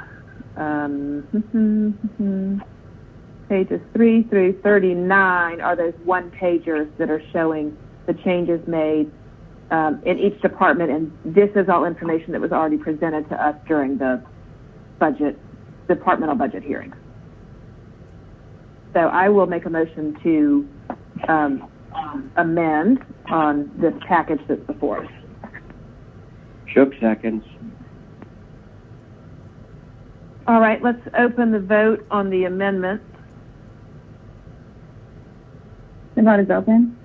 pages 3 through 39 are those one-pagers that are showing the changes made in each department, and this is all information that was already presented to us during the departmental budget hearings. So I will make a motion to amend on this package that's before us. Shook seconds. All right, let's open the vote on the amendment. The vote is open.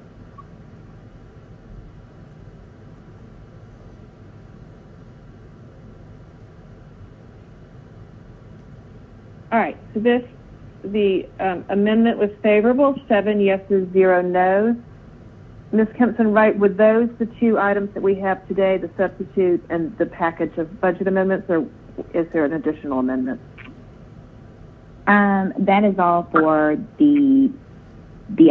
All right, so the amendment was favorable, 7 yeses, 0 noes. Ms. Kempson-Wright, would those the 2 items that we have today, the substitute and the package of budget amendments, or is there an additional amendment? That is all for the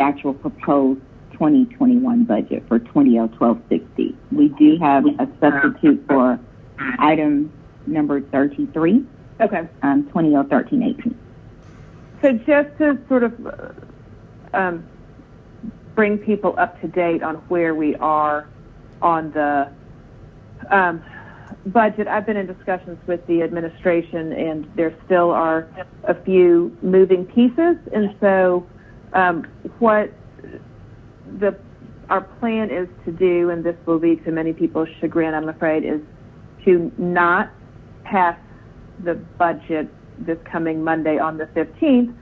actual proposed 2021 budget for 20-1260. We do have a substitute for item number 33. Okay. 20-1318. So just to sort of bring people up to date on where we are on the budget, I've been in discussions with the administration, and there still are a few moving pieces. And so what our plan is to do, and this will be to many people's chagrin, I'm afraid, is to not pass the budget this coming Monday on the 15th.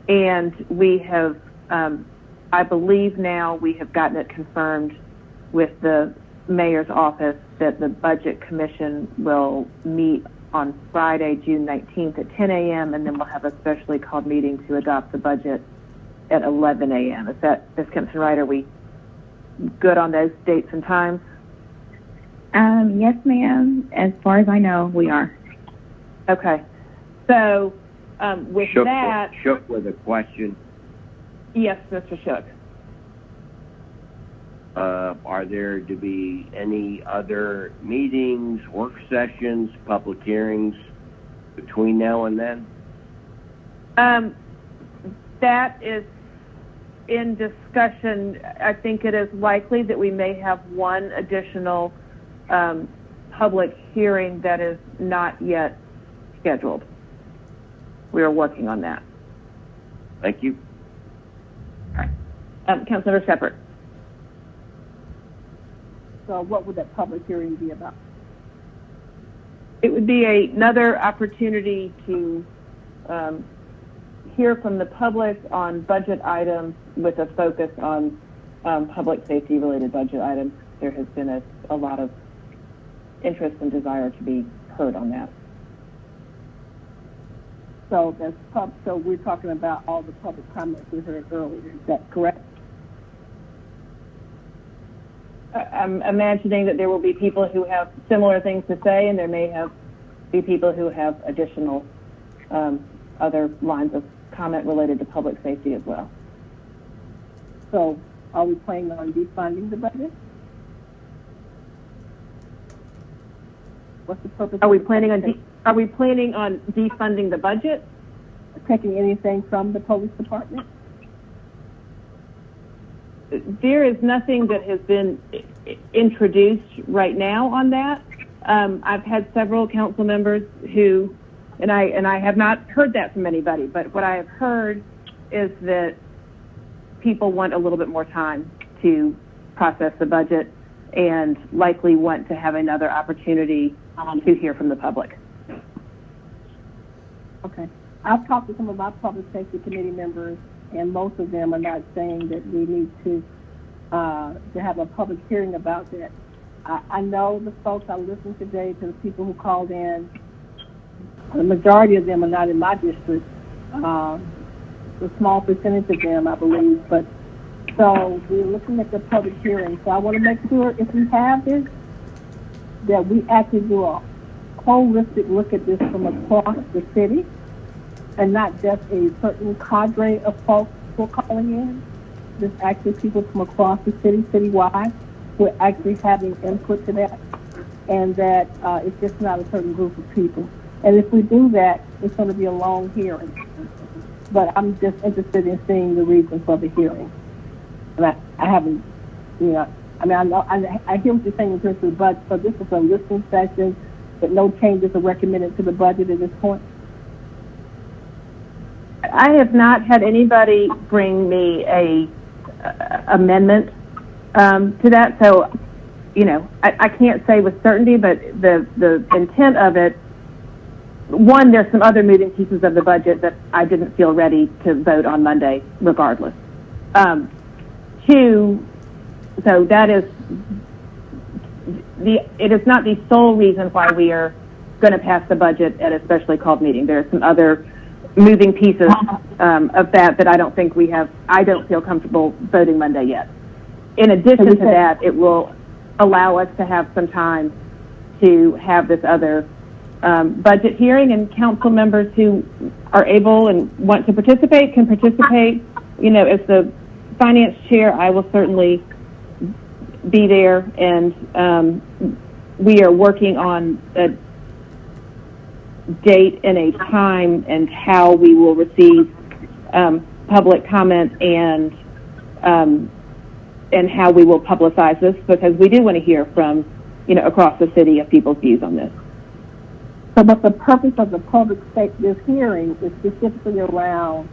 And we have, I believe now we have gotten it confirmed with the mayor's office that the Budget Commission will meet on Friday, June 19th at 10 a.m., and then we'll have a specially called meeting to adopt the budget at 11 a.m. Is that, Ms. Kempson Wright, are we good on those dates and times? Yes, ma'am. As far as I know, we are. Okay. So with that... Shook with a question. Yes, Mr. Shook. Are there to be any other meetings, work sessions, public hearings between now and then? That is in discussion. I think it is likely that we may have one additional public hearing that is not yet scheduled. We are working on that. Thank you. Councilmember Shepherd. So what would that public hearing be about? It would be another opportunity to hear from the public on budget items with a focus on public safety related budget items. There has been a lot of interest and desire to be heard on that. So so we're talking about all the public comments we heard earlier. Is that correct? I'm imagining that there will be people who have similar things to say, and there may be people who have additional other lines of comment related to public safety as well. So are we planning on defunding the budget? What's the purpose? Are we planning on defunding the budget? Taking anything from the police department? There is nothing that has been introduced right now on that. I've had several council members who, and I have not heard that from anybody, but what I have heard is that people want a little bit more time to process the budget and likely want to have another opportunity to hear from the public. Okay. I've talked to some of our public safety committee members, and most of them are not saying that we need to have a public hearing about that. I know the folks I listened today to the people who called in. The majority of them are not in my district. A small percentage of them, I believe. But so we're looking at the public hearing. So I want to make sure if we have this, that we actually do a holistic look at this from across the city, and not just a certain cadre of folks who are calling in. There's actually people from across the city, citywide, who are actually having input to that, and that it's just not a certain group of people. And if we do that, it's going to be a long hearing. But I'm just interested in seeing the reason for the hearing. And I haven't, I know, I hear what you're saying in terms of the budget, so this is a listening session, but no changes are recommended to the budget at this point? I have not had anybody bring me a amendment to that, so I can't say with certainty, but the intent of it, one, there's some other moving pieces of the budget that I didn't feel ready to vote on Monday regardless. Two, so that is it is not the sole reason why we are going to pass the budget at a specially called meeting. There are some other moving pieces of that I don't think I don't feel comfortable voting Monday yet. In addition to that, it will allow us to have some time to have this other budget hearing, and council members who are able and want to participate can participate. As the finance chair, I will certainly be there, and we are working on a date and a time and how we will receive public comment and how we will publicize this, because we do want to hear from across the city of people's views on this. So, but the purpose of the public this hearing is specifically around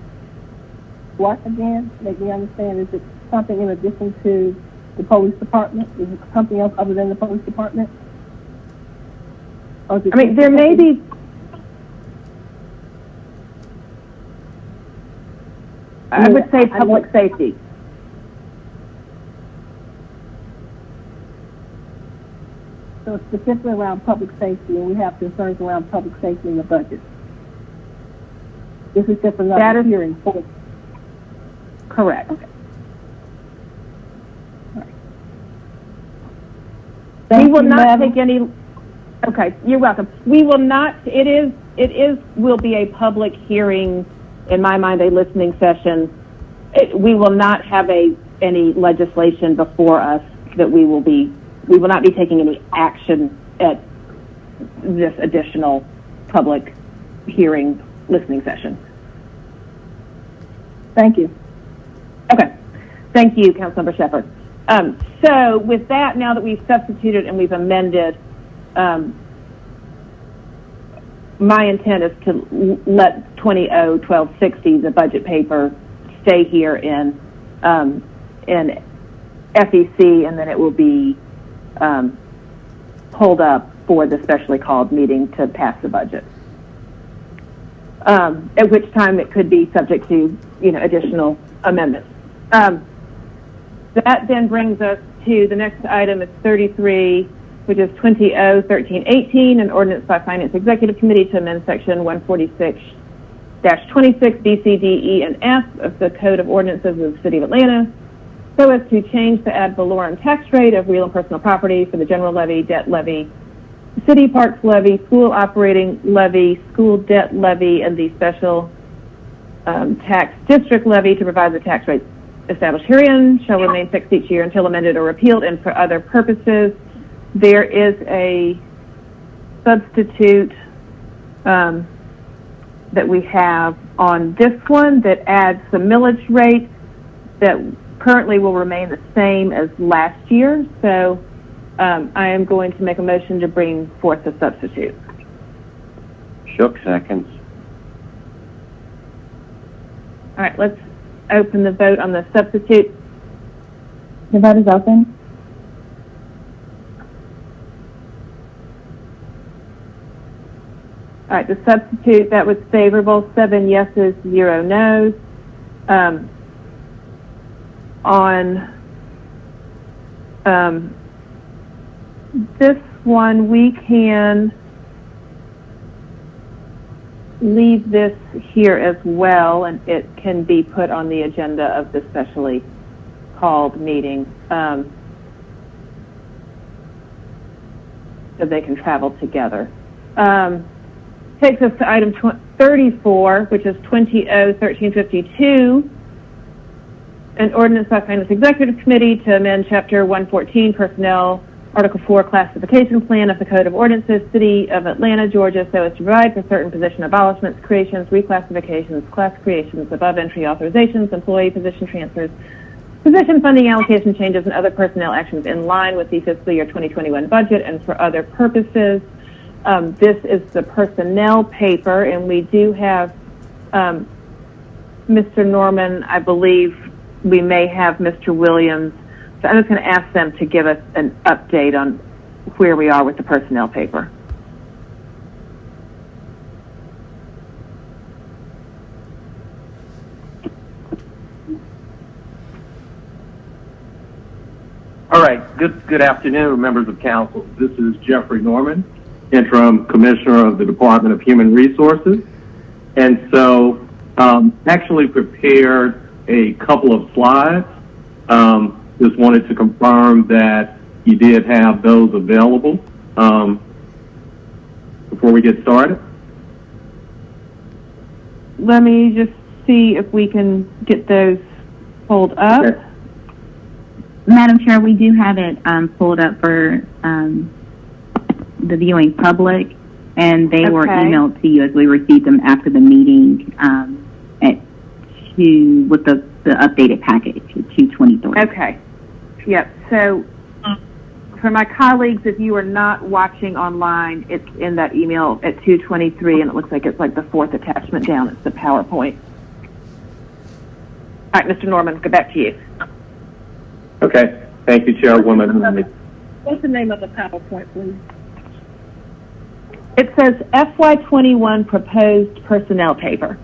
what again? Make me understand. Is it something in addition to the police department? Is it something else other than the police department? There may be. I would say public safety. So it's specifically around public safety, and we have concerns around public safety in the budget. This is just another hearing for. Correct. Okay. We will not take any. Okay, you're welcome. We will not. Will be a public hearing. In my mind, a listening session. We will not have any legislation before us that we will not be taking any action at this additional public hearing listening session. Thank you. Okay. Thank you, Councilmember Shepherd. So with that, now that we've substituted and we've amended, my intent is to let 20-1260, the budget paper, stay here in FEC, and then it will be pulled up for the specially called meeting to pass the budget. At which time it could be subject to, additional amendments. That then brings us to the next item is 33, which is 20-1318, an ordinance by Finance Executive Committee to amend Section 146-26 B, C, D, E, and F of the Code of Ordinances of the City of Atlanta, so as to change the ad valorem tax rate of real and personal property for the general levy, debt levy, city parks levy, school operating levy, school debt levy, and the special tax district levy to provide the tax rates established herein shall remain fixed each year until amended or repealed, and for other purposes. There is a substitute that we have on this one that adds the millage rate that currently will remain the same as last year. So I am going to make a motion to bring forth the substitute. Shook seconds. All right, let's open the vote on the substitute. The vote is open. All right, the substitute, that was favorable, 7 yeses, 0 noes. On this one, we can leave this here as well, and it can be put on the agenda of the specially called meeting, so they can travel together. Takes us to item 34, which is 20-1352, an ordinance by Finance Executive Committee to amend Chapter 114, Personnel, Article 4, Classification Plan of the Code of Ordinances, City of Atlanta, Georgia, so as to provide for certain position abolishments, creations, reclassifications, class creations, above entry authorizations, employee position transfers, position funding allocation changes, and other personnel actions in line with the fiscal year 2021 budget and for other purposes. This is the personnel paper, and we do have Mr. Norman. I believe we may have Mr. Williams. So I'm just going to ask them to give us an update on where we are with the personnel paper. All right. Good afternoon, members of council. This is Jeffrey Norman, Interim Commissioner of the Department of Human Resources. And so actually prepared a couple of slides. Just wanted to confirm that you did have those available before we get started. Let me just see if we can get those pulled up. Okay. Madam Chair, we do have it pulled up for the viewing public, and they were emailed to you as we received them after the meeting with the updated package at 2:23. Okay. Yep. So for my colleagues, if you are not watching online, it's in that email at 2:23, and it looks like it's like the fourth attachment down. It's the PowerPoint. All right, Mr. Norman, go back to you. Okay. Thank you, Chairwoman. What's the name of the PowerPoint, please? It says FY21 Proposed Personnel Paper,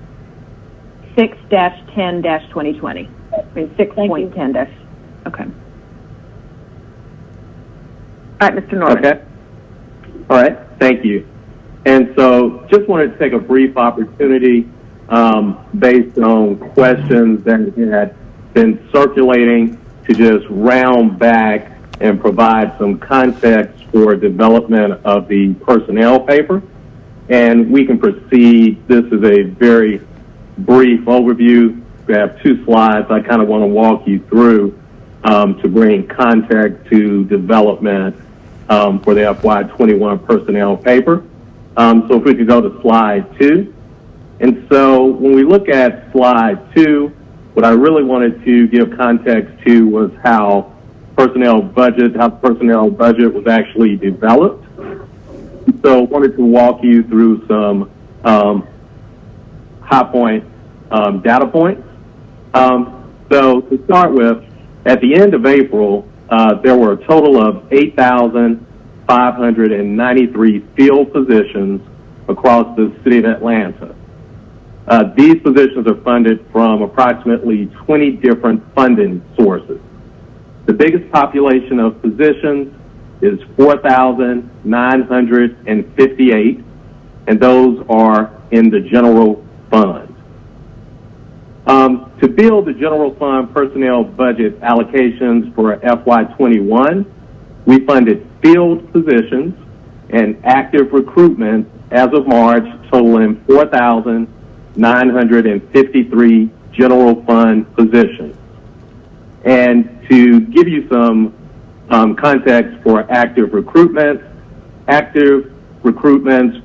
6-10-2020. I mean 6.10- Okay. All right, Mr. Norman. Okay. All right. Thank you. And so just wanted to take a brief opportunity based on questions that had been circulating to just round back and provide some context for development of the personnel paper. And we can proceed. This is a very brief overview. We have 2 slides I kind of want to walk you through to bring context to development for the FY21 personnel paper. So if we could go to slide 2. And so when we look at slide 2, what I really wanted to give context to was how the personnel budget was actually developed. So I wanted to walk you through some high point data points. So to start with, at the end of April, there were a total of 8,593 field positions across the city of Atlanta. These positions are funded from approximately 20 different funding sources. The biggest population of positions is 4,958, and those are in the general fund. To build the general fund personnel budget allocations for FY21, we funded field positions and active recruitment as of March, totaling 4,953 general fund positions. And to give you some context for active recruitments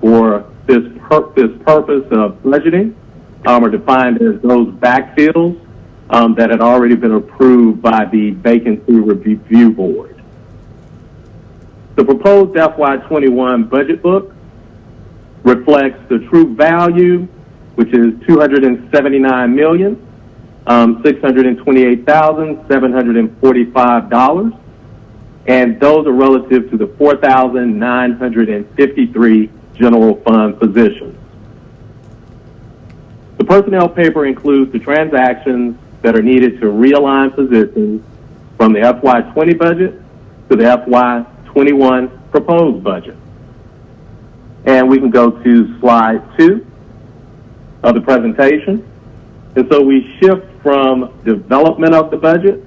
for this purpose of budgeting are defined as those backfills that had already been approved by the Vacancy Review Board. The proposed FY21 budget book reflects the true value, which is $279,628,745, and those are relative to the 4,953 general fund positions. The personnel paper includes the transactions that are needed to realign positions from the FY20 budget to the FY21 proposed budget. And we can go to slide 2 of the presentation. And so we shift from development of the budget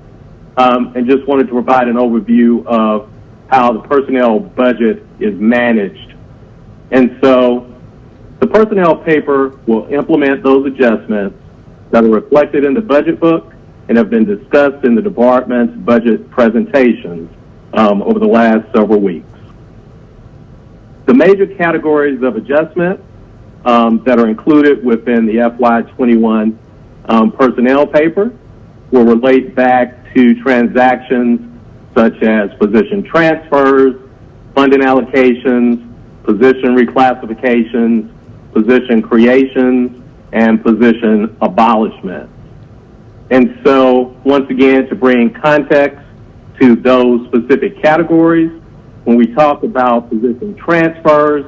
and just wanted to provide an overview of how the personnel budget is managed. And so the personnel paper will implement those adjustments that are reflected in the budget book and have been discussed in the department's budget presentations over the last several weeks. The major categories of adjustment that are included within the FY21 personnel paper will relate back to transactions such as position transfers, funding allocations, position reclassifications, position creations, and position abolishments. And so, once again, to bring context to those specific categories, when we talk about position transfers,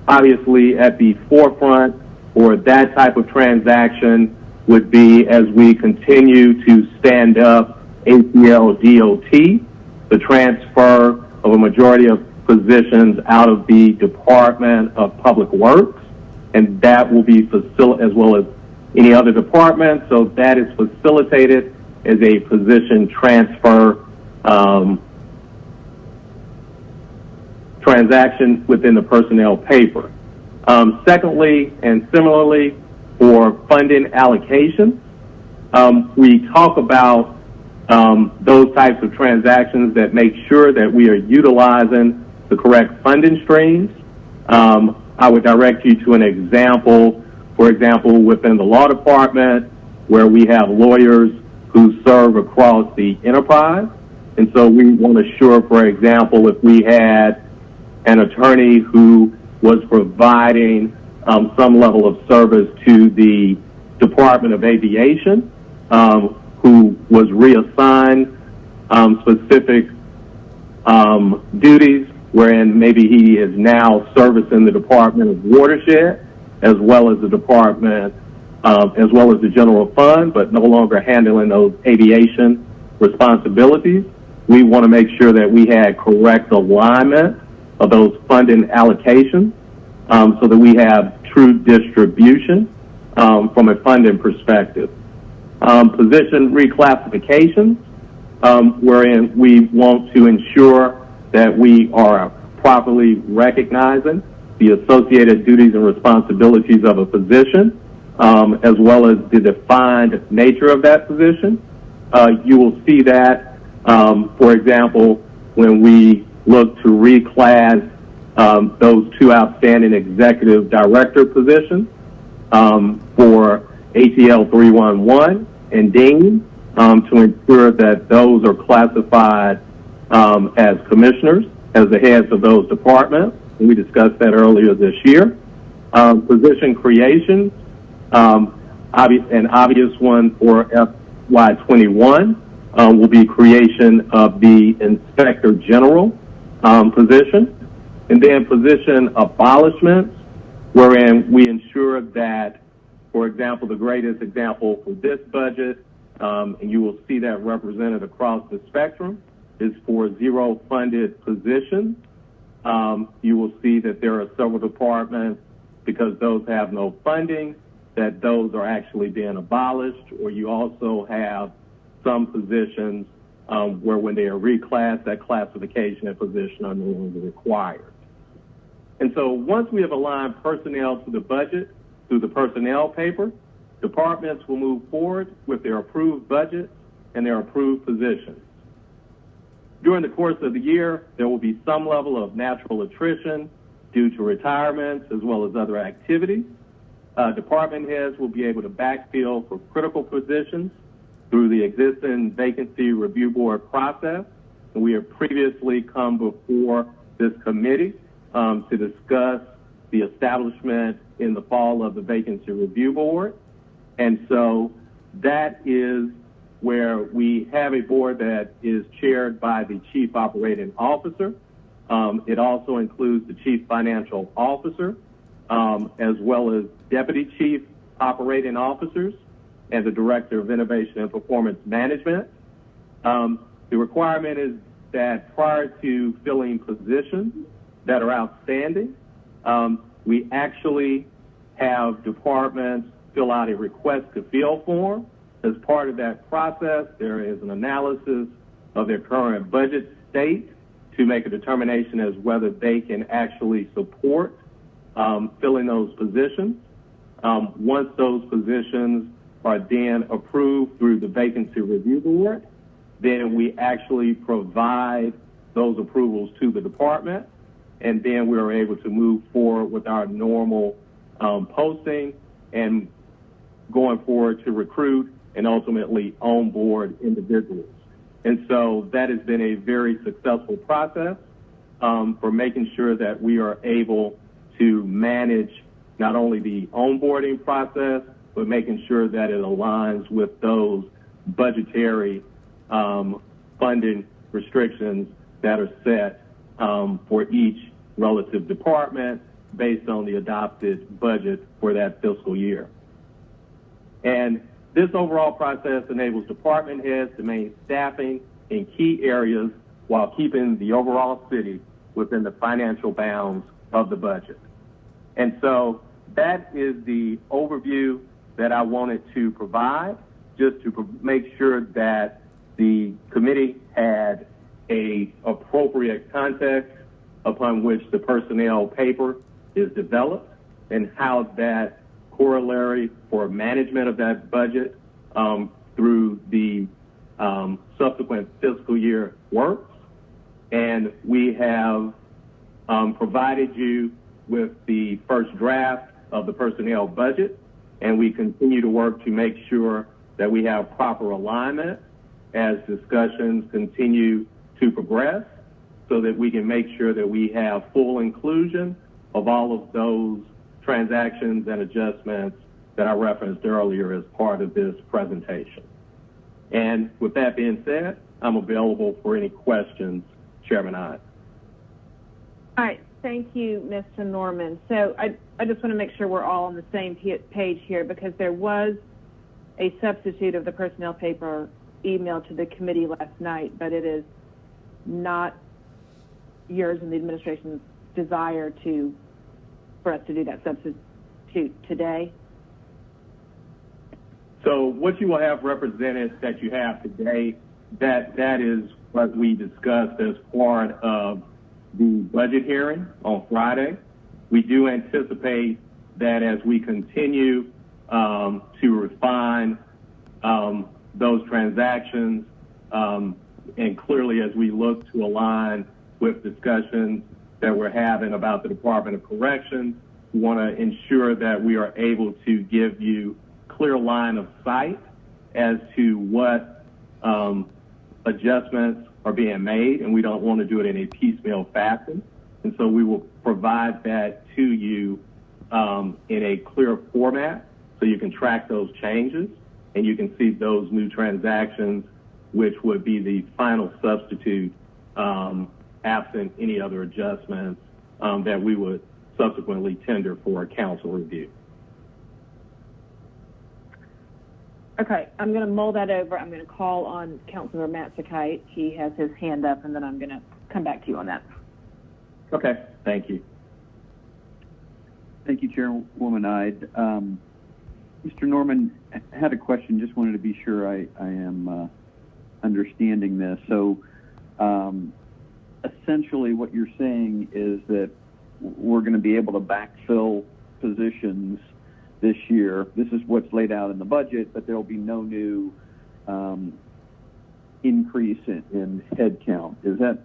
obviously at the forefront for that type of transaction would be as we continue to stand up ACL-DOT, the transfer of a majority of positions out of the Department of Public Works, and that will be as well as any other department. So that is facilitated as a position transfer transaction within the personnel paper. Secondly, and similarly, for funding allocation, we talk about those types of transactions that make sure that we are utilizing the correct funding streams. I would direct you to an example, for example, within the law department, where we have lawyers who serve across the enterprise. And so we want to assure, for example, if we had an attorney who was providing some level of service to the Department of Aviation, who was reassigned specific duties, wherein maybe he is now servicing the Department of Watershed, as well as the Department, as well as the General Fund, but no longer handling those aviation responsibilities. We want to make sure that we had correct alignment of those funding allocations so that we have true distribution from a funding perspective. position reclassifications, wherein we want to ensure that we are properly recognizing the associated duties and responsibilities of a position, as well as the defined nature of that position. You will see that, for example, when we look to reclass those two outstanding executive director positions for ATL 311 and Dean, to ensure that those are classified as commissioners, as the heads of those departments. And we discussed that earlier this year. Position creation, an obvious one for FY21 will be creation of the Inspector General position. And then position abolishments, wherein we ensure that, for example, the greatest example for this budget, and you will see that represented across the spectrum, is for zero funded positions. You will see that there are several departments, because those have no funding, that those are actually being abolished, or you also have some positions where when they are reclassed, that classification and position are no longer required. And so once we have aligned personnel to the budget through the personnel paper, departments will move forward with their approved budgets and their approved positions. During the course of the year, there will be some level of natural attrition due to retirements as well as other activities. Department heads will be able to backfill for critical positions through the existing vacancy review board process. And we have previously come before this committee to discuss the establishment in the fall of the vacancy review board. And so that is where we have a board that is chaired by the chief operating officer. It also includes the chief financial officer, as well as deputy chief operating officers and the director of innovation and performance management. The requirement is that prior to filling positions that are outstanding, we actually have departments fill out a request to fill form. As part of that process, there is an analysis of their current budget state to make a determination as whether they can actually support filling those positions. Once those positions are then approved through the vacancy review board, then we actually provide those approvals to the department, and then we are able to move forward with our normal posting and going forward to recruit and ultimately onboard individuals. And so that has been a very successful process for making sure that we are able to manage not only the onboarding process, but making sure that it aligns with those budgetary funding restrictions that are set for each relative department based on the adopted budget for that fiscal year. And this overall process enables department heads to maintain staffing in key areas while keeping the overall city within the financial bounds of the budget. And so that is the overview that I wanted to provide, just to make sure that the committee had a appropriate context upon which the personnel paper is developed and how that corollary for management of that budget through the subsequent fiscal year works. And we have provided you with the first draft of the personnel budget, and we continue to work to make sure that we have proper alignment as discussions continue to progress so that we can make sure that we have full inclusion of all of those transactions and adjustments that I referenced earlier as part of this presentation. And with that being said, I'm available for any questions, Chairman Ide. All right, thank you, Mr. Norman. So I just want to make sure we're all on the same page here, because there was a substitute of the personnel paper emailed to the committee last night, but it is not yours and the administration's desire for us to do that substitute today. So what you will have represented that you have today, that is what we discussed as part of the budget hearing on Friday. We do anticipate that as we continue to refine those transactions, and clearly as we look to align with discussions that we're having about the Department of Corrections, we want to ensure that we are able to give you clear line of sight as to what adjustments are being made, and we don't want to do it in a piecemeal fashion. And so we will provide that to you in a clear format so you can track those changes and you can see those new transactions, which would be the final substitute absent any other adjustments that we would subsequently tender for a council review. Okay, I'm going to mull that over. I'm going to call on Councilor Matt Sakite. He has his hand up, and then I'm going to come back to you on that. Okay, thank you. Thank you, Chairwoman Ide. Mr. Norman, I had a question. Just wanted to be sure I am understanding this. So essentially what you're saying is that we're going to be able to backfill positions this year. This is what's laid out in the budget, but there will be no new increase in headcount. Is that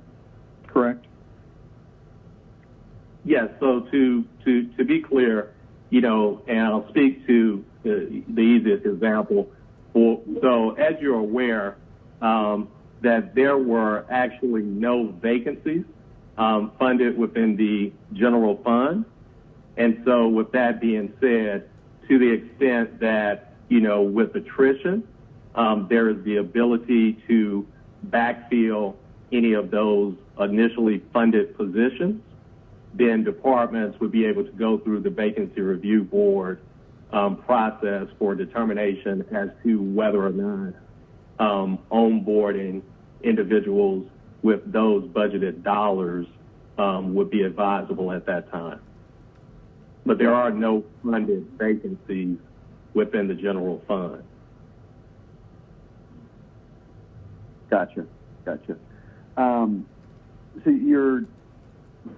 correct? Yes. So to be clear, and I'll speak to the easiest example. So as you're aware, that there were actually no vacancies funded within the general fund. And so with that being said, to the extent that, with attrition, there is the ability to backfill any of those initially funded positions, then departments would be able to go through the vacancy review board process for determination as to whether or not onboarding individuals with those budgeted dollars would be advisable at that time. But there are no funded vacancies within the general fund. Gotcha. So your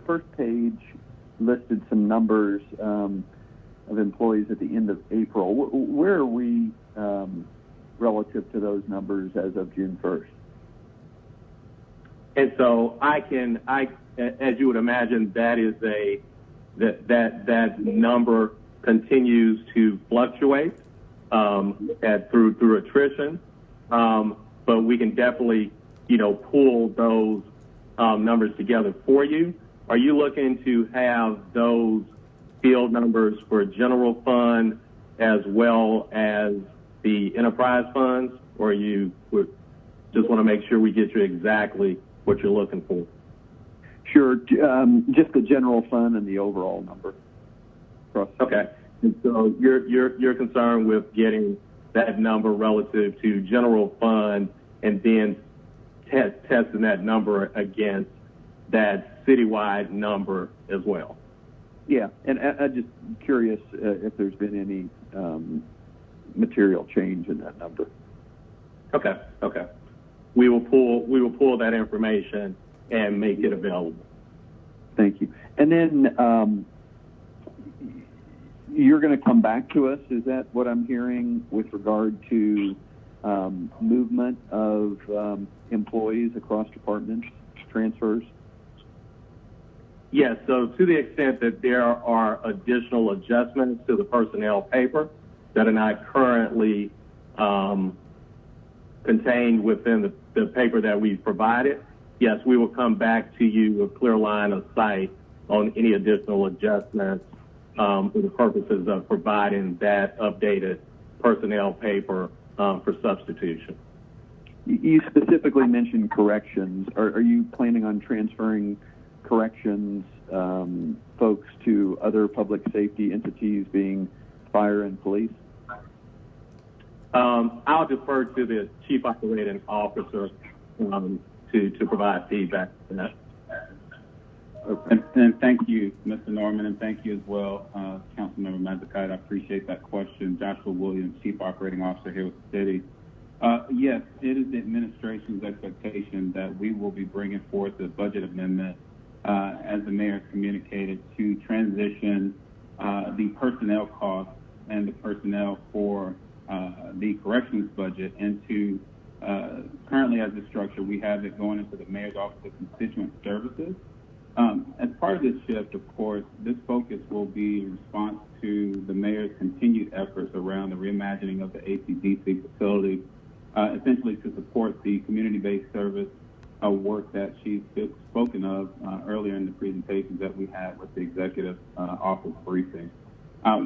first page listed some numbers of employees at the end of April. Where are we relative to those numbers as of June 1st? And so as you would imagine, that is that number continues to fluctuate through attrition. But we can definitely, pull those numbers together for you. Are you looking to have those field numbers for general fund as well as the enterprise funds, or you would just want to make sure we get you exactly what you're looking for? Sure. Just the general fund and the overall number. Okay. And so you're concerned with getting that number relative to general fund and then testing that number against that citywide number as well. Yeah, and I'm just curious if there's been any material change in that number. Okay. We will pull that information and make it available. Thank you. And then you're going to come back to us. Is that what I'm hearing with regard to movement of employees across departments, transfers? Yes. So to the extent that there are additional adjustments to the personnel paper that are not currently contained within the paper that we've provided, yes, we will come back to you with clear line of sight on any additional adjustments for the purposes of providing that updated personnel paper for substitution. You specifically mentioned corrections. Are you planning on transferring corrections folks to other public safety entities, being fire and police? I'll defer to the Chief Operating Officer to provide feedback on that. And thank you, Mr. Norman, and thank you as well, Councilman Councilmember Mazzucati. I appreciate that question. Joshua Williams, Chief Operating Officer here with the city. Yes, it is the administration's expectation that we will be bringing forth a budget amendment, as the mayor has communicated, to transition the personnel costs and the personnel for the corrections budget into, currently as a structure, we have it going into the mayor's office of constituent services. As part of this shift, of course, this focus will be in response to the mayor's continued efforts around the reimagining of the ACDC facility, essentially to support the community-based service work that she's spoken of earlier in the presentations that we had with the executive office briefing.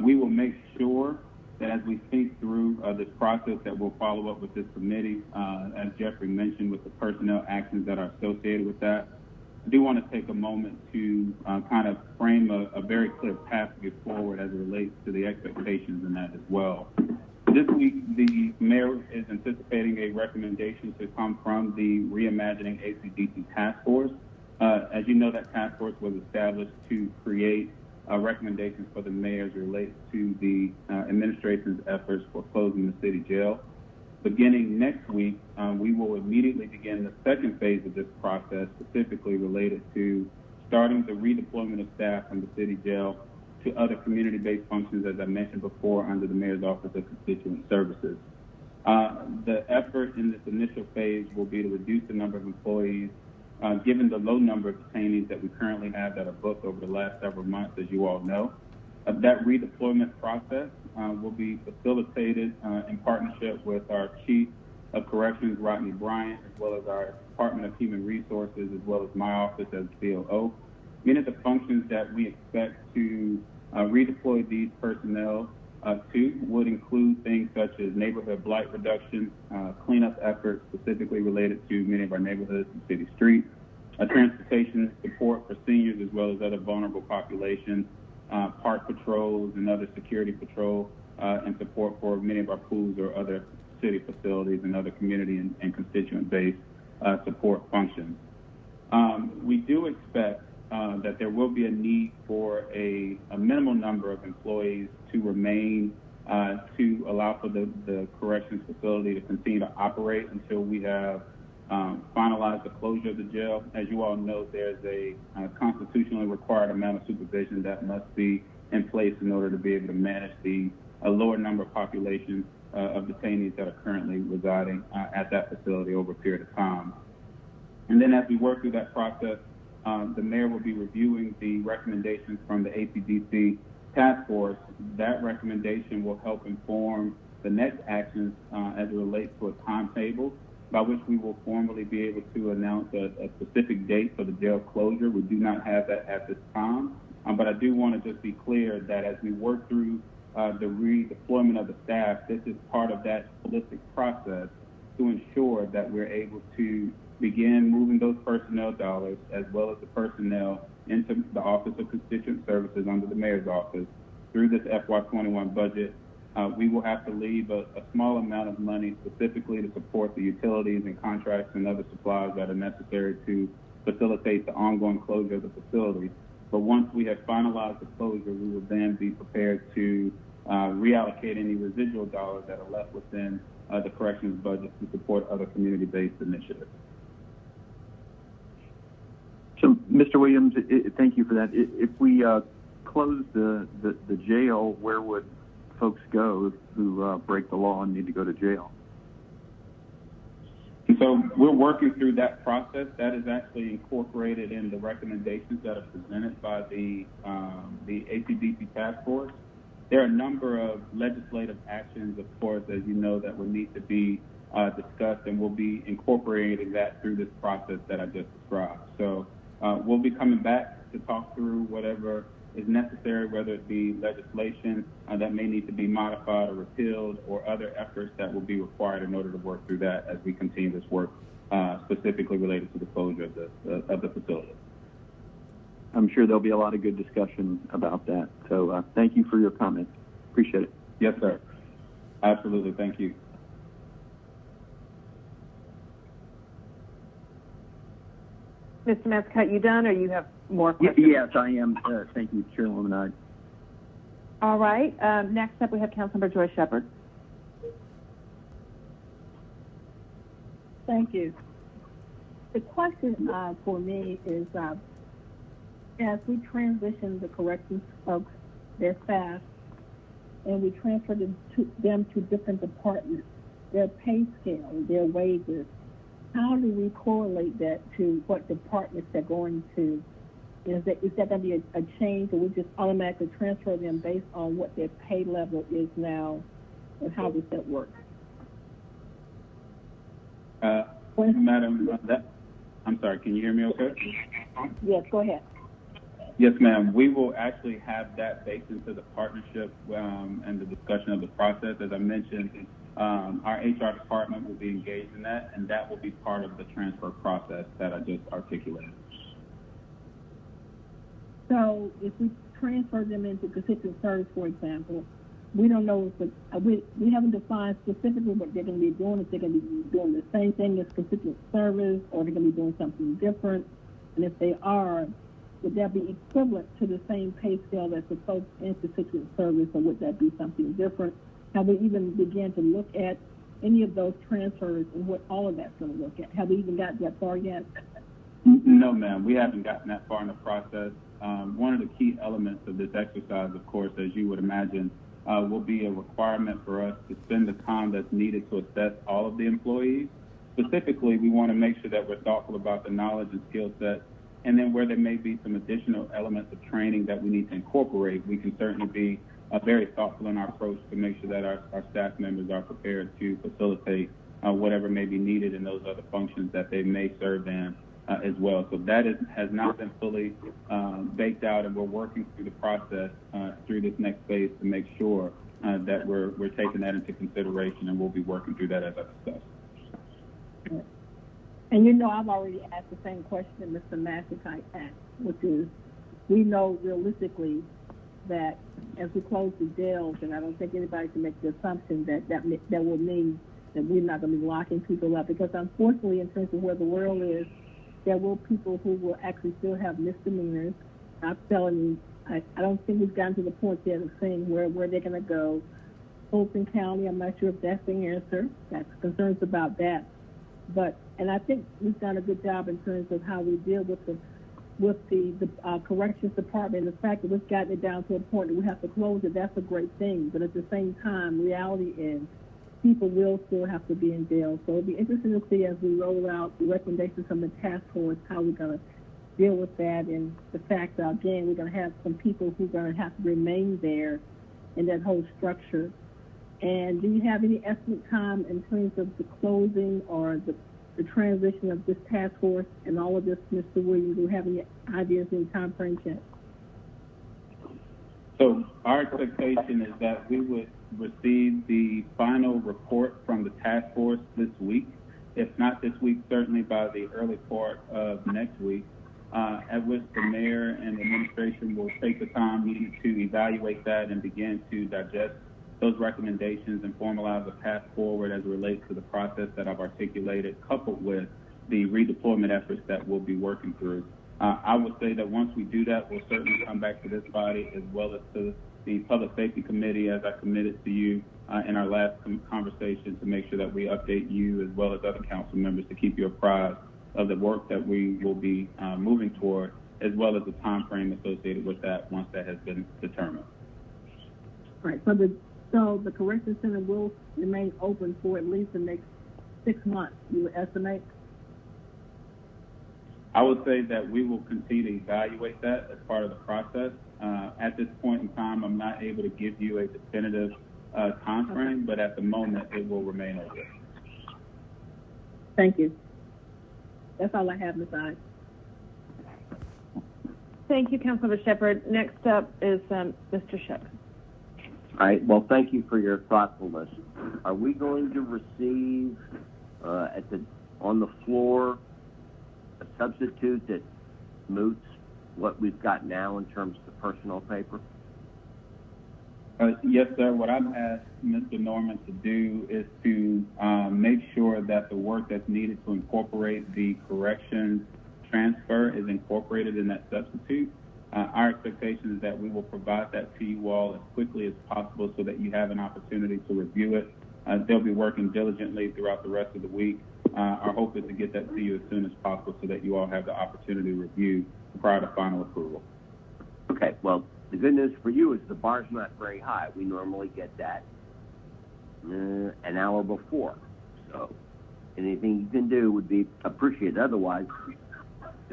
We will make sure that as we think through this process that we'll follow up with this committee, as Jeffrey mentioned, with the personnel actions that are associated with that. I do want to take a moment to kind of frame a very clear pathway forward as it relates to the expectations in that as well. This week, the mayor is anticipating a recommendation to come from the Reimagining ACDC Task Force. As you know, that task force was established to create recommendations for the mayor as it relates to the administration's efforts for closing the city jail. Beginning next week, we will immediately begin the second phase of this process, specifically related to starting the redeployment of staff from the city jail to other community-based functions, as I mentioned before, under the Mayor's Office of Constituent Services. The effort in this initial phase will be to reduce the number of employees, given the low number of detainees that we currently have that are booked over the last several months, as you all know. That redeployment process will be facilitated in partnership with our Chief of Corrections, Rodney Bryant, as well as our Department of Human Resources, as well as my office as COO. Many of the functions that we expect to redeploy these personnel to would include things such as neighborhood blight reduction, cleanup efforts specifically related to many of our neighborhoods and city streets, transportation support for seniors as well as other vulnerable populations, park patrols and other security patrol, and support for many of our pools or other city facilities and other community and constituent-based support functions. We do expect that there will be a need for a minimal number of employees to remain to allow for the corrections facility to continue to operate until we have finalized the closure of the jail. As you all know, there's a constitutionally required amount of supervision that must be in place in order to be able to manage the lower number of populations of detainees that are currently residing at that facility over a period of time. And then as we work through that process, the mayor will be reviewing the recommendations from the ACDC task force. That recommendation will help inform the next actions as it relates to a timetable by which we will formally be able to announce a specific date for the jail closure. We do not have that at this time, but I do want to just be clear that as we work through the redeployment of the staff, this is part of that holistic process to ensure that we're able to begin moving those personnel dollars as well as the personnel into the Office of Constituent Services under the mayor's office through this FY21 budget. We will have to leave a small amount of money specifically to support the utilities and contracts and other supplies that are necessary to facilitate the ongoing closure of the facility. But once we have finalized the closure, we will then be prepared to reallocate any residual dollars that are left within the corrections budget to support other community-based initiatives. So, Mr. Williams, thank you for that. If we close the jail, where would folks go who break the law and need to go to jail? And so we're working through that process. That is actually incorporated in the recommendations that are presented by the ACDC task force. There are a number of legislative actions, of course, as you know, that will need to be discussed, and we'll be incorporating that through this process that I just described. So we'll be coming back to talk through whatever is necessary, whether it be legislation that may need to be modified or repealed, or other efforts that will be required in order to work through that as we continue this work, specifically related to the closure of the facility. I'm sure there'll be a lot of good discussion about that. So thank you for your comments. Appreciate it. Yes, sir. Absolutely. Thank you. Mr. Mazzucati, you done, or you have more questions? Yes, I am. Thank you, Chairwoman. All right. Next up, we have Councilmember Joy Shepherd. Thank you. The question for me is, as we transition the corrections folks, their staff, and we transfer them to different departments, their pay scale, their wages, how do we correlate that to what departments they're going to? Is that going to be a change, or we just automatically transfer them based on what their pay level is now, and how does that work? Madam, I'm sorry, can you hear me okay? Yes, go ahead. Yes, ma'am. We will actually have that baked into the partnership and the discussion of the process. As I mentioned, our HR department will be engaged in that, and that will be part of the transfer process that I just articulated. So if we transfer them into constituent service, for example, we don't know if we haven't defined specifically what they're going to be doing, if they're going to be doing the same thing as constituent service, or they're going to be doing something different. And if they are, would that be equivalent to the same pay scale that's the folks in constituent service, or would that be something different? Have we even began to look at any of those transfers and what all of that's going to look at? Have we even got that far yet? No, ma'am. We haven't gotten that far in the process. One of the key elements of this exercise, of course, as you would imagine, will be a requirement for us to spend the time that's needed to assess all of the employees. Specifically, we want to make sure that we're thoughtful about the knowledge and skill set, and then where there may be some additional elements of training that we need to incorporate, we can certainly be very thoughtful in our approach to make sure that our staff members are prepared to facilitate whatever may be needed in those other functions that they may serve in as well. So that has not been fully baked out, and we're working through the process through this next phase to make sure that we're taking that into consideration, and we'll be working through that as I discussed. And you know, I've already asked the same question that Mr. Massey asked, which is, we know realistically that as we close the jails, and I don't think anybody can make the assumption that will mean that we're not going to be locking people up, because unfortunately, in terms of where the world is, there will people who will actually still have misdemeanors, not felonies. I don't think we've gotten to the point yet of saying where they're going to go. Fulton County, I'm not sure if that's the answer. That's concerns about that. And I think we've done a good job in terms of how we deal with the corrections department. The fact that we've gotten it down to a point that we have to close it, that's a great thing. But at the same time, reality is people will still have to be in jail. So it'll be interesting to see as we roll out the recommendations from the task force how we're going to deal with that, and the fact that, again, we're going to have some people who are going to have to remain there in that whole structure. And do you have any estimate time in terms of the closing or the transition of this task force and all of this, Mr. Williams? Do you have any ideas in time frame yet? So our expectation is that we would receive the final report from the task force this week. If not this week, certainly by the early part of next week, at which the mayor and the administration will take the time needed to evaluate that and begin to digest those recommendations and formalize a path forward as it relates to the process that I've articulated, coupled with the redeployment efforts that we'll be working through. I would say that once we do that, we'll certainly come back to this body as well as to the Public Safety Committee, as I committed to you in our last conversation, to make sure that we update you as well as other council members to keep you apprised of the work that we will be moving toward, as well as the time frame associated with that once that has been determined. Right. So the correction center will remain open for at least the next 6 months, you would estimate? I would say that we will continue to evaluate that as part of the process. At this point in time, I'm not able to give you a definitive time frame, but at the moment, it will remain open. Thank you. That's all I have, Ms. Ide. Thank you, Councilmember Shepherd. Next up is Mr. Shook. All right. Well, thank you for your thoughtfulness. Are we going to receive on the floor a substitute that moots what we've got now in terms of the personnel paper? Yes, sir. What I've asked Mr. Norman to do is to make sure that the work that's needed to incorporate the corrections transfer is incorporated in that substitute. Our expectation is that we will provide that to you all as quickly as possible so that you have an opportunity to review it. They'll be working diligently throughout the rest of the week. Our hope is to get that to you as soon as possible so that you all have the opportunity to review prior to final approval. Okay, well, the good news for you is the bar's not very high. We normally get that an hour before. So anything you can do would be appreciated. Otherwise,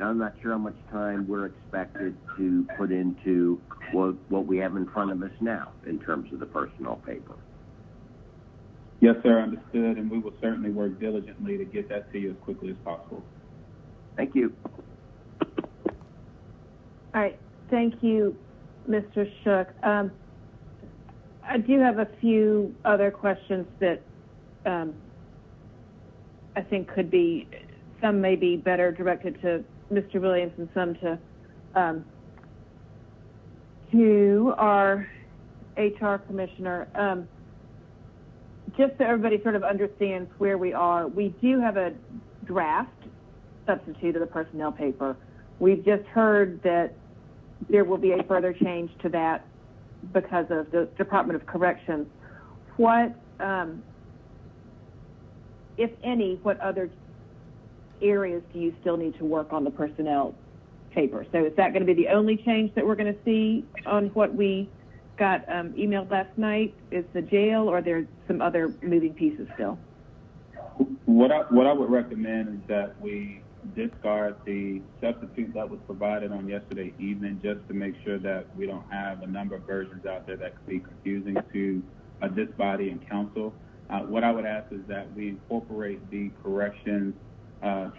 I'm not sure how much time we're expected to put into what we have in front of us now in terms of the personnel paper. Yes, sir, understood, and we will certainly work diligently to get that to you as quickly as possible. Thank you. All right. Thank you, Mr. Shook. I do have a few other questions that I think could be, some may be better directed to Mr. Williams and some to our HR commissioner. Just so everybody sort of understands where we are, we do have a draft substitute of the personnel paper. We've just heard that there will be a further change to that because of the Department of Corrections. What, if any, what other areas do you still need to work on the personnel paper? So is that going to be the only change that we're going to see on what we got emailed last night? Is the jail, or there's some other moving pieces still? What I would recommend is that we discard the substitute that was provided on yesterday evening, just to make sure that we don't have a number of versions out there that could be confusing to this body and council. What I would ask is that we incorporate the corrections,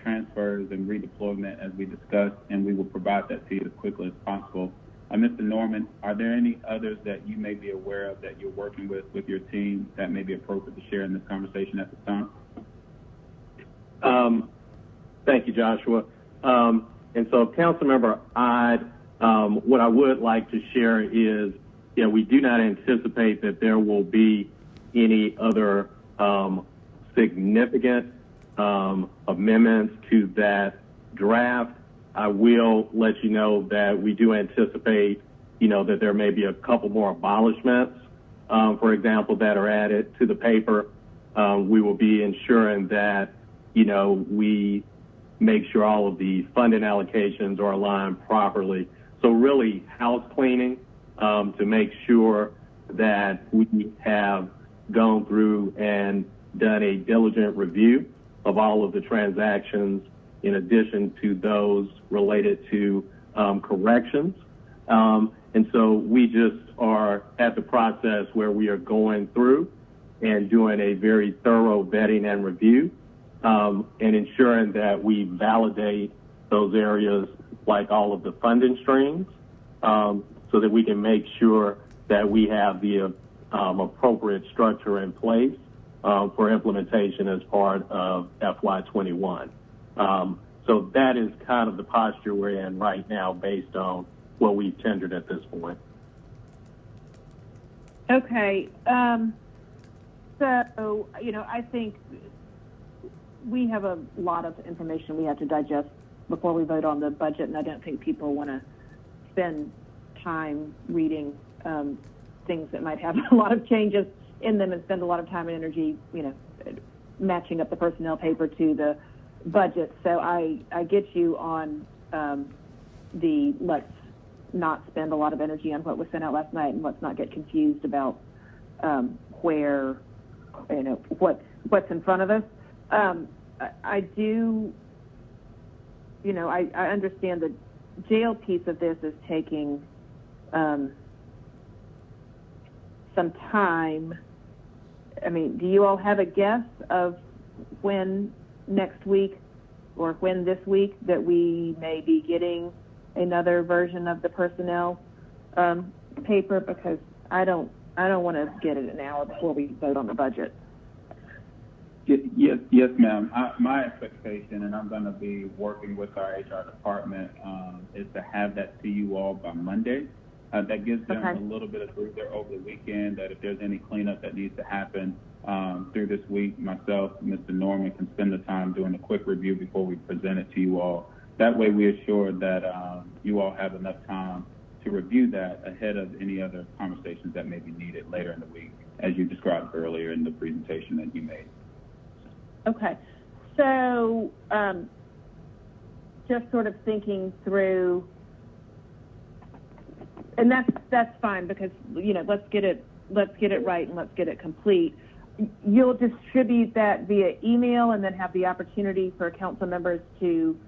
transfers, and redeployment as we discussed, and we will provide that to you as quickly as possible. Mr. Norman, are there any others that you may be aware of that you're working with your team that may be appropriate to share in this conversation at this time? Thank you, Joshua. And so, Councilmember Ide, what I would like to share is, we do not anticipate that there will be any other significant amendments to that draft. I will let you know that we do anticipate, that there may be a couple more abolishments, for example, that are added to the paper. We will be ensuring that, we make sure all of the funding allocations are aligned properly. So really house cleaning to make sure that we have gone through and done a diligent review of all of the transactions in addition to those related to corrections. And so we just are at the process where we are going through and doing a very thorough vetting and review, and ensuring that we validate those areas like all of the funding streams, so that we can make sure that we have the appropriate structure in place for implementation as part of FY21. So that is kind of the posture we're in right now based on what we've tendered at this point. Okay. So, I think we have a lot of information we have to digest before we vote on the budget, and I don't think people want to spend time reading things that might have a lot of changes in them and spend a lot of time and energy, matching up the personnel paper to the budget. So I get you on the let's not spend a lot of energy on what was sent out last night, and let's not get confused about where, what's in front of us. I do, I understand the jail piece of this is taking some time. I mean, do you all have a guess of when next week or when this week that we may be getting another version of the personnel paper? Because I don't want to get it an hour before we vote on the budget. Yes, ma'am. My expectation, and I'm going to be working with our HR department, is to have that to you all by Monday. That gives them a little bit of breather over the weekend, that if there's any cleanup that needs to happen through this week, myself and Mr. Norman can spend the time doing a quick review before we present it to you all. that way we assure that you all have enough time to review that ahead of any other conversations that may be needed later in the week, as you described earlier in the presentation that you made. Okay. So just sort of thinking through, and that's fine, because, you know, let's get it right and let's get it complete. You'll distribute that via email and then have the opportunity for council members to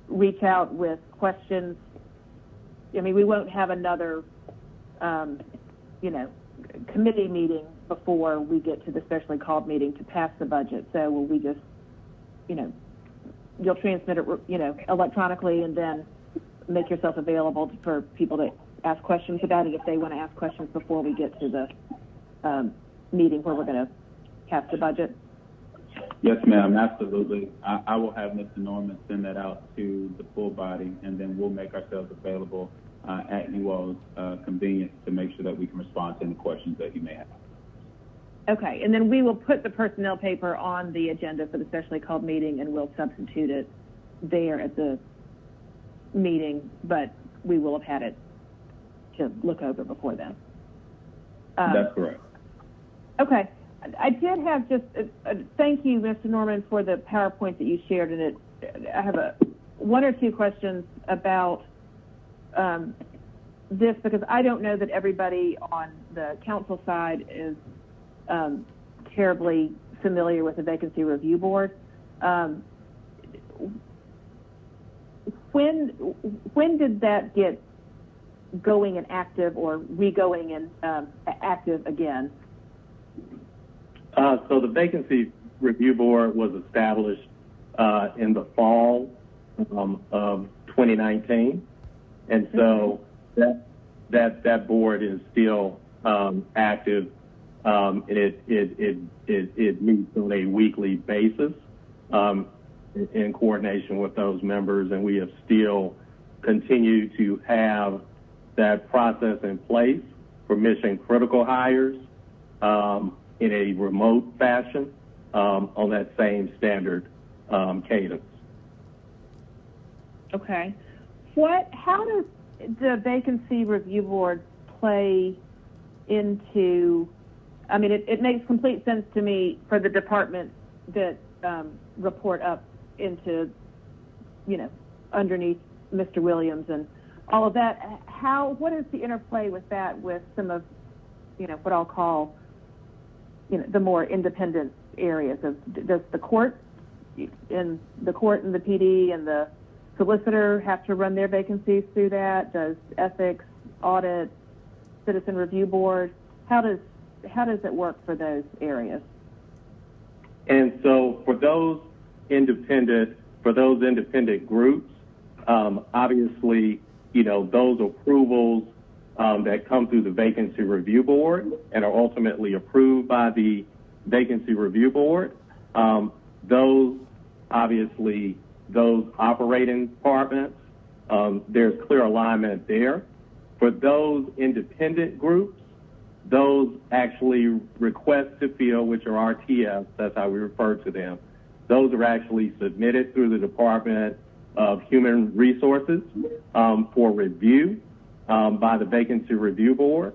reach out with questions. I mean, we won't have another, you know, committee meeting before we get to the specially called meeting to pass the budget. So will we just, you know, you'll transmit it, you know, electronically, and then make yourself available for people to ask questions about it if they want to ask questions before we get to the meeting where we're going to pass the budget? Yes, ma'am, absolutely. I will have Mr. Norman send that out to the full body, and then we'll make ourselves available at you all's convenience to make sure that we can respond to any questions that you may have. Okay, and then we will put the personnel paper on the agenda for the specially called meeting, and we'll substitute it there at the meeting, but we will have had it to look over before then. That's correct. Okay. I did have just thank you, Mr. Norman, for the PowerPoint that you shared in it. I have one or two questions about this, because I don't know that everybody on the council side is terribly familiar with the Vacancy Review Board. When did that get going and active, or re-going and active again? So the Vacancy Review Board was established in the fall of 2019, and so that board is still active, and it meets on a weekly basis in coordination with those members, and we have still continued to have that process in place for mission critical hires in a remote fashion on that same standard cadence. Okay. How does the Vacancy Review Board play into, I mean, it makes complete sense to me for the departments that report up into, you know, underneath Mr. Williams and all of that. What is the interplay with that with some of, you know, what I'll call, you know, the more independent areas does the court and the PD and the solicitor have to run their vacancies through that? Does ethics, audit, citizen review board? How does it work for those areas? And so for those independent groups, obviously, you know, those approvals that come through the Vacancy Review Board and are ultimately approved by the Vacancy Review Board, those operating departments, there's clear alignment there. For those independent groups, those actually requests to fill, which are RTFs, that's how we refer to them, those are actually submitted through the Department of Human Resources for review by the Vacancy Review Board.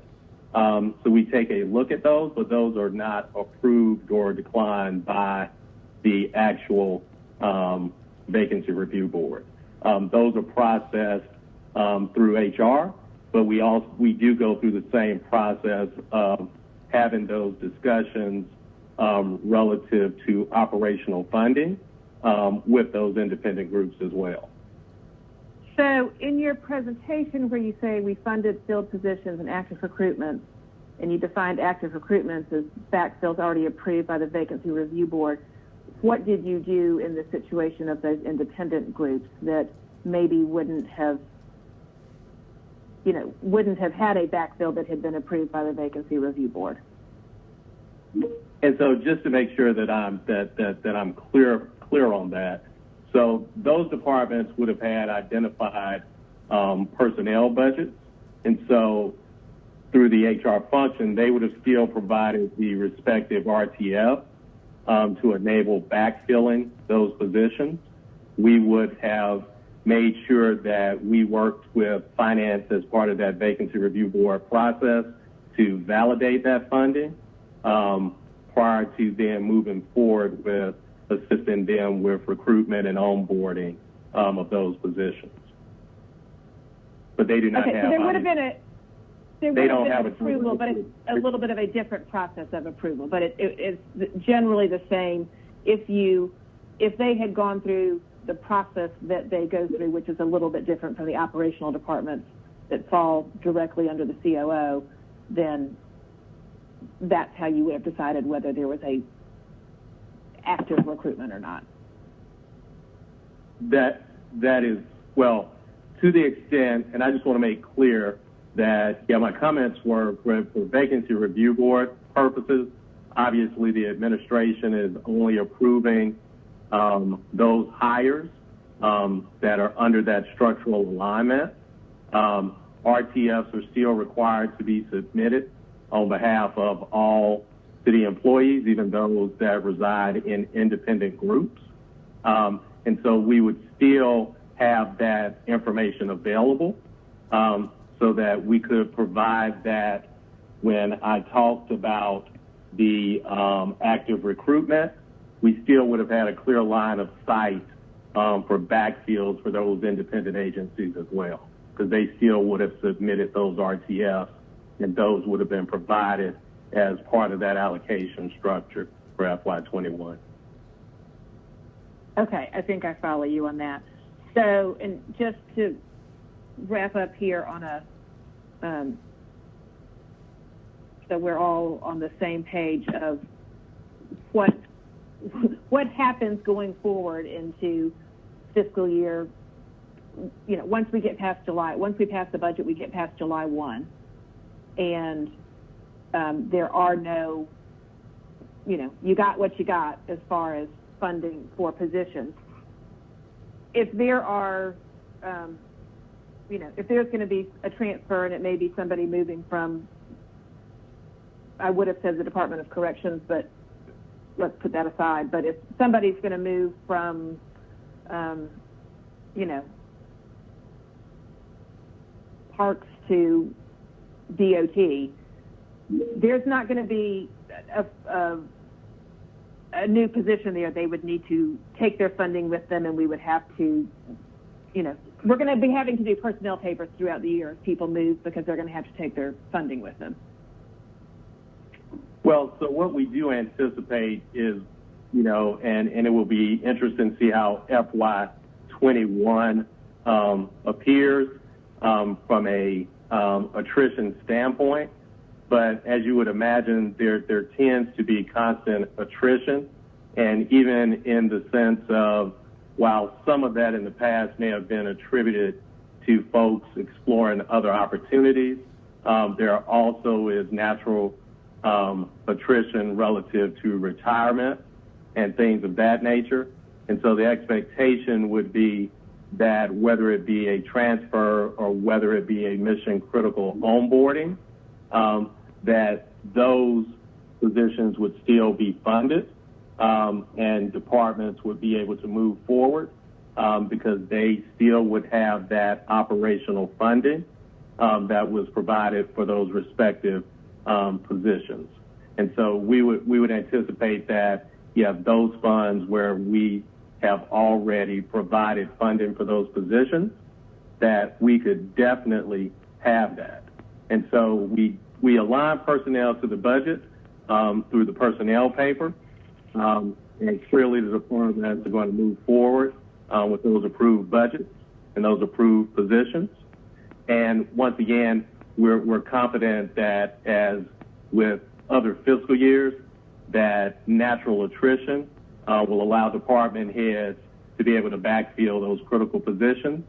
So we take a look at those, but those are not approved or declined by the actual Vacancy Review Board. Those are processed through HR, but we do go through the same process of having those discussions relative to operational funding with those independent groups as well. So in your presentation where you say we funded filled positions and active recruitments, and you defined active recruitments as backfills already approved by the Vacancy Review Board, what did you do in the situation of those independent groups that maybe wouldn't have had a backfill that had been approved by the Vacancy Review Board? And so just to make sure that I'm clear on that, so those departments would have had identified personnel budgets, and so through the HR function, they would have still provided the respective RTF to enable backfilling those positions. we would have made sure that we worked with finance as part of that vacancy review board process to validate that funding prior to then moving forward with assisting them with recruitment and onboarding of those positions. But they do not have. So there would have been they don't have approval, but it's a little bit of a different process of approval. But it's generally the same. If they had gone through the process that they go through, which is a little bit different from the operational departments that fall directly under the COO, then that's how you would have decided whether there was a active recruitment or not. That is, well, to the extent, and I just want to make clear that, my comments were for vacancy review board purposes. Obviously, the administration is only approving those hires that are under that structural alignment. RTFs are still required to be submitted on behalf of all city employees, even those that reside in independent groups. And so we would still have that information available so that we could provide that when I talked about the active recruitment. We still would have had a clear line of sight for backfills for those independent agencies as well, because they still would have submitted those RTFs, and those would have been provided as part of that allocation structure for FY21. Okay, I think I follow you on that. So, and just to wrap up here on a, so we're all on the same page of what happens going forward into fiscal year, once we get past July, once we pass the budget, we get past July 1. And there are no, you got what you got as far as funding for positions. If there are, if there's going to be a transfer and it may be somebody moving from, I would have said the Department of Corrections, but let's put that aside. But if somebody's going to move from, parks to DOT, there's not going to be a new position there. They would need to take their funding with them, and we would have to, we're going to be having to do personnel papers throughout the year as people move, because they're going to have to take their funding with them. Well, so what we do anticipate is, and it will be interesting to see how FY21 appears from a attrition standpoint. But as you would imagine, there tends to be constant attrition, and even in the sense of, while some of that in the past may have been attributed to folks exploring other opportunities, there also is natural attrition relative to retirement and things of that nature. And so the expectation would be that whether it be a transfer or whether it be a mission critical onboarding, that those positions would still be funded, and departments would be able to move forward because they still would have that operational funding that was provided for those respective positions. And so we would anticipate that you have those funds where we have already provided funding for those positions, that we could definitely have that. And so we align personnel to the budget through the personnel paper, and clearly the departments are going to move forward with those approved budgets and those approved positions. And once again, we're confident that, as with other fiscal years, that natural attrition will allow department heads to be able to backfill those critical positions,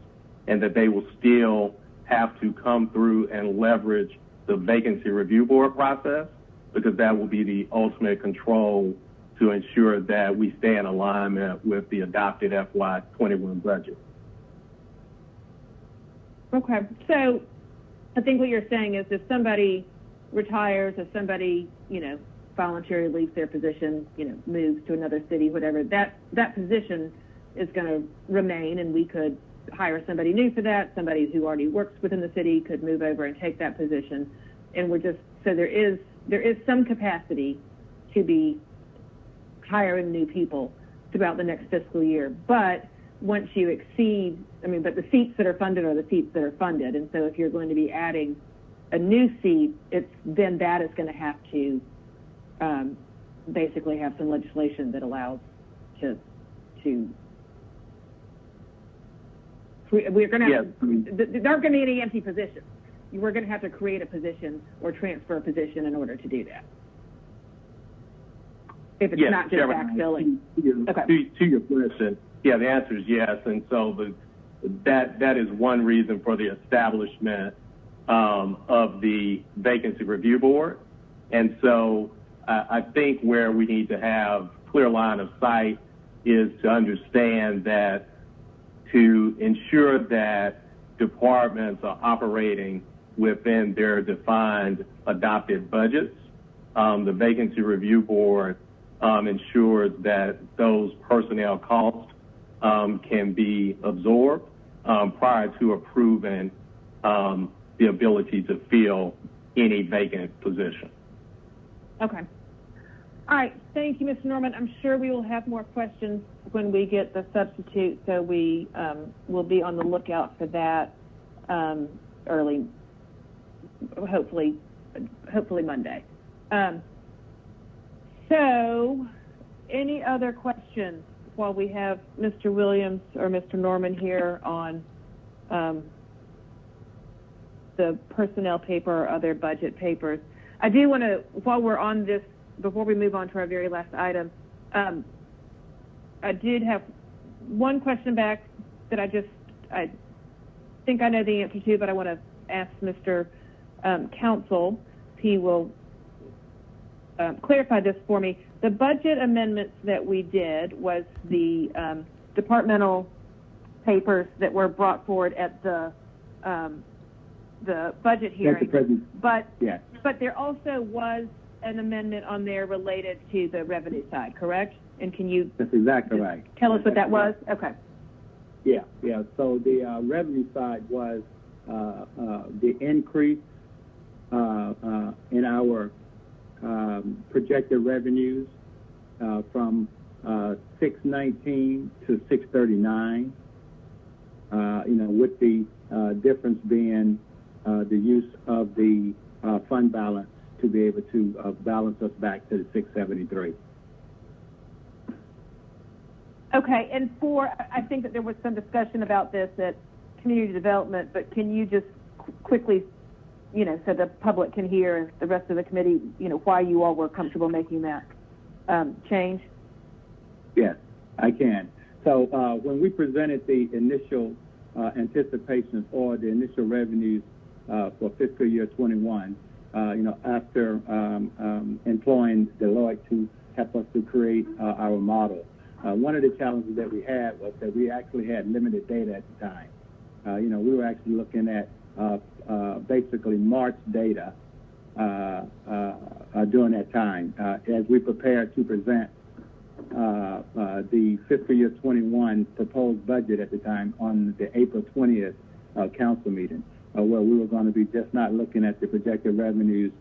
and that they will still have to come through and leverage the vacancy review board process, because that will be the ultimate control to ensure that we stay in alignment with the adopted FY21 budget. Okay, so I think what you're saying is if somebody retires, if somebody, voluntarily leaves their position, moves to another city, whatever, that position is going to remain, and we could hire somebody new for that. Somebody who already works within the city could move over and take that position. And so there is some capacity to be hiring new people throughout the next fiscal year. But once you exceed, but the seats that are funded are the seats that are funded. And so if you're going to be adding a new seat, then that is going to have to basically have some legislation that allows we're going to have, there aren't going to be any empty positions. We're going to have to create a position or transfer a position in order to do that. If it's not just backfilling. To your question, the answer is yes. And so that is one reason for the establishment of the Vacancy Review Board. And so I think where we need to have clear line of sight is to understand that to ensure that departments are operating within their defined adopted budgets, the Vacancy Review Board ensures that those personnel costs can be absorbed prior to approving the ability to fill any vacant position. Okay. All right. Thank you, Mr. Norman. I'm sure we will have more questions when we get the substitute, so we will be on the lookout for that early, hopefully Monday. So, any other questions while we have Mr. Williams or Mr. Norman here on the personnel paper or other budget papers? I do want to, while we're on this, before we move on to our very last item, I did have one question back that I think I know the answer to, but I want to ask Mr. Counsel if he will clarify this for me. The budget amendments that we did was the departmental papers that were brought forward at the budget hearing. But there also was an amendment on there related to the revenue side, correct? And can you That's exactly right. tell us what that was? Okay. Yeah. So the revenue side was the increase in our projected revenues from 619 to 639. With the difference being the use of the fund balance to be able to balance us back to the 673. Okay, and I think that there was some discussion about this at community development, but can you just quickly, so the public can hear and the rest of the committee, why you all were comfortable making that change? Yes, I can. So when we presented the initial anticipations or the initial revenues for fiscal year 21, after employing Deloitte to help us to create our model, one of the challenges that we had was that we actually had limited data at the time. We were actually looking at basically March data during that time. As we prepared to present the fiscal year 21 proposed budget at the time on the April 20th council meeting, where we were going to be just not looking at the projected revenues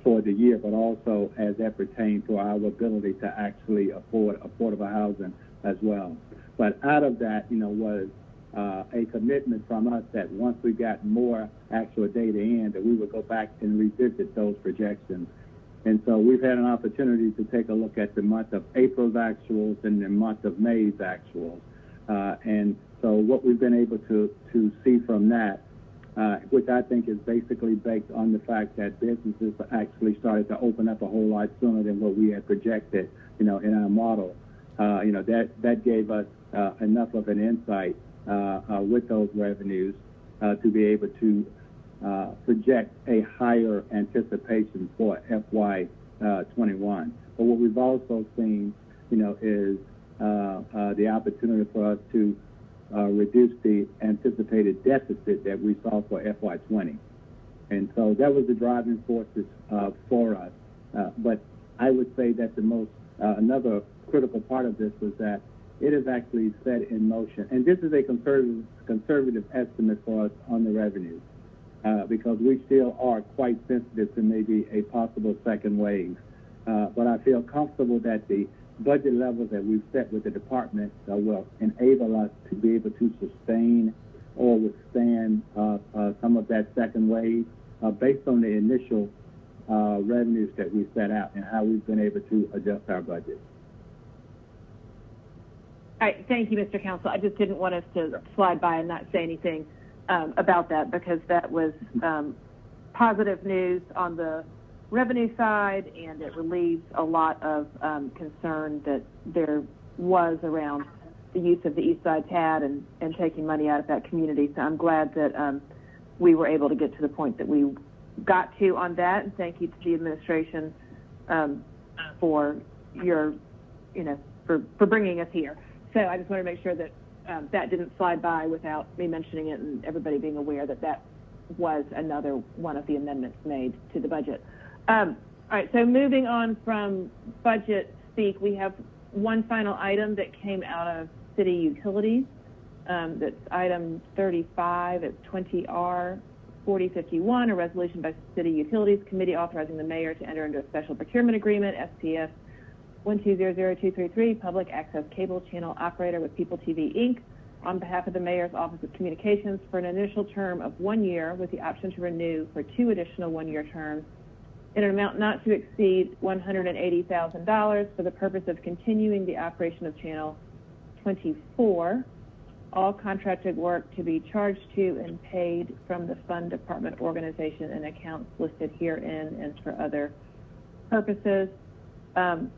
for the year, but also as that pertained to our ability to actually afford affordable housing as well. But out of that, was a commitment from us that once we got more actual data in, that we would go back and revisit those projections. And so we've had an opportunity to take a look at the month of April's actuals and the month of May's actuals. And so what we've been able to see from that, which I think is basically based on the fact that businesses actually started to open up a whole lot sooner than what we had projected, in our model. That gave us enough of an insight with those revenues to be able to project a higher anticipation for FY 21. But what we've also seen, is the opportunity for us to reduce the anticipated deficit that we saw for FY 20. And so that was the driving forces for us. But I would say that the most, another critical part of this was that it is actually set in motion. And this is a conservative estimate for us on the revenues, because we still are quite sensitive to maybe a possible second wave. But I feel comfortable that the budget levels that we've set with the department will enable us to be able to sustain or withstand some of that second wave based on the initial revenues that we set out and how we've been able to adjust our budget. All right, thank you, Mr. Counsel. I just didn't want us to slide by and not say anything about that, because that was positive news on the revenue side, and it relieves a lot of concern that there was around the use of the East Side TAD and taking money out of that community. So I'm glad that we were able to get to the point that we got to on that, and thank you to the administration for your, for bringing us here. So I just want to make sure that that didn't slide by without me mentioning it and everybody being aware that that was another one of the amendments made to the budget. All right, so moving on from budget speak, we have one final item that came out of city utilities. That's item 35 at 20R 4051, a resolution by City Utilities Committee authorizing the mayor to enter into a special procurement agreement, SPS 1200233, public access cable channel operator with People TV Inc., on behalf of the mayor's Office of Communications for an initial term of 1 year with the option to renew for 2 additional one-year terms in an amount not to exceed $180,000 for the purpose of continuing the operation of Channel 24. All contracted work to be charged to and paid from the fund department organization and accounts listed herein and for other purposes. And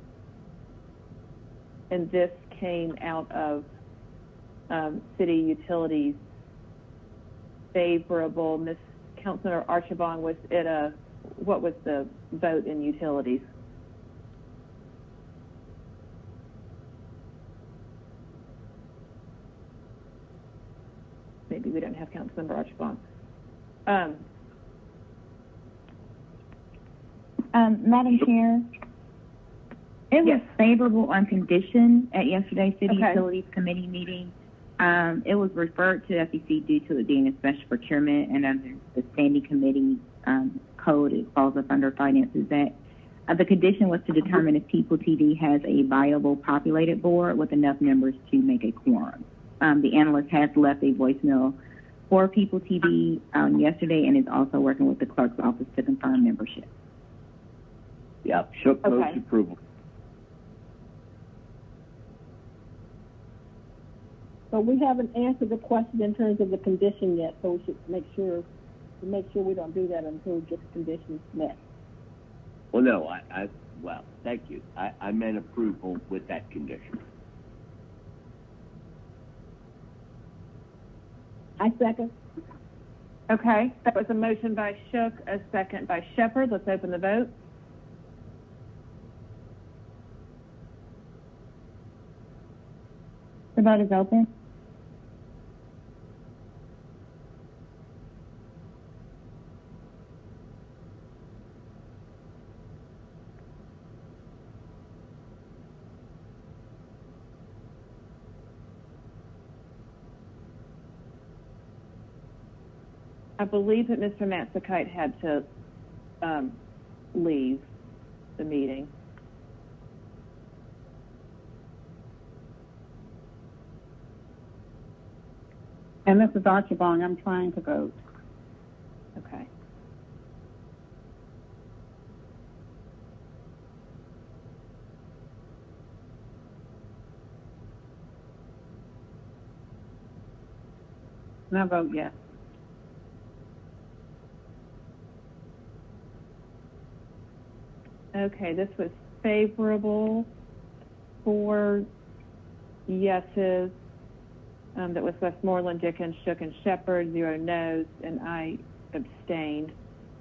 this came out of city utilities favorable. Ms. Councilor Archibong, was it what was the vote in utilities? Maybe we don't have Councilmember Archibong. Madam Chair, it was favorable on condition at yesterday's City Utilities Committee meeting. It was referred to FEC due to it being a special procurement, and under the standing committee code, it falls up under Finances Act. The condition was to determine if People TV has a viable populated board with enough members to make a quorum. The analyst has left a voicemail for People TV yesterday and is also working with the clerk's office to confirm membership. Yep, Shook moves approval. So we haven't answered the question in terms of the condition yet, so we should make sure we don't do that until we get the conditions met. Well, no, well, thank you. I meant approval with that condition. I second. Okay, that was a motion by Shook, a second by Shepard. Let's open the vote. The vote is open. I believe that Mr. Matsakite had to leave the meeting. And Mrs. Archibong, I'm trying to vote. Okay. And I vote yes. Okay, this was favorable, 4 yeses. That was Westmoreland, Dickens, Shook, and Shepard, 0 no's, and I abstained.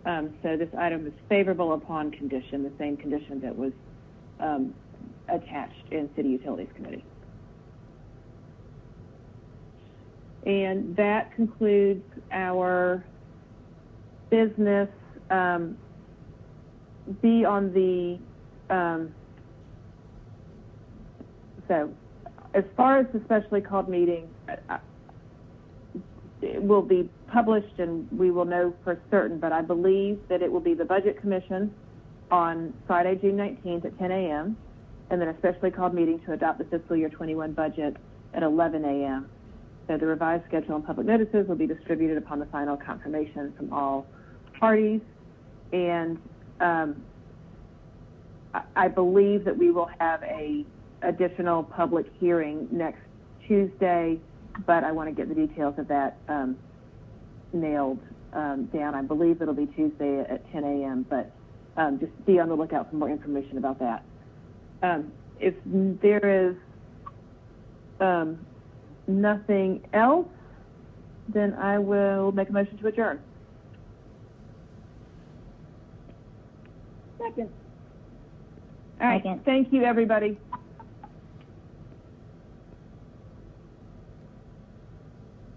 So this item is favorable upon condition, the same condition that was attached in City Utilities Committee. And that concludes our business. Be on the, so as far as the specially called meeting, it will be published and we will know for certain, but I believe that it will be the Budget Commission on Friday, June 19th at 10 a.m., and then a specially called meeting to adopt the fiscal year 21 budget at 11 a.m. So the revised schedule and public notices will be distributed upon the final confirmation from all parties. And I believe that we will have a additional public hearing next Tuesday, but I want to get the details of that nailed down. I believe it'll be Tuesday at 10 a.m., but just be on the lookout for more information about that. If there is nothing else, then I will make a motion to adjourn. Second. All right. Thank you, everybody.